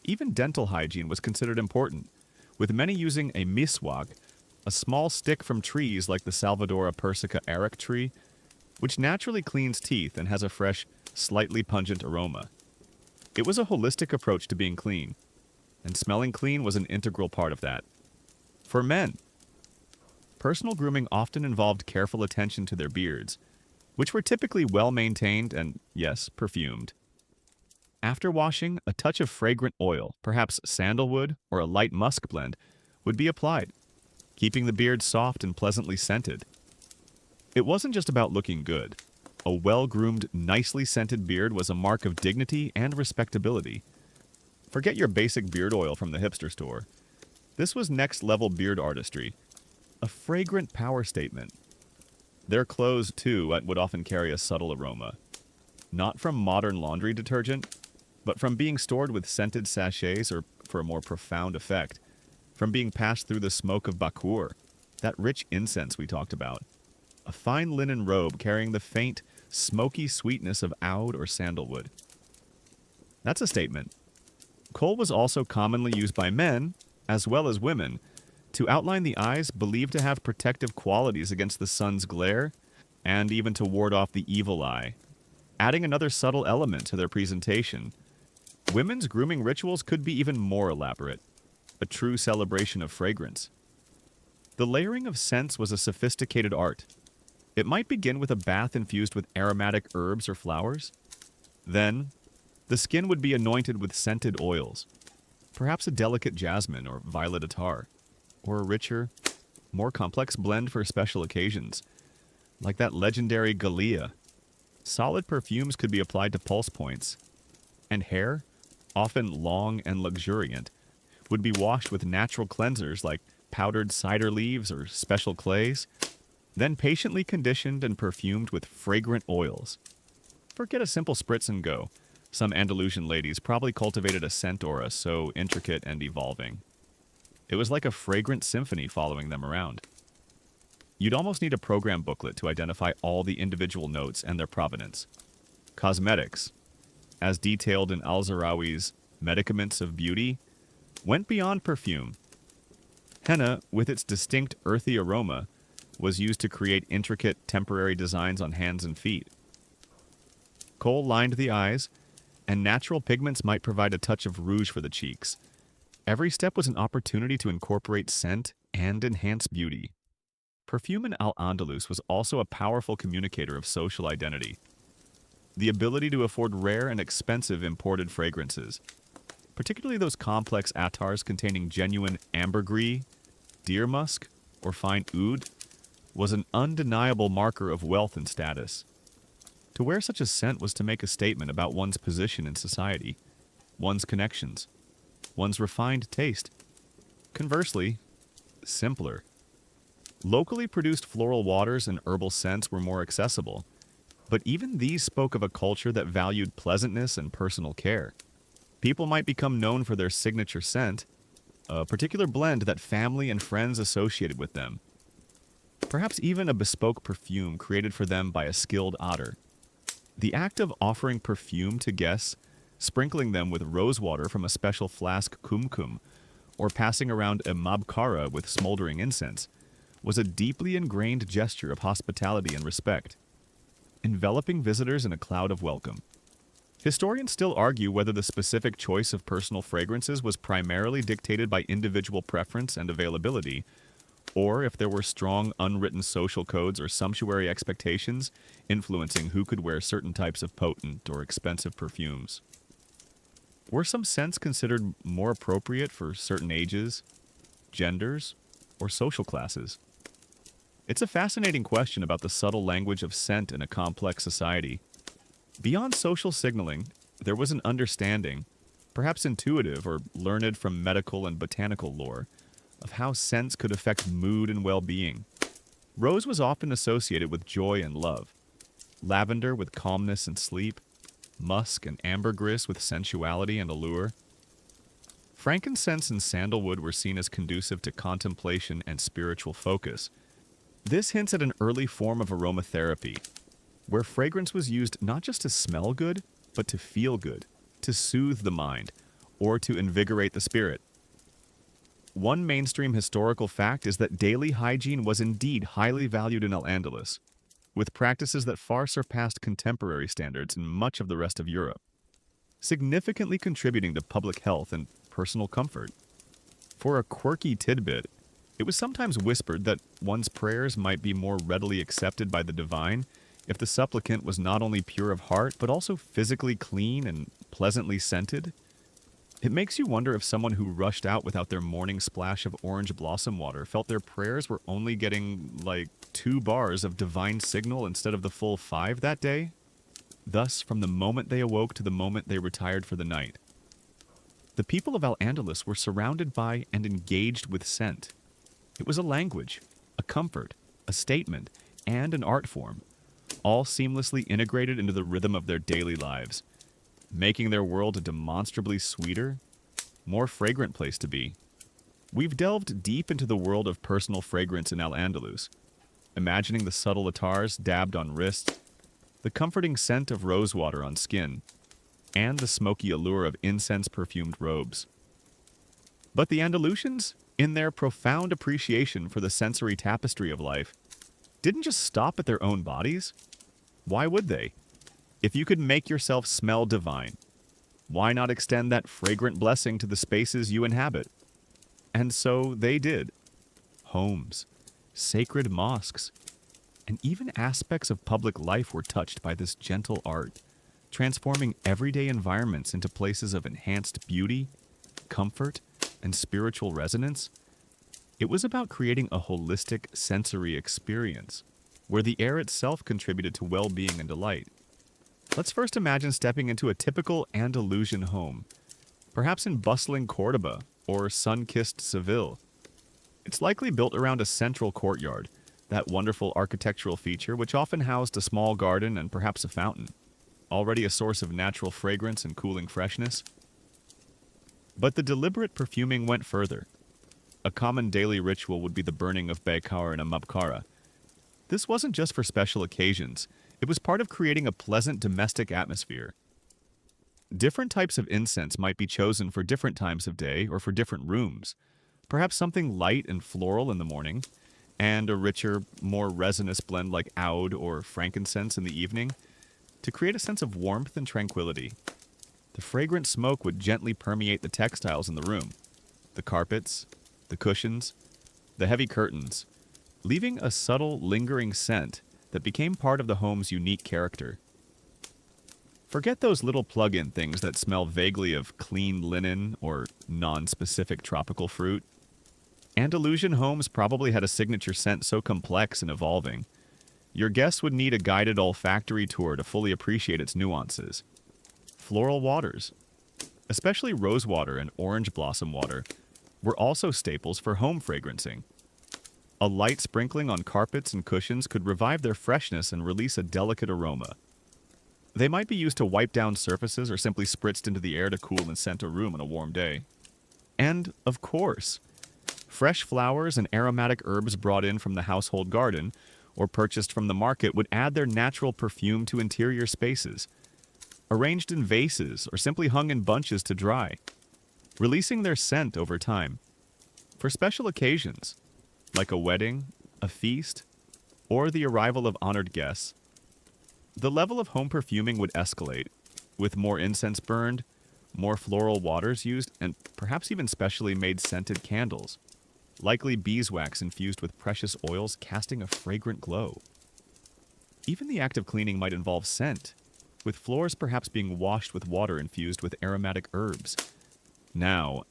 Even dental hygiene was considered important, with many using a miswak, a small stick from trees like the Salvadora persica arak tree, which naturally cleans teeth and has a fresh, slightly pungent aroma. It was a holistic approach to being clean, and smelling clean was an integral part of that. For men, personal grooming often involved careful attention to their beards, which were typically well-maintained and, yes, perfumed. After washing, a touch of fragrant oil, perhaps sandalwood or a light musk blend, would be applied, keeping the beard soft and pleasantly scented. It wasn't just about looking good. A well-groomed, nicely scented beard was a mark of dignity and respectability. Forget your basic beard oil from the hipster store. This was next-level beard artistry, a fragrant power statement. Their clothes, too, would often carry a subtle aroma. Not from modern laundry detergent, but from being stored with scented sachets or, for a more profound effect, from being passed through the smoke of bakur, that rich incense we talked about. A fine linen robe carrying the faint, smoky sweetness of oud or sandalwood. That's a statement. Kohl was also commonly used by men, as well as women, to outline the eyes believed to have protective qualities against the sun's glare, and even to ward off the evil eye, adding another subtle element to their presentation. Women's grooming rituals could be even more elaborate, a true celebration of fragrance. The layering of scents was a sophisticated art. It might begin with a bath infused with aromatic herbs or flowers. Then, the skin would be anointed with scented oils, perhaps a delicate jasmine or violet attar, or a richer, more complex blend for special occasions, like that legendary Gallia. Solid perfumes could be applied to pulse points, and hair, often long and luxuriant, would be washed with natural cleansers like powdered cider leaves or special clays, then patiently conditioned and perfumed with fragrant oils. Forget a simple spritz and go. Some Andalusian ladies probably cultivated a scent aura so intricate and evolving. It was like a fragrant symphony following them around. You'd almost need a program booklet to identify all the individual notes and their provenance. Cosmetics, as detailed in Al-Zarawi's Medicaments of Beauty, went beyond perfume. Henna, with its distinct earthy aroma, was used to create intricate temporary designs on hands and feet. Kohl lined the eyes, and natural pigments might provide a touch of rouge for the cheeks. Every step was an opportunity to incorporate scent and enhance beauty. Perfume in Al-Andalus was also a powerful communicator of social identity. The ability to afford rare and expensive imported fragrances, particularly those complex attars containing genuine ambergris, deer musk, or fine oud, was an undeniable marker of wealth and status. To wear such a scent was to make a statement about one's position in society, one's connections, one's refined taste. Conversely, simpler. Locally produced floral waters and herbal scents were more accessible, but even these spoke of a culture that valued pleasantness and personal care. People might become known for their signature scent, a particular blend that family and friends associated with them. Perhaps even a bespoke perfume created for them by a skilled otter. The act of offering perfume to guests, sprinkling them with rosewater from a special flask kumkum, or passing around a mabkara with smoldering incense was a deeply ingrained gesture of hospitality and respect, enveloping visitors in a cloud of welcome. Historians still argue whether the specific choice of personal fragrances was primarily dictated by individual preference and availability, or if there were strong unwritten social codes or sumptuary expectations influencing who could wear certain types of potent or expensive perfumes. Were some scents considered more appropriate for certain ages, genders, or social classes? It's a fascinating question about the subtle language of scent in a complex society. Beyond social signaling, there was an understanding, perhaps intuitive or learned from medical and botanical lore, of how scents could affect mood and well-being. Rose was often associated with joy and love, lavender with calmness and sleep, musk and ambergris with sensuality and allure. Frankincense and sandalwood were seen as conducive to contemplation and spiritual focus. This hints at an early form of aromatherapy, where fragrance was used not just to smell good, but to feel good, to soothe the mind, or to invigorate the spirit. One mainstream historical fact is that daily hygiene was indeed highly valued in Al-Andalus, with practices that far surpassed contemporary standards in much of the rest of Europe, significantly contributing to public health and personal comfort. For a quirky tidbit, it was sometimes whispered that one's prayers might be more readily accepted by the divine if the supplicant was not only pure of heart, but also physically clean and pleasantly scented. It makes you wonder if someone who rushed out without their morning splash of orange blossom water felt their prayers were only getting, 2 bars of divine signal instead of the full 5 that day. Thus, from the moment they awoke to the moment they retired for the night, the people of Al-Andalus were surrounded by and engaged with scent. It was a language, a comfort, a statement, and an art form, all seamlessly integrated into the rhythm of their daily lives, making their world a demonstrably sweeter, more fragrant place to be. We've delved deep into the world of personal fragrance in Al-Andalus, imagining the subtle attars dabbed on wrists, the comforting scent of rosewater on skin, and the smoky allure of incense-perfumed robes. But the Andalusians, in their profound appreciation for the sensory tapestry of life, didn't just stop at their own bodies. Why would they? If you could make yourself smell divine, why not extend that fragrant blessing to the spaces you inhabit? And so they did. Homes, sacred mosques, and even aspects of public life were touched by this gentle art, transforming everyday environments into places of enhanced beauty, comfort, and spiritual resonance. It was about creating a holistic sensory experience, where the air itself contributed to well-being and delight. Let's first imagine stepping into a typical Andalusian home, perhaps in bustling Cordoba or sun-kissed Seville. It's likely built around a central courtyard, that wonderful architectural feature which often housed a small garden and perhaps a fountain, already a source of natural fragrance and cooling freshness. But the deliberate perfuming went further. A common daily ritual would be the burning of bekar in a mabkara. This wasn't just for special occasions. It was part of creating a pleasant domestic atmosphere. Different types of incense might be chosen for different times of day or for different rooms. Perhaps something light and floral in the morning, and a richer, more resinous blend like oud or frankincense in the evening, to create a sense of warmth and tranquility. The fragrant smoke would gently permeate the textiles in the room, the carpets, the cushions, the heavy curtains, leaving a subtle, lingering scent that became part of the home's unique character. Forget those little plug-in things that smell vaguely of clean linen or non-specific tropical fruit. Andalusian homes probably had a signature scent so complex and evolving, your guests would need a guided olfactory tour to fully appreciate its nuances. Floral waters, especially rosewater and orange blossom water, were also staples for home fragrancing. A light sprinkling on carpets and cushions could revive their freshness and release a delicate aroma. They might be used to wipe down surfaces or simply spritzed into the air to cool and scent a room on a warm day. And, of course, fresh flowers and aromatic herbs brought in from the household garden or purchased from the market would add their natural perfume to interior spaces, arranged in vases or simply hung in bunches to dry, releasing their scent over time. For special occasions, like a wedding, a feast, or the arrival of honored guests, the level of home perfuming would escalate, with more incense burned, more floral waters used, and perhaps even specially made scented candles, likely beeswax infused with precious oils casting a fragrant glow. Even the act of cleaning might involve scent, with floors perhaps being washed with water infused with aromatic herbs. Now,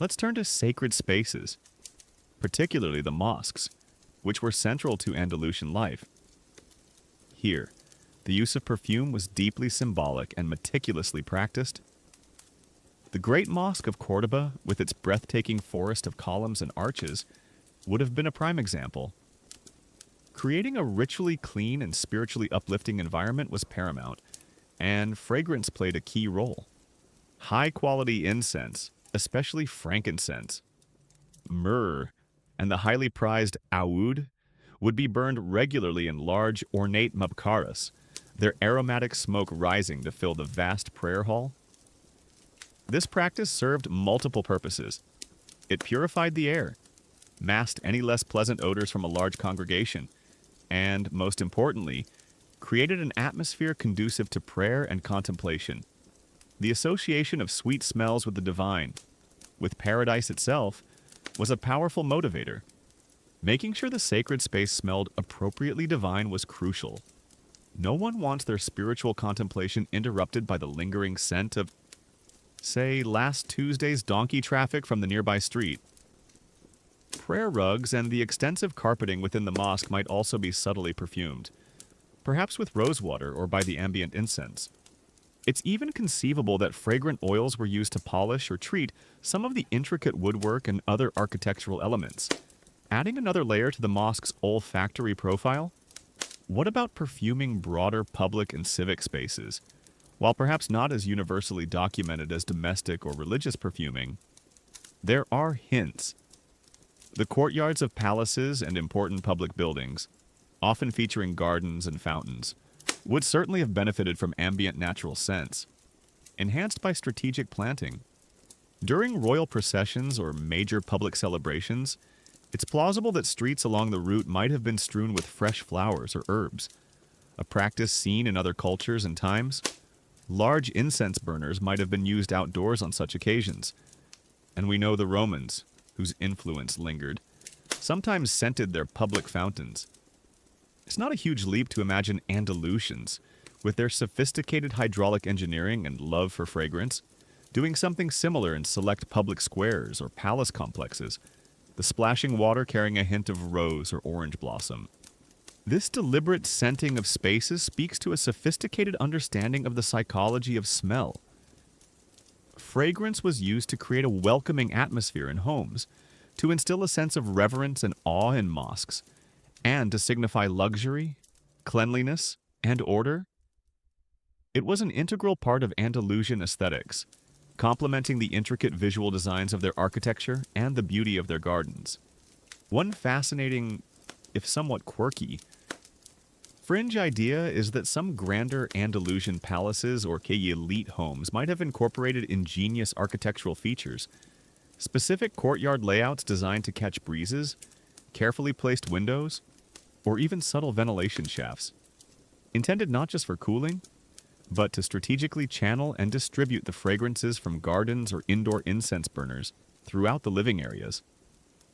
let's turn to sacred spaces, particularly the mosques, which were central to Andalusian life. Here, the use of perfume was deeply symbolic and meticulously practiced. The Great Mosque of Cordoba, with its breathtaking forest of columns and arches, would have been a prime example. Creating a ritually clean and spiritually uplifting environment was paramount, and fragrance played a key role. High-quality incense, especially frankincense, myrrh, and the highly prized oud, would be burned regularly in large, ornate mabkaras, their aromatic smoke rising to fill the vast prayer hall. This practice served multiple purposes. It purified the air, masked any less pleasant odors from a large congregation, and, most importantly, created an atmosphere conducive to prayer and contemplation. The association of sweet smells with the divine, with paradise itself, was a powerful motivator. Making sure the sacred space smelled appropriately divine was crucial. No one wants their spiritual contemplation interrupted by the lingering scent of, say, last Tuesday's donkey traffic from the nearby street. Prayer rugs and the extensive carpeting within the mosque might also be subtly perfumed, perhaps with rosewater or by the ambient incense. It's even conceivable that fragrant oils were used to polish or treat some of the intricate woodwork and other architectural elements, adding another layer to the mosque's olfactory profile. What about perfuming broader public and civic spaces? While perhaps not as universally documented as domestic or religious perfuming, there are hints. The courtyards of palaces and important public buildings, often featuring gardens and fountains, would certainly have benefited from ambient natural scents, enhanced by strategic planting. During royal processions or major public celebrations, it's plausible that streets along the route might have been strewn with fresh flowers or herbs, a practice seen in other cultures and times. Large incense burners might have been used outdoors on such occasions, and we know the Romans, whose influence lingered, sometimes scented their public fountains. It's not a huge leap to imagine Andalusians, with their sophisticated hydraulic engineering and love for fragrance, doing something similar in select public squares or palace complexes, the splashing water carrying a hint of rose or orange blossom. This deliberate scenting of spaces speaks to a sophisticated understanding of the psychology of smell. Fragrance was used to create a welcoming atmosphere in homes, to instill a sense of reverence and awe in mosques, and to signify luxury, cleanliness, and order. It was an integral part of Andalusian aesthetics, complementing the intricate visual designs of their architecture and the beauty of their gardens. One fascinating, if somewhat quirky, fringe idea is that some grander Andalusian palaces or elite homes might have incorporated ingenious architectural features, specific courtyard layouts designed to catch breezes, carefully placed windows, or even subtle ventilation shafts, intended not just for cooling, but to strategically channel and distribute the fragrances from gardens or indoor incense burners throughout the living areas.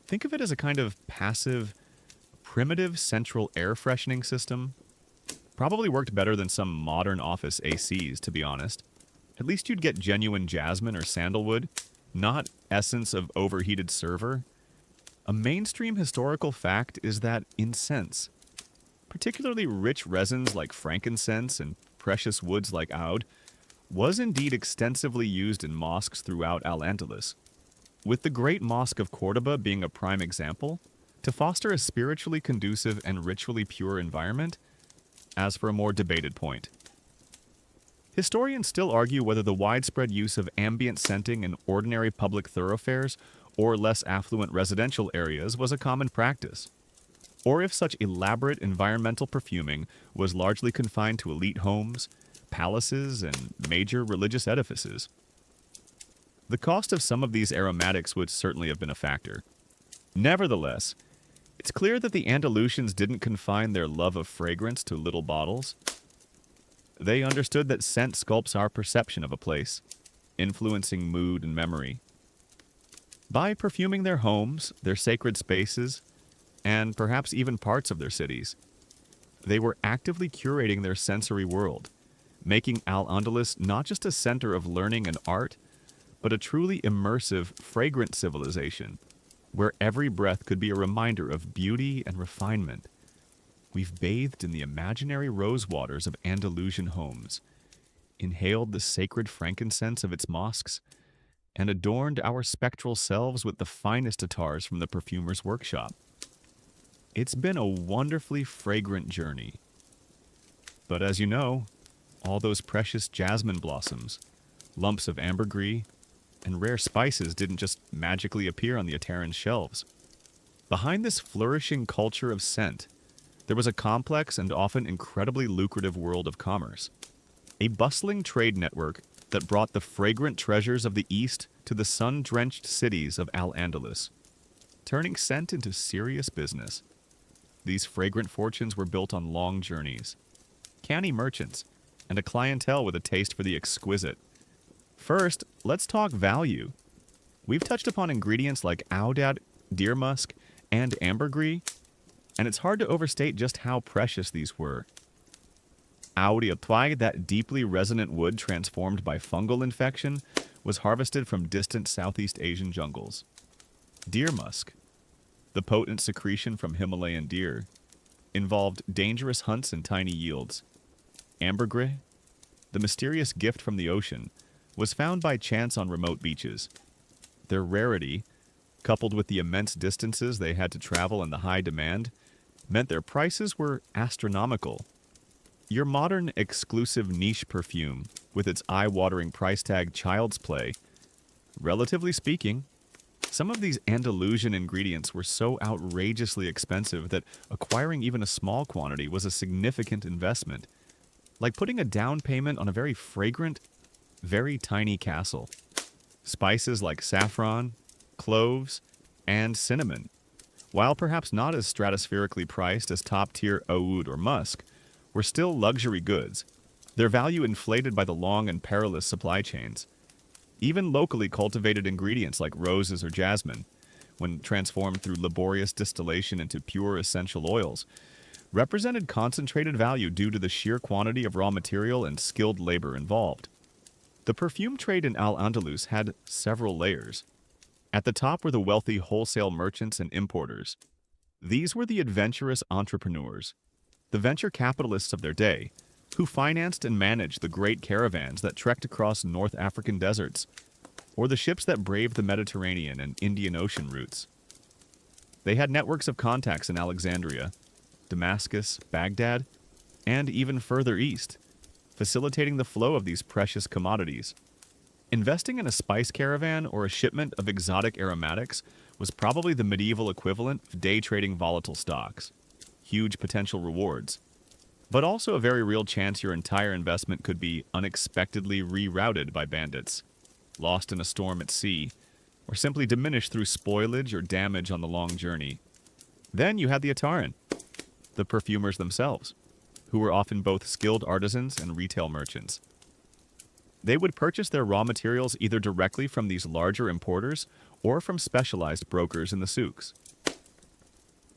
Think of it as a kind of passive, primitive central air freshening system. Probably worked better than some modern office ACs, to be honest. At least you'd get genuine jasmine or sandalwood, not essence of overheated server. A mainstream historical fact is that incense, particularly rich resins like frankincense and precious woods like oud, was indeed extensively used in mosques throughout Al-Andalus, with the Great Mosque of Cordoba being a prime example, to foster a spiritually conducive and ritually pure environment. As for a more debated point, historians still argue whether the widespread use of ambient scenting in ordinary public thoroughfares or less affluent residential areas was a common practice, or if such elaborate environmental perfuming was largely confined to elite homes, palaces, and major religious edifices. The cost of some of these aromatics would certainly have been a factor. Nevertheless, it's clear that the Andalusians didn't confine their love of fragrance to little bottles. They understood that scent sculpts our perception of a place, influencing mood and memory. By perfuming their homes, their sacred spaces, and perhaps even parts of their cities, they were actively curating their sensory world, making Al-Andalus not just a center of learning and art, but a truly immersive, fragrant civilization, where every breath could be a reminder of beauty and refinement. We've bathed in the imaginary rose waters of Andalusian homes, inhaled the sacred frankincense of its mosques, and adorned our spectral selves with the finest attars from the perfumer's workshop. It's been a wonderfully fragrant journey. But as you know, all those precious jasmine blossoms, lumps of ambergris, and rare spices didn't just magically appear on the Ateran's shelves. Behind this flourishing culture of scent, there was a complex and often incredibly lucrative world of commerce. A bustling trade network that brought the fragrant treasures of the East to the sun-drenched cities of Al-Andalus, turning scent into serious business. These fragrant fortunes were built on long journeys, canny merchants, and a clientele with a taste for the exquisite. First, let's talk value. We've touched upon ingredients like aoudad, deer musk, and ambergris, and it's hard to overstate just how precious these were. Aoudad, that deeply resonant wood transformed by fungal infection, was harvested from distant Southeast Asian jungles. Deer musk, the potent secretion from Himalayan deer, involved dangerous hunts and tiny yields. Ambergris, the mysterious gift from the ocean, was found by chance on remote beaches. Their rarity, coupled with the immense distances they had to travel and the high demand, meant their prices were astronomical. Your modern exclusive niche perfume, with its eye-watering price tag child's play, relatively speaking, some of these Andalusian ingredients were so outrageously expensive that acquiring even a small quantity was a significant investment, like putting a down payment on a very fragrant, very tiny castle. Spices like saffron, cloves, and cinnamon, while perhaps not as stratospherically priced as top-tier oud or musk, were still luxury goods, their value inflated by the long and perilous supply chains. Even locally cultivated ingredients like roses or jasmine, when transformed through laborious distillation into pure essential oils, represented concentrated value due to the sheer quantity of raw material and skilled labor involved. The perfume trade in Al-Andalus had several layers. At the top were the wealthy wholesale merchants and importers. These were the adventurous entrepreneurs, the venture capitalists of their day, who financed and managed the great caravans that trekked across North African deserts, or the ships that braved the Mediterranean and Indian Ocean routes. They had networks of contacts in Alexandria, Damascus, Baghdad, and even further east, facilitating the flow of these precious commodities. Investing in a spice caravan or a shipment of exotic aromatics was probably the medieval equivalent of day trading volatile stocks. Huge potential rewards, but also a very real chance your entire investment could be unexpectedly rerouted by bandits, lost in a storm at sea, or simply diminished through spoilage or damage on the long journey. Then you had the Ataran, the perfumers themselves, who were often both skilled artisans and retail merchants. They would purchase their raw materials either directly from these larger importers or from specialized brokers in the souks.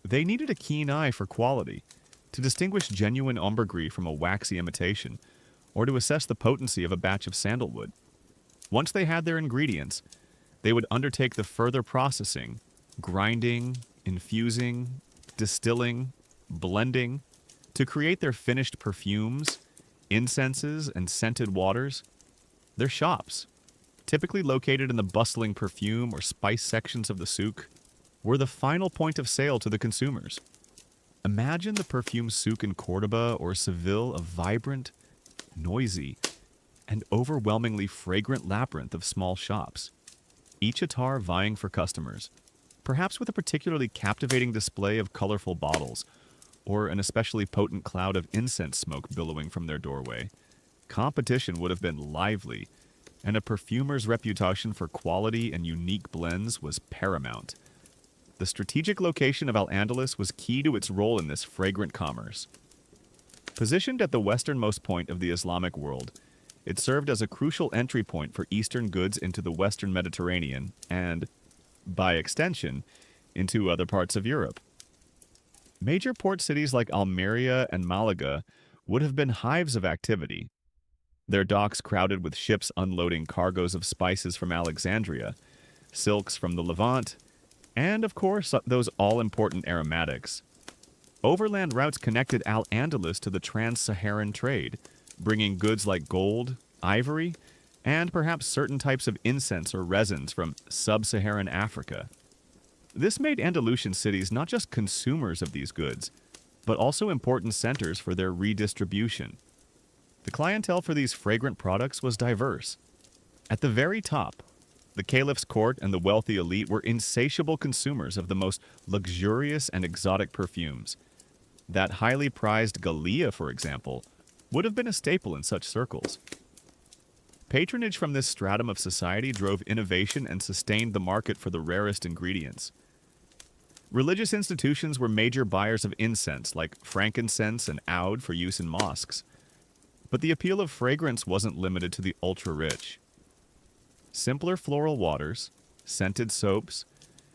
They needed a keen eye for quality, to distinguish genuine ambergris from a waxy imitation, or to assess the potency of a batch of sandalwood. Once they had their ingredients, they would undertake the further processing, grinding, infusing, distilling, blending, to create their finished perfumes, incenses, and scented waters. Their shops, typically located in the bustling perfume or spice sections of the souk, were the final point of sale to the consumers. Imagine the perfume souk in Cordoba or Seville, a vibrant, noisy, and overwhelmingly fragrant labyrinth of small shops, each attar vying for customers, perhaps with a particularly captivating display of colorful bottles, or an especially potent cloud of incense smoke billowing from their doorway. Competition would have been lively, and a perfumer's reputation for quality and unique blends was paramount. The strategic location of Al-Andalus was key to its role in this fragrant commerce. Positioned at the westernmost point of the Islamic world, it served as a crucial entry point for Eastern goods into the Western Mediterranean and, by extension, into other parts of Europe. Major port cities like Almeria and Malaga would have been hives of activity, their docks crowded with ships unloading cargoes of spices from Alexandria, silks from the Levant, and, of course, those all-important aromatics. Overland routes connected Al-Andalus to the trans-Saharan trade, bringing goods like gold, ivory, and perhaps certain types of incense or resins from sub-Saharan Africa. This made Andalusian cities not just consumers of these goods, but also important centers for their redistribution. The clientele for these fragrant products was diverse. At the very top, the caliph's court and the wealthy elite were insatiable consumers of the most luxurious and exotic perfumes. That highly prized Gallia, for example, would have been a staple in such circles. Patronage from this stratum of society drove innovation and sustained the market for the rarest ingredients. Religious institutions were major buyers of incense, like frankincense and oud for use in mosques. But the appeal of fragrance wasn't limited to the ultra-rich. Simpler floral waters, scented soaps,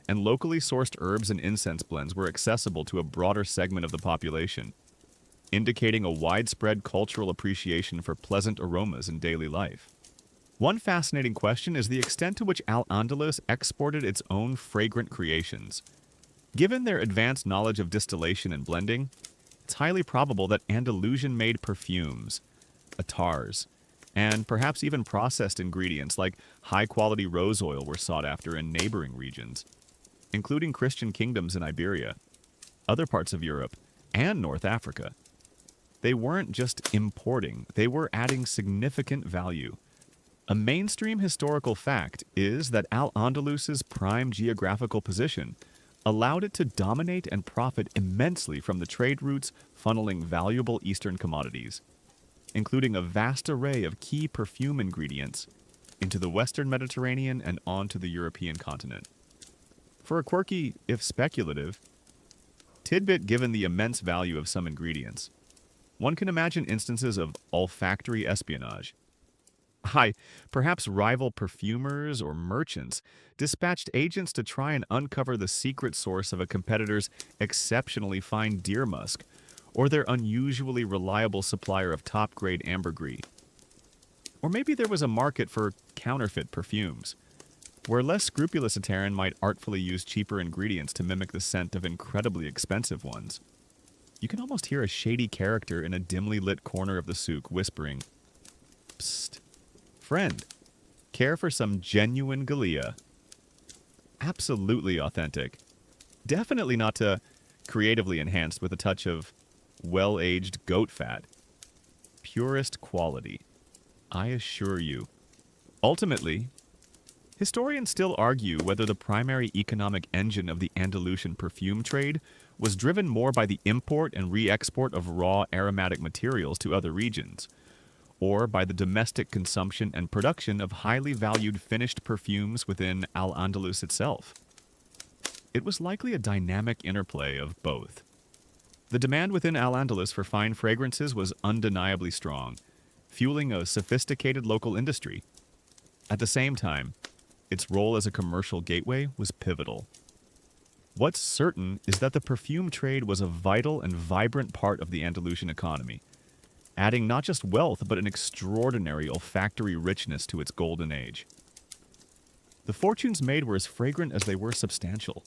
and locally sourced herbs and incense blends were accessible to a broader segment of the population, indicating a widespread cultural appreciation for pleasant aromas in daily life. One fascinating question is the extent to which Al-Andalus exported its own fragrant creations. Given their advanced knowledge of distillation and blending, it's highly probable that Andalusian-made perfumes, attars, and perhaps even processed ingredients like high-quality rose oil were sought after in neighboring regions, including Christian kingdoms in Iberia, other parts of Europe, and North Africa. They weren't just importing, they were adding significant value. A mainstream historical fact is that Al-Andalus's prime geographical position allowed it to dominate and profit immensely from the trade routes funneling valuable Eastern commodities, including a vast array of key perfume ingredients, into the Western Mediterranean and onto the European continent. For a quirky, if speculative, tidbit given the immense value of some ingredients, one can imagine instances of olfactory espionage. Perhaps rival perfumers or merchants dispatched agents to try and uncover the secret source of a competitor's exceptionally fine deer musk, or their unusually reliable supplier of top-grade ambergris. Or maybe there was a market for counterfeit perfumes, where less scrupulous Ataran might artfully use cheaper ingredients to mimic the scent of incredibly expensive ones. You can almost hear a shady character in a dimly lit corner of the souk whispering, "Psst, friend, care for some genuine Gallia?" Absolutely authentic. Definitely not to creatively enhanced with a touch of well-aged goat fat. Purest quality, I assure you. Ultimately, historians still argue whether the primary economic engine of the Andalusian perfume trade was driven more by the import and re-export of raw aromatic materials to other regions, or by the domestic consumption and production of highly valued finished perfumes within Al-Andalus itself. It was likely a dynamic interplay of both. The demand within Al-Andalus for fine fragrances was undeniably strong, fueling a sophisticated local industry. At the same time, its role as a commercial gateway was pivotal. What's certain is that the perfume trade was a vital and vibrant part of the Andalusian economy, adding not just wealth but an extraordinary olfactory richness to its golden age. The fortunes made were as fragrant as they were substantial.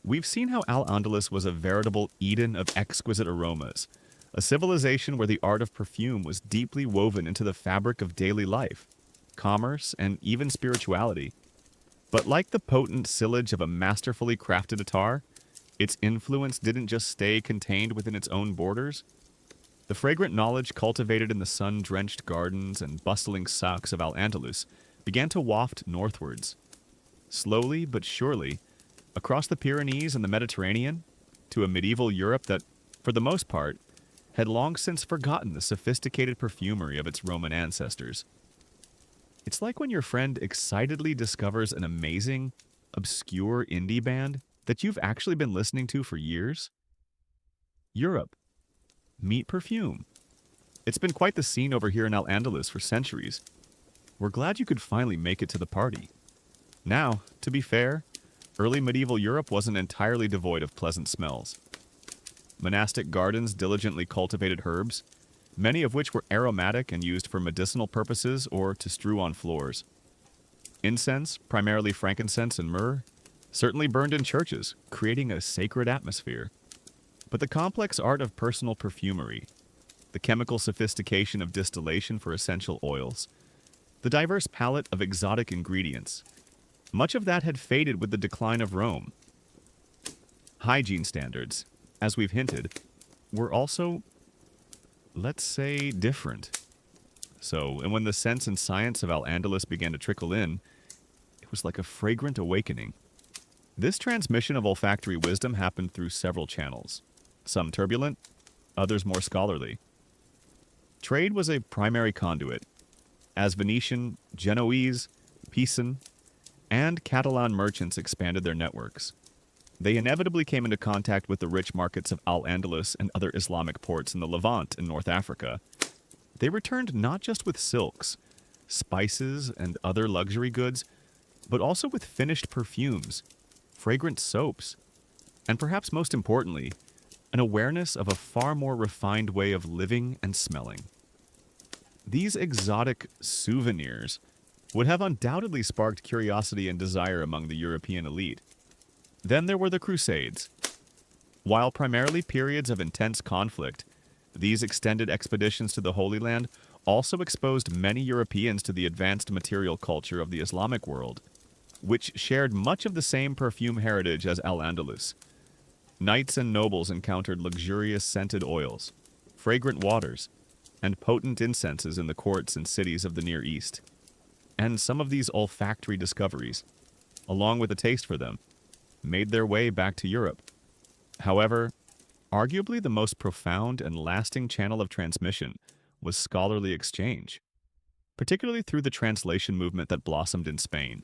We've seen how Al-Andalus was a veritable Eden of exquisite aromas, a civilization where the art of perfume was deeply woven into the fabric of daily life, commerce, and even spirituality. But like the potent sillage of a masterfully crafted attar, its influence didn't just stay contained within its own borders. The fragrant knowledge cultivated in the sun-drenched gardens and bustling souks of Al-Andalus began to waft northwards. Slowly but surely, across the Pyrenees and the Mediterranean, to a medieval Europe that, for the most part, had long since forgotten the sophisticated perfumery of its Roman ancestors. It's like when your friend excitedly discovers an amazing, obscure indie band that you've actually been listening to for years. Europe. Meet Perfume. It's been quite the scene over here in Al-Andalus for centuries. We're glad you could finally make it to the party. Now, to be fair, early medieval Europe wasn't entirely devoid of pleasant smells. Monastic gardens diligently cultivated herbs, many of which were aromatic and used for medicinal purposes or to strew on floors. Incense, primarily frankincense and myrrh, certainly burned in churches, creating a sacred atmosphere. But the complex art of personal perfumery, the chemical sophistication of distillation for essential oils, the diverse palette of exotic ingredients, much of that had faded with the decline of Rome. Hygiene standards, as we've hinted, were also, let's say, different. So, and when the sense and science of Al-Andalus began to trickle in, it was like a fragrant awakening. This transmission of olfactory wisdom happened through several channels, some turbulent, others more scholarly. Trade was a primary conduit, as Venetian, Genoese, Pisan, and Catalan merchants expanded their networks. They inevitably came into contact with the rich markets of Al-Andalus and other Islamic ports in the Levant in North Africa. They returned not just with silks, spices, and other luxury goods, but also with finished perfumes, fragrant soaps, and perhaps most importantly, an awareness of a far more refined way of living and smelling. These exotic souvenirs would have undoubtedly sparked curiosity and desire among the European elite. Then there were the Crusades. While primarily periods of intense conflict, these extended expeditions to the Holy Land also exposed many Europeans to the advanced material culture of the Islamic world, which shared much of the same perfume heritage as Al-Andalus. Knights and nobles encountered luxurious scented oils, fragrant waters, and potent incenses in the courts and cities of the Near East. And some of these olfactory discoveries, along with a taste for them, made their way back to Europe. However, arguably the most profound and lasting channel of transmission was scholarly exchange, particularly through the translation movement that blossomed in Spain.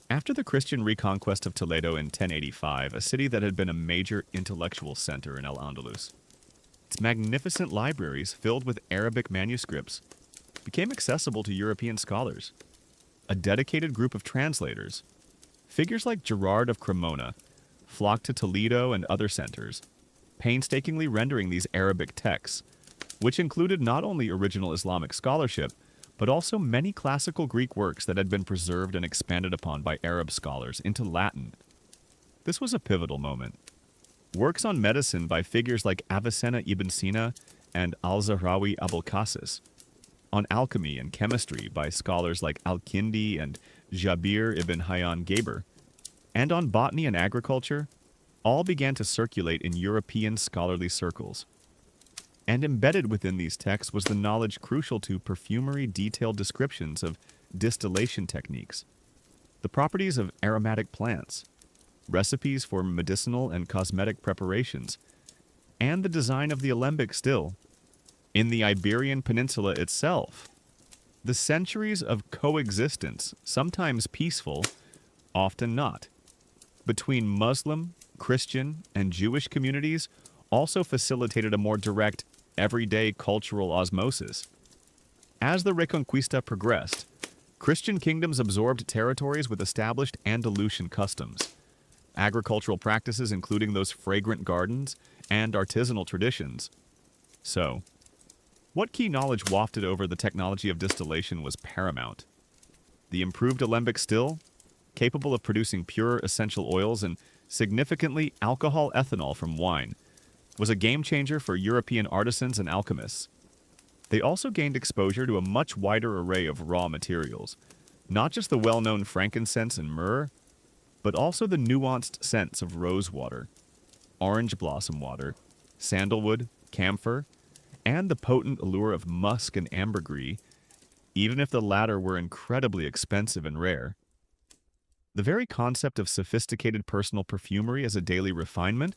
After the Christian reconquest of Toledo in 1085, a city that had been a major intellectual center in Al-Andalus, its magnificent libraries filled with Arabic manuscripts became accessible to European scholars. A dedicated group of translators, figures like Gerard of Cremona, flocked to Toledo and other centers, painstakingly rendering these Arabic texts, which included not only original Islamic scholarship, but also many classical Greek works that had been preserved and expanded upon by Arab scholars into Latin. This was a pivotal moment. Works on medicine by figures like Avicenna ibn Sina and Al-Zahrawi Abul Qasis, on alchemy and chemistry by scholars like Al-Kindi and Jabir ibn Hayyan Geber, and on botany and agriculture, all began to circulate in European scholarly circles. And embedded within these texts was the knowledge crucial to perfumery detailed descriptions of distillation techniques, the properties of aromatic plants, recipes for medicinal and cosmetic preparations, and the design of the alembic still. In the Iberian Peninsula itself, the centuries of coexistence, sometimes peaceful, often not, between Muslim, Christian, and Jewish communities also facilitated a more direct, everyday cultural osmosis. As the Reconquista progressed, Christian kingdoms absorbed territories with established Andalusian customs, agricultural practices including those fragrant gardens, and artisanal traditions. So, what key knowledge wafted over the technology of distillation was paramount? The improved alembic still, capable of producing pure essential oils and significantly alcohol ethanol from wine, was a game changer for European artisans and alchemists. They also gained exposure to a much wider array of raw materials, not just the well-known frankincense and myrrh, but also the nuanced scents of rosewater, orange blossom water, sandalwood, camphor, and the potent allure of musk and ambergris, even if the latter were incredibly expensive and rare. The very concept of sophisticated personal perfumery as a daily refinement,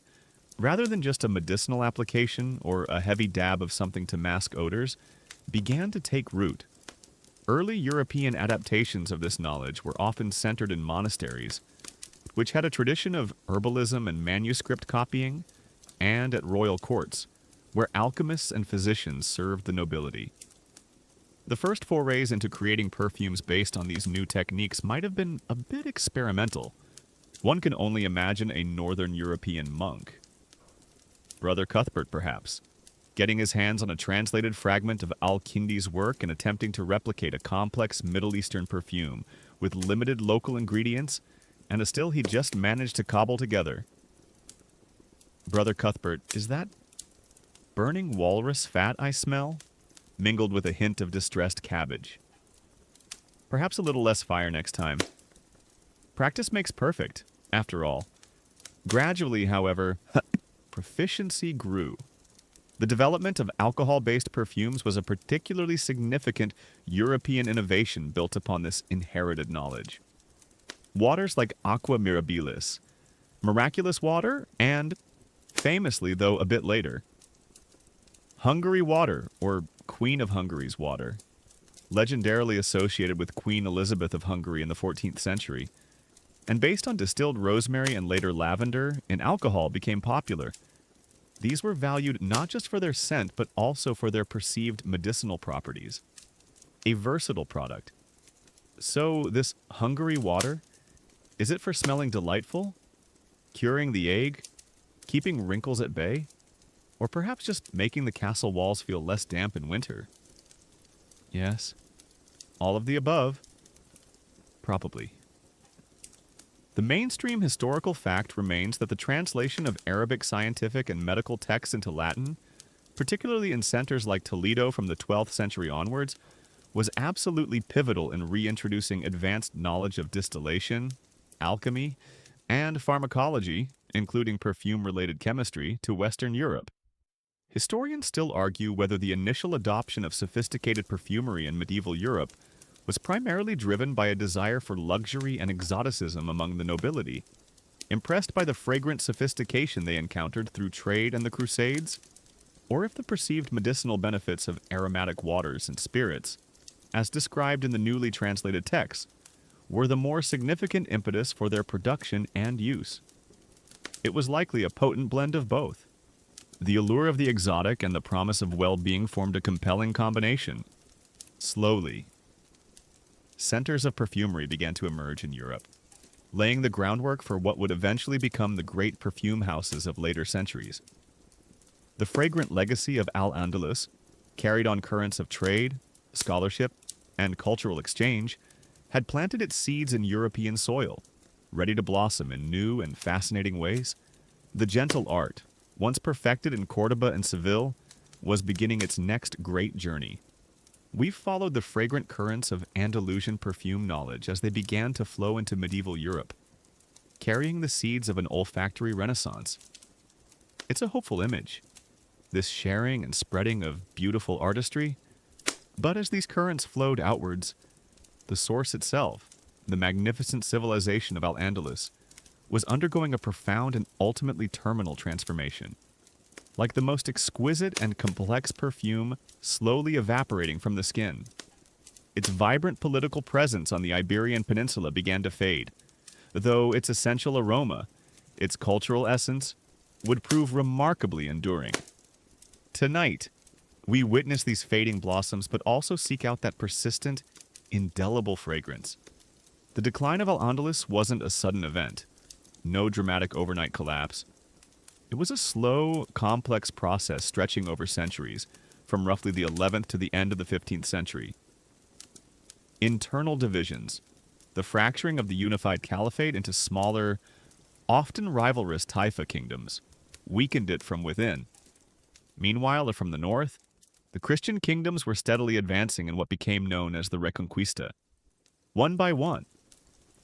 rather than just a medicinal application or a heavy dab of something to mask odors, began to take root. Early European adaptations of this knowledge were often centered in monasteries, which had a tradition of herbalism and manuscript copying, and at royal courts, where alchemists and physicians served the nobility. The first forays into creating perfumes based on these new techniques might have been a bit experimental. One can only imagine a northern European monk. Brother Cuthbert, perhaps, getting his hands on a translated fragment of Al-Kindi's work and attempting to replicate a complex Middle Eastern perfume with limited local ingredients and a still he just managed to cobble together. Brother Cuthbert, is that burning walrus fat I smell, mingled with a hint of distressed cabbage? Perhaps a little less fire next time. Practice makes perfect, after all. Gradually, however, proficiency grew. The development of alcohol-based perfumes was a particularly significant European innovation built upon this inherited knowledge. Waters like aqua mirabilis, miraculous water, and, famously though a bit later, Hungary water, or Queen of Hungary's water, legendarily associated with Queen Elizabeth of Hungary in the 14th century, and based on distilled rosemary and later lavender, in alcohol became popular. These were valued not just for their scent, but also for their perceived medicinal properties. A versatile product. So, this Hungary water, is it for smelling delightful? Curing the ague? Keeping wrinkles at bay? Or perhaps just making the castle walls feel less damp in winter? Yes. All of the above. Probably. The mainstream historical fact remains that the translation of Arabic scientific and medical texts into Latin, particularly in centers like Toledo from the 12th century onwards, was absolutely pivotal in reintroducing advanced knowledge of distillation, alchemy, and pharmacology, including perfume-related chemistry, to Western Europe. Historians still argue whether the initial adoption of sophisticated perfumery in medieval Europe was primarily driven by a desire for luxury and exoticism among the nobility, impressed by the fragrant sophistication they encountered through trade and the Crusades, or if the perceived medicinal benefits of aromatic waters and spirits, as described in the newly translated texts, were the more significant impetus for their production and use. It was likely a potent blend of both. The allure of the exotic and the promise of well-being formed a compelling combination. Slowly, centers of perfumery began to emerge in Europe, laying the groundwork for what would eventually become the great perfume houses of later centuries. The fragrant legacy of Al-Andalus, carried on currents of trade, scholarship, and cultural exchange, had planted its seeds in European soil, ready to blossom in new and fascinating ways. The gentle art, once perfected in Córdoba and Seville, was beginning its next great journey. We've followed the fragrant currents of Andalusian perfume knowledge as they began to flow into medieval Europe, carrying the seeds of an olfactory renaissance. It's a hopeful image, this sharing and spreading of beautiful artistry. But as these currents flowed outwards, the source itself, the magnificent civilization of Al-Andalus, was undergoing a profound and ultimately terminal transformation. Like the most exquisite and complex perfume slowly evaporating from the skin. Its vibrant political presence on the Iberian Peninsula began to fade, though its essential aroma, its cultural essence, would prove remarkably enduring. Tonight, we witness these fading blossoms, but also seek out that persistent, indelible fragrance. The decline of Al-Andalus wasn't a sudden event. No dramatic overnight collapse. It was a slow, complex process stretching over centuries, from roughly the 11th to the end of the 15th century. Internal divisions, the fracturing of the unified caliphate into smaller, often rivalrous taifa kingdoms, weakened it from within. Meanwhile, from the north, the Christian kingdoms were steadily advancing in what became known as the Reconquista. One by one,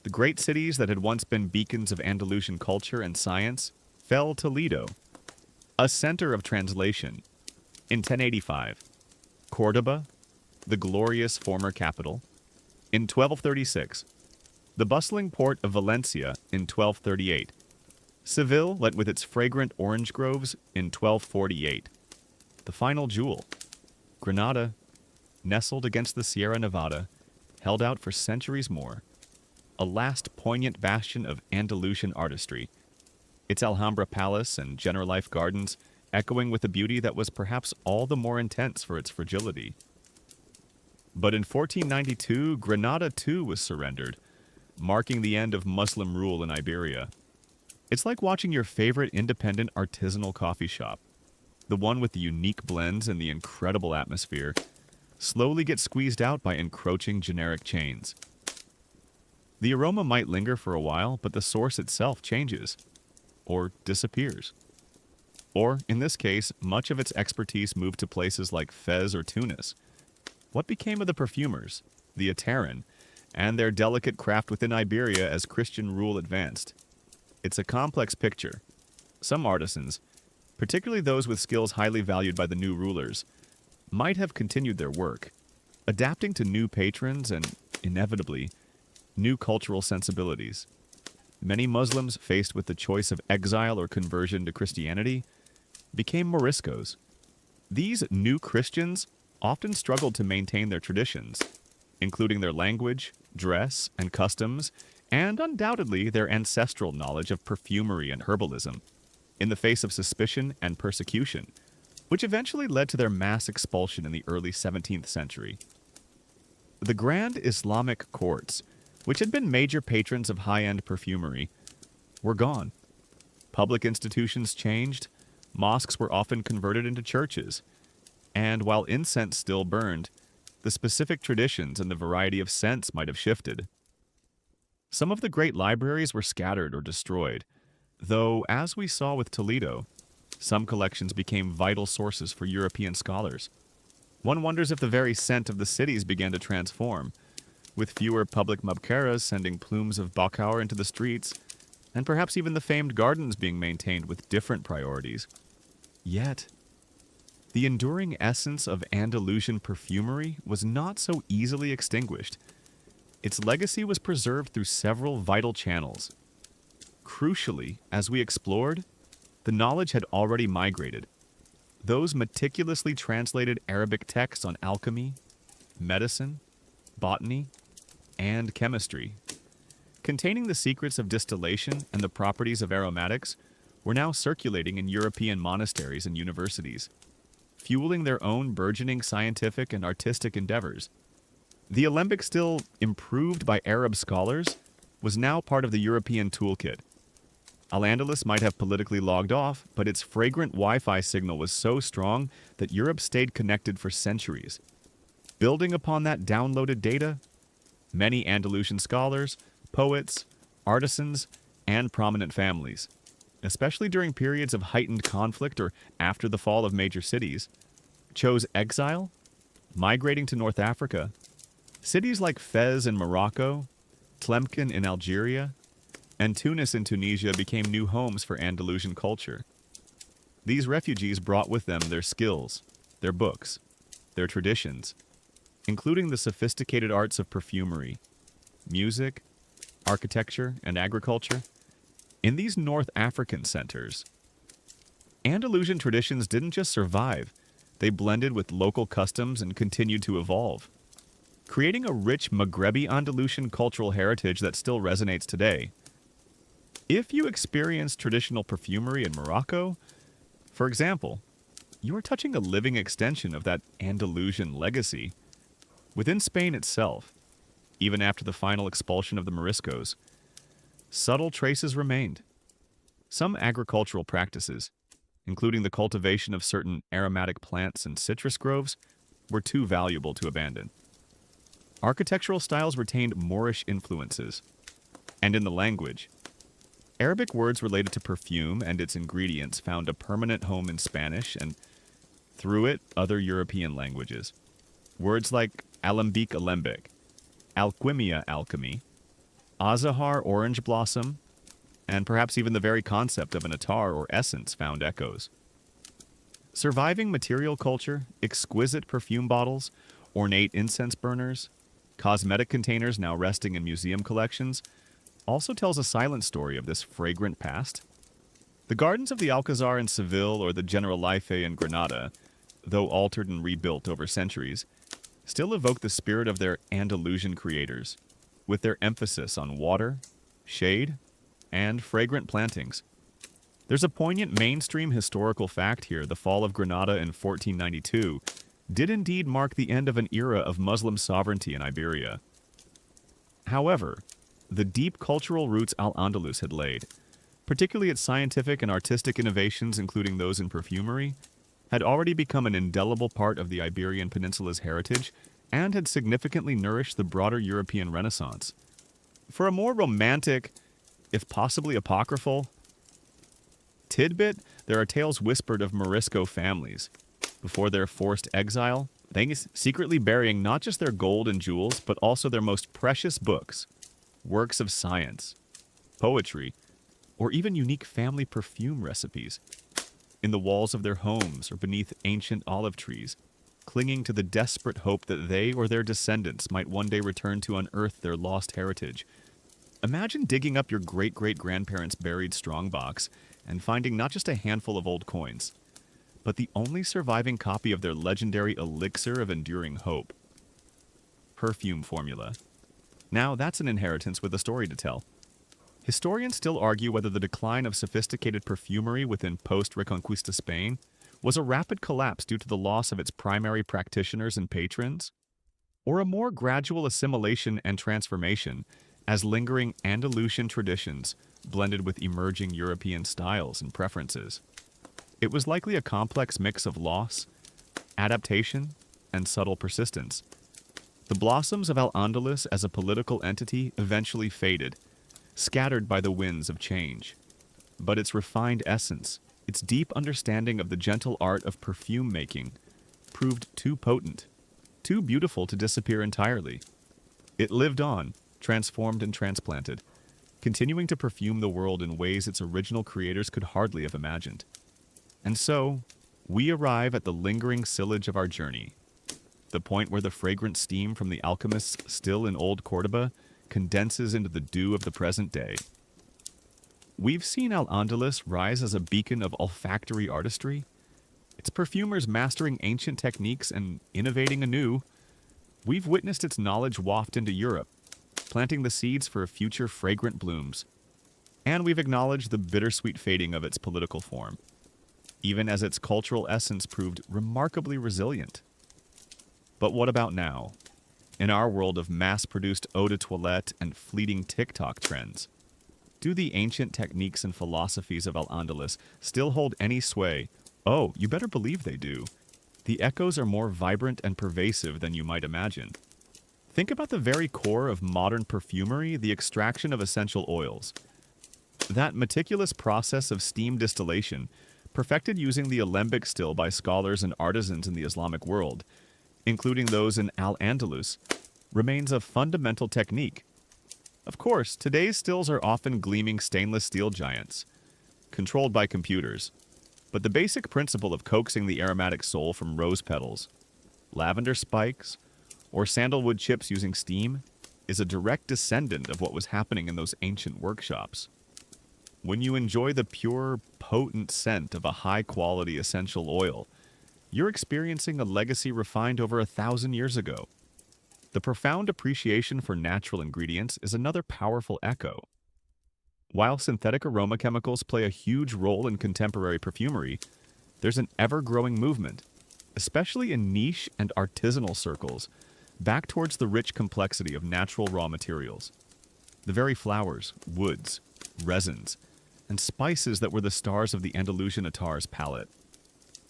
the great cities that had once been beacons of Andalusian culture and science fell Toledo, a center of translation. In 1085, Córdoba, the glorious former capital. In 1236, the bustling port of Valencia in 1238. Seville lent with its fragrant orange groves in 1248. The final jewel, Granada, nestled against the Sierra Nevada, held out for centuries more, a last poignant bastion of Andalusian artistry, its Alhambra Palace and Generalife Gardens echoing with a beauty that was perhaps all the more intense for its fragility. But in 1492, Granada too was surrendered, marking the end of Muslim rule in Iberia. It's like watching your favorite independent artisanal coffee shop, the one with the unique blends and the incredible atmosphere, slowly get squeezed out by encroaching generic chains. The aroma might linger for a while, but the source itself changes, or disappears. Or, in this case, much of its expertise moved to places like Fez or Tunis. What became of the perfumers, the Ataran, and their delicate craft within Iberia as Christian rule advanced? It's a complex picture. Some artisans, particularly those with skills highly valued by the new rulers, might have continued their work, adapting to new patrons and, inevitably, new cultural sensibilities. Many Muslims, faced with the choice of exile or conversion to Christianity, became Moriscos. These new Christians often struggled to maintain their traditions, including their language, dress, and customs, and undoubtedly their ancestral knowledge of perfumery and herbalism, in the face of suspicion and persecution, which eventually led to their mass expulsion in the early 17th century. The grand Islamic courts, which had been major patrons of high-end perfumery, were gone. Public institutions changed, mosques were often converted into churches, and while incense still burned, the specific traditions and the variety of scents might have shifted. Some of the great libraries were scattered or destroyed, though, as we saw with Toledo, some collections became vital sources for European scholars. One wonders if the very scent of the cities began to transform, with fewer public mabkeras sending plumes of Bacchar into the streets, and perhaps even the famed gardens being maintained with different priorities. Yet, the enduring essence of Andalusian perfumery was not so easily extinguished. Its legacy was preserved through several vital channels. Crucially, as we explored, the knowledge had already migrated. Those meticulously translated Arabic texts on alchemy, medicine, botany, and chemistry, containing the secrets of distillation and the properties of aromatics, were now circulating in European monasteries and universities, fueling their own burgeoning scientific and artistic endeavors. The alembic, still improved by Arab scholars, was now part of the European toolkit. Al-Andalus might have politically logged off, but its fragrant Wi-Fi signal was so strong that Europe stayed connected for centuries. Building upon that downloaded data, many Andalusian scholars, poets, artisans, and prominent families, especially during periods of heightened conflict or after the fall of major cities, chose exile, migrating to North Africa. Cities like Fez in Morocco, Tlemcen in Algeria, and Tunis in Tunisia became new homes for Andalusian culture. These refugees brought with them their skills, their books, their traditions, including the sophisticated arts of perfumery, music, architecture, and agriculture. In these North African centers, Andalusian traditions didn't just survive, they blended with local customs and continued to evolve, creating a rich Maghrebi Andalusian cultural heritage that still resonates today. If you experience traditional perfumery in Morocco, for example, you are touching a living extension of that Andalusian legacy. Within Spain itself, even after the final expulsion of the Moriscos, subtle traces remained. Some agricultural practices, including the cultivation of certain aromatic plants and citrus groves, were too valuable to abandon. Architectural styles retained Moorish influences, and in the language, Arabic words related to perfume and its ingredients found a permanent home in Spanish and, through it, other European languages. Words like alembic, alquimia alchemy, azahar orange blossom, and perhaps even the very concept of an attar or essence found echoes. Surviving material culture, exquisite perfume bottles, ornate incense burners, cosmetic containers now resting in museum collections, also tells a silent story of this fragrant past. The gardens of the Alcazar in Seville or the Generalife in Granada, though altered and rebuilt over centuries, still evoke the spirit of their Andalusian creators, with their emphasis on water, shade, and fragrant plantings. There's a poignant mainstream historical fact here. The fall of Granada in 1492 did indeed mark the end of an era of Muslim sovereignty in Iberia. However, the deep cultural roots Al-Andalus had laid, particularly its scientific and artistic innovations, including those in perfumery, had already become an indelible part of the Iberian Peninsula's heritage and had significantly nourished the broader European Renaissance. For a more romantic, if possibly apocryphal, tidbit, there are tales whispered of Morisco families, before their forced exile, they secretly burying not just their gold and jewels, but also their most precious books, works of science, poetry, or even unique family perfume recipes, in the walls of their homes or beneath ancient olive trees, clinging to the desperate hope that they or their descendants might one day return to unearth their lost heritage. Imagine digging up your great-great-grandparents' buried strongbox and finding not just a handful of old coins, but the only surviving copy of their legendary elixir of enduring hope. Perfume formula. Now that's an inheritance with a story to tell. Historians still argue whether the decline of sophisticated perfumery within post-Reconquista Spain was a rapid collapse due to the loss of its primary practitioners and patrons, or a more gradual assimilation and transformation as lingering Andalusian traditions blended with emerging European styles and preferences. It was likely a complex mix of loss, adaptation, and subtle persistence. The blossoms of Al-Andalus as a political entity eventually faded, scattered by the winds of change. But its refined essence, its deep understanding of the gentle art of perfume making, proved too potent, too beautiful to disappear entirely. It lived on, transformed and transplanted, continuing to perfume the world in ways its original creators could hardly have imagined. And so, we arrive at the lingering sillage of our journey, the point where the fragrant steam from the alchemists still in old Cordoba condenses into the dew of the present day. We've seen Al-Andalus rise as a beacon of olfactory artistry, its perfumers mastering ancient techniques and innovating anew. We've witnessed its knowledge waft into Europe, planting the seeds for future fragrant blooms. And we've acknowledged the bittersweet fading of its political form, even as its cultural essence proved remarkably resilient. But what about now? In our world of mass-produced eau de toilette and fleeting TikTok trends, do the ancient techniques and philosophies of Al-Andalus still hold any sway? Oh, you better believe they do. The echoes are more vibrant and pervasive than you might imagine. Think about the very core of modern perfumery, the extraction of essential oils. That meticulous process of steam distillation, perfected using the alembic still by scholars and artisans in the Islamic world, including those in Al-Andalus, remains a fundamental technique. Of course, today's stills are often gleaming stainless steel giants, controlled by computers, but the basic principle of coaxing the aromatic soul from rose petals, lavender spikes, or sandalwood chips using steam is a direct descendant of what was happening in those ancient workshops. When you enjoy the pure, potent scent of a high-quality essential oil, you're experiencing a legacy refined over 1,000 years ago. The profound appreciation for natural ingredients is another powerful echo. While synthetic aroma chemicals play a huge role in contemporary perfumery, there's an ever-growing movement, especially in niche and artisanal circles, back towards the rich complexity of natural raw materials. The very flowers, woods, resins, and spices that were the stars of the Andalusian attar's palette.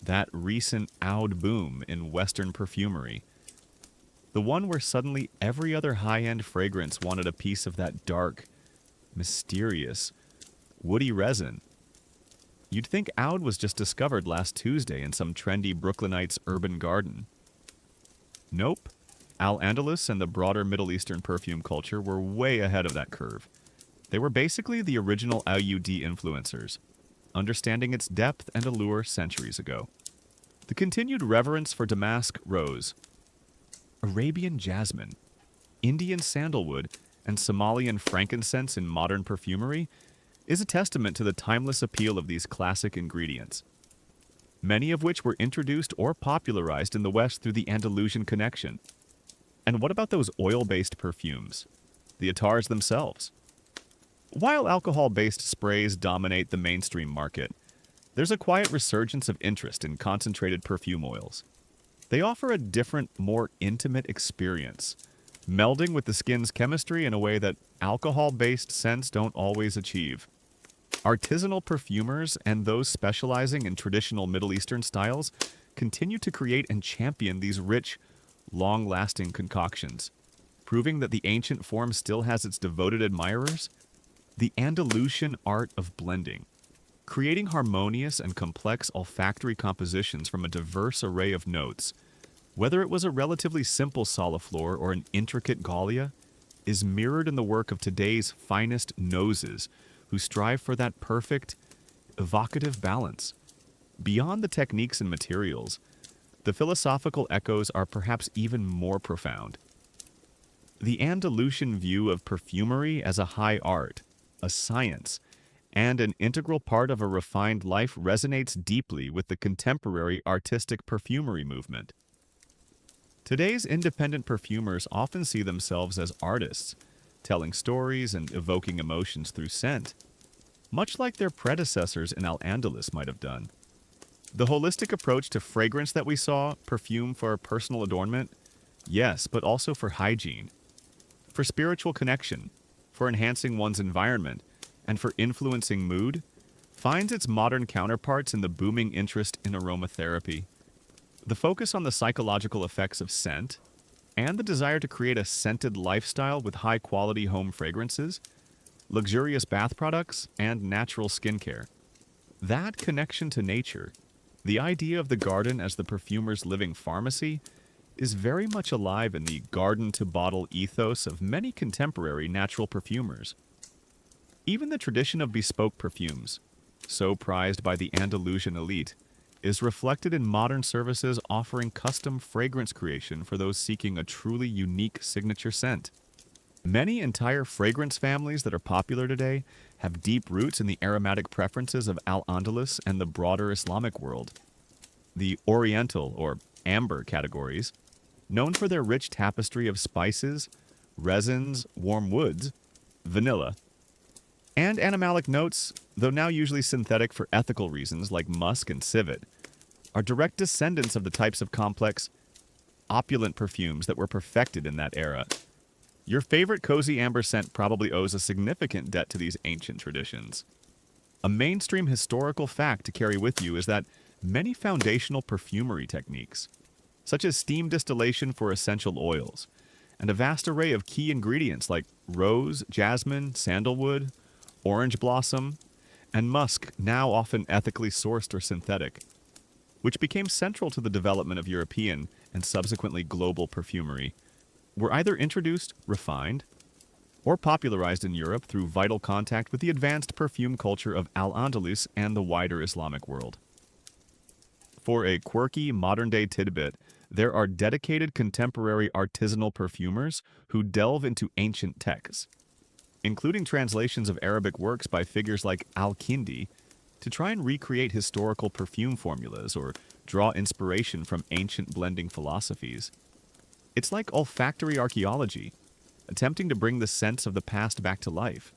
That recent oud boom in Western perfumery. The one where suddenly every other high-end fragrance wanted a piece of that dark, mysterious, woody resin. You'd think oud was just discovered last Tuesday in some trendy Brooklynite's urban garden. Nope. Al-Andalus and the broader Middle Eastern perfume culture were way ahead of that curve. They were basically the original oud influencers, understanding its depth and allure centuries ago. The continued reverence for damask rose, Arabian jasmine, Indian sandalwood, and Somalian frankincense in modern perfumery is a testament to the timeless appeal of these classic ingredients, many of which were introduced or popularized in the West through the Andalusian connection. And what about those oil-based perfumes? The attars themselves. While alcohol-based sprays dominate the mainstream market, there's a quiet resurgence of interest in concentrated perfume oils. They offer a different, more intimate experience, melding with the skin's chemistry in a way that alcohol-based scents don't always achieve. Artisanal perfumers and those specializing in traditional Middle Eastern styles continue to create and champion these rich, long-lasting concoctions, proving that the ancient form still has its devoted admirers. The Andalusian art of blending, creating harmonious and complex olfactory compositions from a diverse array of notes, whether it was a relatively simple soliflor or an intricate gallia, is mirrored in the work of today's finest noses, who strive for that perfect, evocative balance. Beyond the techniques and materials, the philosophical echoes are perhaps even more profound. The Andalusian view of perfumery as a high art, a science, and an integral part of a refined life resonates deeply with the contemporary artistic perfumery movement. Today's independent perfumers often see themselves as artists, telling stories and evoking emotions through scent, much like their predecessors in Al-Andalus might have done. The holistic approach to fragrance that we saw, perfume for personal adornment, yes, but also for hygiene, for spiritual connection, for enhancing one's environment, and for influencing mood, finds its modern counterparts in the booming interest in aromatherapy. The focus on the psychological effects of scent, and the desire to create a scented lifestyle with high-quality home fragrances, luxurious bath products, and natural skincare. That connection to nature, the idea of the garden as the perfumer's living pharmacy, is very much alive in the garden-to-bottle ethos of many contemporary natural perfumers. Even the tradition of bespoke perfumes, so prized by the Andalusian elite, is reflected in modern services offering custom fragrance creation for those seeking a truly unique signature scent. Many entire fragrance families that are popular today have deep roots in the aromatic preferences of Al-Andalus and the broader Islamic world. The Oriental, or amber categories, known for their rich tapestry of spices, resins, warm woods, vanilla, and animalic notes, though now usually synthetic for ethical reasons like musk and civet, are direct descendants of the types of complex, opulent perfumes that were perfected in that era. Your favorite cozy amber scent probably owes a significant debt to these ancient traditions. A mainstream historical fact to carry with you is that many foundational perfumery techniques, such as steam distillation for essential oils, and a vast array of key ingredients like rose, jasmine, sandalwood, orange blossom, and musk, now often ethically sourced or synthetic, which became central to the development of European and subsequently global perfumery, were either introduced, refined, or popularized in Europe through vital contact with the advanced perfume culture of Al-Andalus and the wider Islamic world. For a quirky, modern-day tidbit, there are dedicated contemporary artisanal perfumers who delve into ancient texts, including translations of Arabic works by figures like Al-Kindi, to try and recreate historical perfume formulas or draw inspiration from ancient blending philosophies. It's like olfactory archaeology, attempting to bring the scents of the past back to life.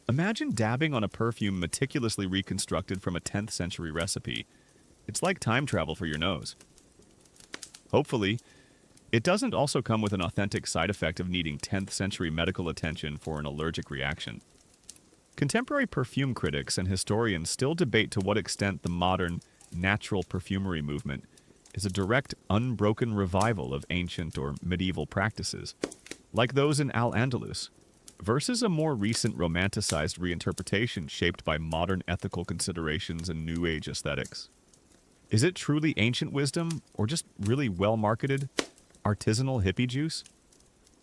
Imagine dabbing on a perfume meticulously reconstructed from a 10th century recipe. It's like time travel for your nose. Hopefully, it doesn't also come with an authentic side effect of needing 10th century medical attention for an allergic reaction. Contemporary perfume critics and historians still debate to what extent the modern, natural perfumery movement is a direct, unbroken revival of ancient or medieval practices, like those in Al-Andalus, versus a more recent romanticized reinterpretation shaped by modern ethical considerations and New Age aesthetics. Is it truly ancient wisdom, or just really well-marketed, artisanal hippie juice?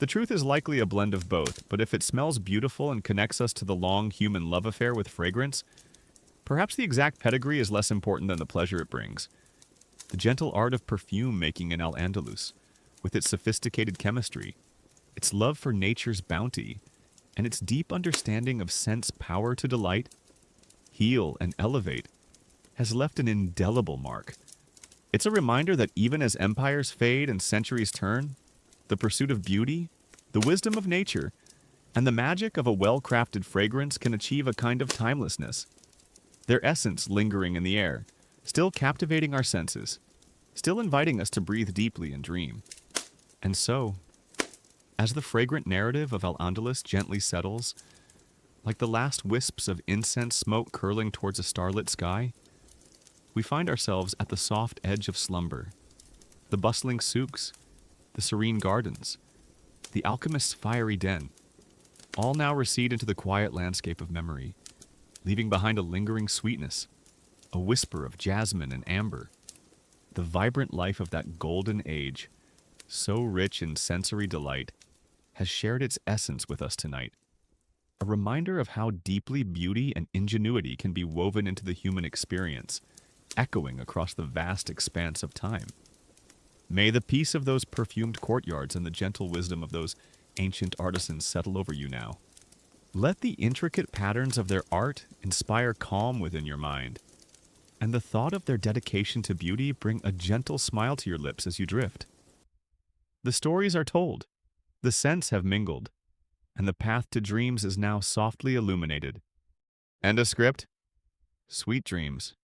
The truth is likely a blend of both, but if it smells beautiful and connects us to the long human love affair with fragrance, perhaps the exact pedigree is less important than the pleasure it brings. The gentle art of perfume making in Al-Andalus, with its sophisticated chemistry, its love for nature's bounty, and its deep understanding of scent's power to delight, heal, and elevate, has left an indelible mark. It's a reminder that even as empires fade and centuries turn, the pursuit of beauty, the wisdom of nature, and the magic of a well-crafted fragrance can achieve a kind of timelessness, their essence lingering in the air, still captivating our senses, still inviting us to breathe deeply and dream. And so, as the fragrant narrative of Al-Andalus gently settles, like the last wisps of incense smoke curling towards a starlit sky, we find ourselves at the soft edge of slumber. The bustling souks, the serene gardens, the alchemist's fiery den, all now recede into the quiet landscape of memory, leaving behind a lingering sweetness, a whisper of jasmine and amber, the vibrant life of that golden age, so rich in sensory delight, has shared its essence with us tonight. A reminder of how deeply beauty and ingenuity can be woven into the human experience, echoing across the vast expanse of time. May the peace of those perfumed courtyards and the gentle wisdom of those ancient artisans settle over you now. Let the intricate patterns of their art inspire calm within your mind, and the thought of their dedication to beauty bring a gentle smile to your lips as you drift. The stories are told, the scents have mingled, and the path to dreams is now softly illuminated. And a script? Sweet dreams.